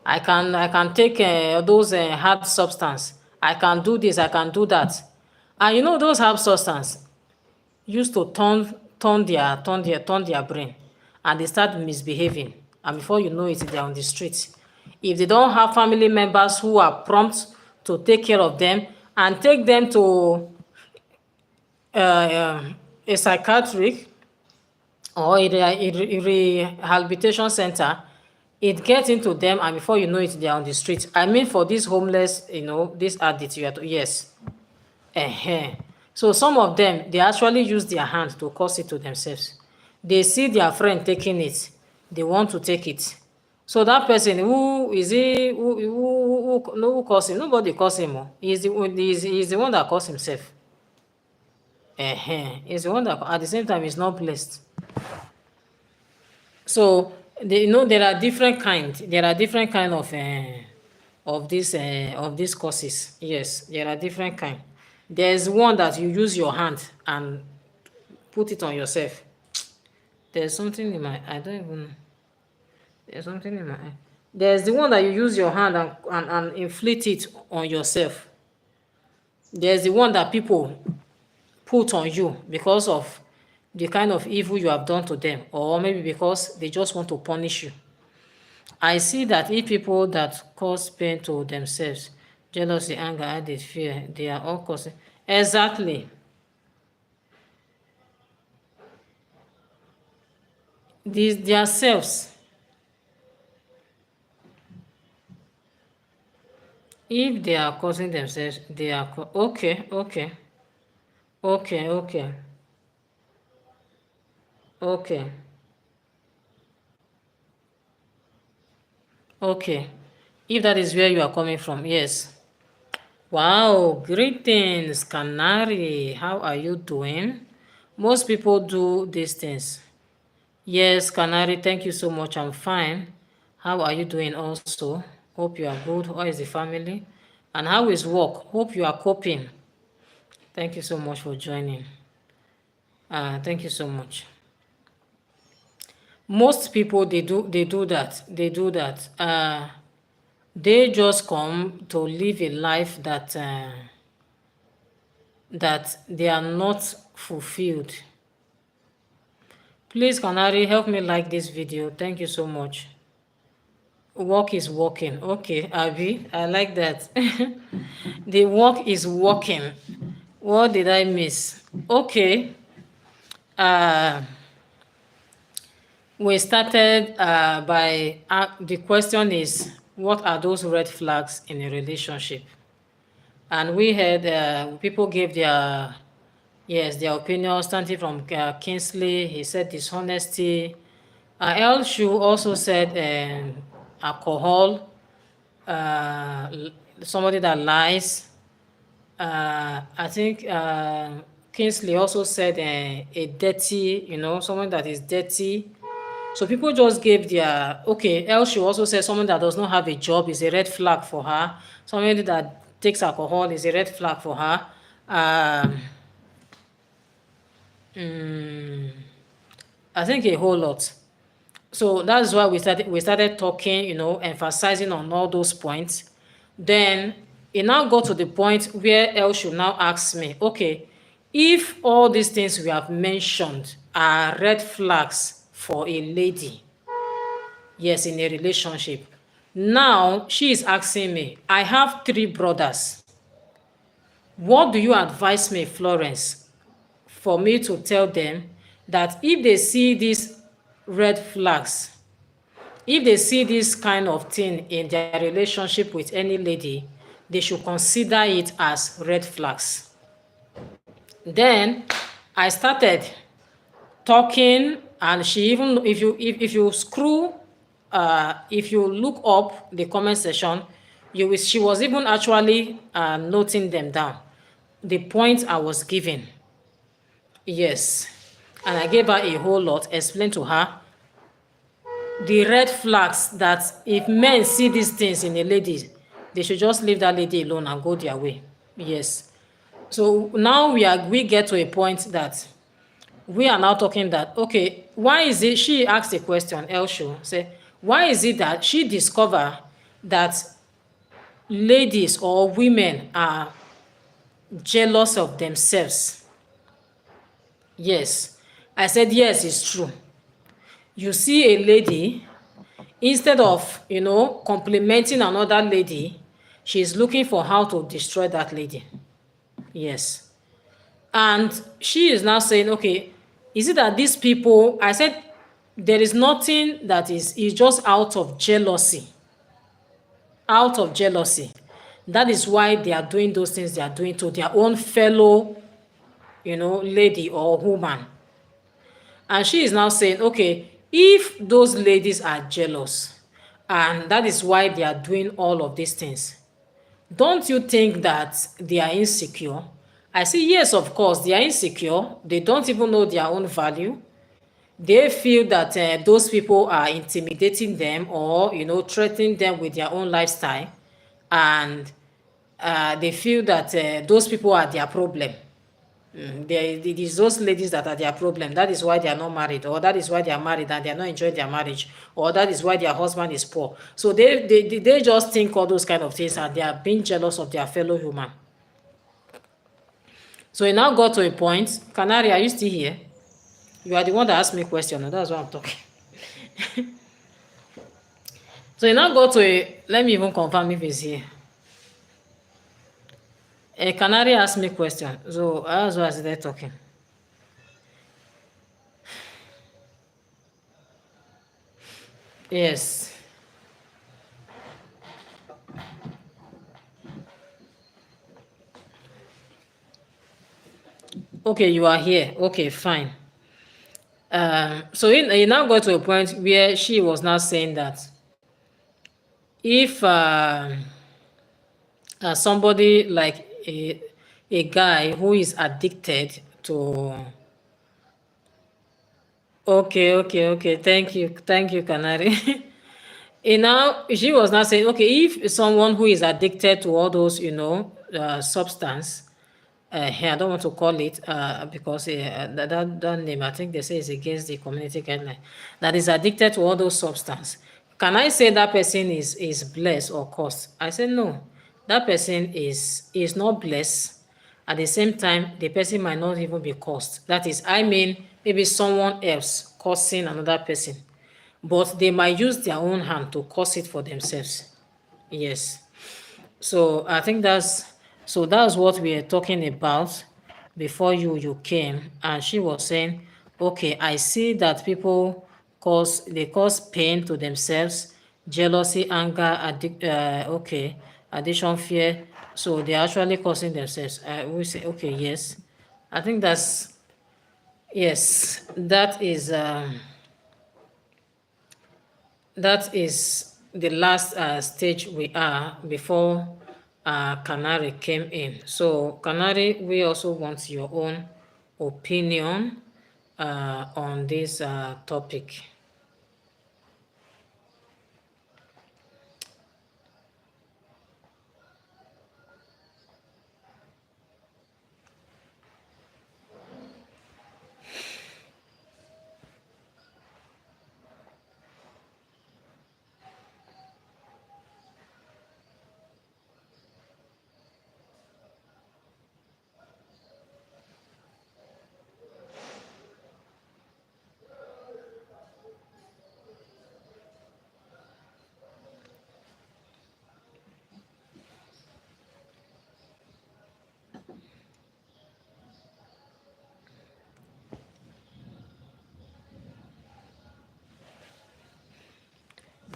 I can take those hard substance. I can do this, I can do that. And you know those hard substance used to turn their brain, and they start misbehaving. And before you know it, they're on the street. If they don't have family members who are prompt to take care of them and take them to a psychiatric or a rehabilitation center, it gets into them, and before you know it, they're on the street. I mean, for these homeless, this addict, yes. So some of them, they actually use their hand to cause it to themselves. They see their friend taking it, they want to take it. So that person, who is he? Who caused him? Nobody caused him. He's the one that caused himself. He's the one that, at the same time, is not blessed. So there are different kind. There are different kind of these courses. Yes, there are different kind. There's one that you use your hand and put it on yourself. There's something in my, I don't even know. There's something in my eye. There's the one that you use your hand and inflict it on yourself. There's the one that people put on you because of the kind of evil you have done to them, or maybe because they just want to punish you. I see that if people that cause pain to themselves, jealousy, anger, added fear, they are all causing. Exactly. Their selves. If they are causing themselves, they are okay. Okay. If that is where you are coming from, yes. Wow, greetings, Canary. How are you doing? Most people do these things. Yes, Canary, thank you so much. I'm fine. How are you doing also? Hope you are good. How is the family? And how is work? Hope you are coping. Thank you so much for joining. Thank you so much. Most people, they do that. They just come to live a life that they are not fulfilled. Please, Canary, help me like this video. Thank you so much. Work is working. Okay, Abby, I like that. The work is working. What did I miss? Okay. We started by the question is, what are those red flags in a relationship? And we had people gave their, yes, their opinion, starting from Kingsley. He said dishonesty. El Shu also said alcohol, somebody that lies. I think Kingsley also said a dirty, someone that is dirty. So people just gave their, okay, El Shu also said someone that does not have a job is a red flag for her. Somebody that takes alcohol is a red flag for her. I think a whole lot. So that's why we started talking, emphasizing on all those points. Then it now got to the point where El should now ask me, okay, if all these things we have mentioned are red flags for a lady, yes, in a relationship, now she is asking me, I have 3 brothers. What do you advise me, Florence, for me to tell them that if they see these red flags, if they see this kind of thing in their relationship with any lady, they should consider it as red flags? Then I started talking, and she even, if you screw, if you look up the comment section, she was even actually noting them down, the points I was giving. Yes. And I gave her a whole lot, explained to her the red flags that if men see these things in a lady, they should just leave that lady alone and go their way. Yes. So now we get to a point that we are now talking that, okay, why is it, she asked a question, Elsho, say, why is it that she discovered that ladies or women are jealous of themselves? Yes. I said, yes, it's true. You see a lady, instead of, complimenting another lady, she's looking for how to destroy that lady. Yes. And she is now saying, okay, is it that these people, I said, there is nothing that is just out of jealousy. Out of jealousy. That is why they are doing those things they are doing to their own fellow, lady or woman. And she is now saying, okay, if those ladies are jealous, and that is why they are doing all of these things, don't you think that they are insecure? I say, yes, of course, they are insecure. They don't even know their own value. They feel that those people are intimidating them or, threatening them with their own lifestyle. And they feel that those people are their problem. It is those ladies that are their problem. That is why they are not married, or that is why they are married and they are not enjoying their marriage, or that is why their husband is poor. So they just think all those kind of things, and they are being jealous of their fellow human. So it now got to a point. Canary, are you still here? You are the one that asked me a question, and that's why I'm talking. So it now got to a, let me even confirm if it's here. A Canary asked me a question, so that's why I started talking. Yes. Okay, you are here. Okay, fine. So it now got to a point where she was now saying that if somebody like a guy who is addicted to, okay, thank you, Canary. Now she was now saying, okay, if someone who is addicted to all those, substance, I don't want to call it because that name, I think they say is against the community guideline, that is addicted to all those substance. Can I say that person is blessed or cursed? I said no. That person is not blessed. At the same time, the person might not even be cursed. That is, I mean, maybe someone else cursing another person, but they might use their own hand to curse it for themselves. Yes. So I think that's what we are talking about before you came, and she was saying, okay, I see that people they cause pain to themselves, jealousy, anger, addiction, fear. So they're actually causing themselves. We say, okay, yes. I think yes, that is the last stage we are before Canary came in. So Canary, we also want your own opinion on this topic.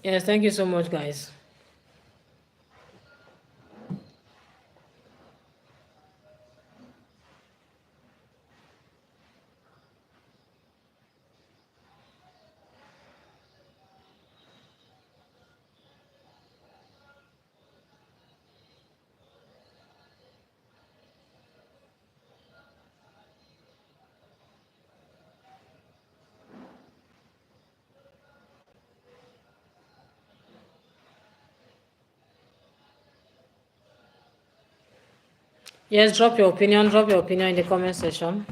Yes, thank you so much, guys. Yes, drop your opinion. Drop your opinion in the comment section.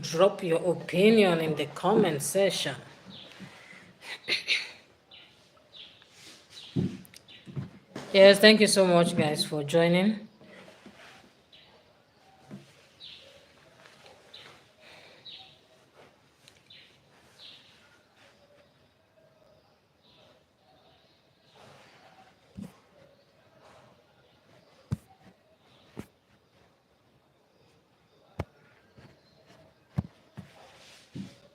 Drop your opinion in the comment section. Yes, thank you so much, guys, for joining.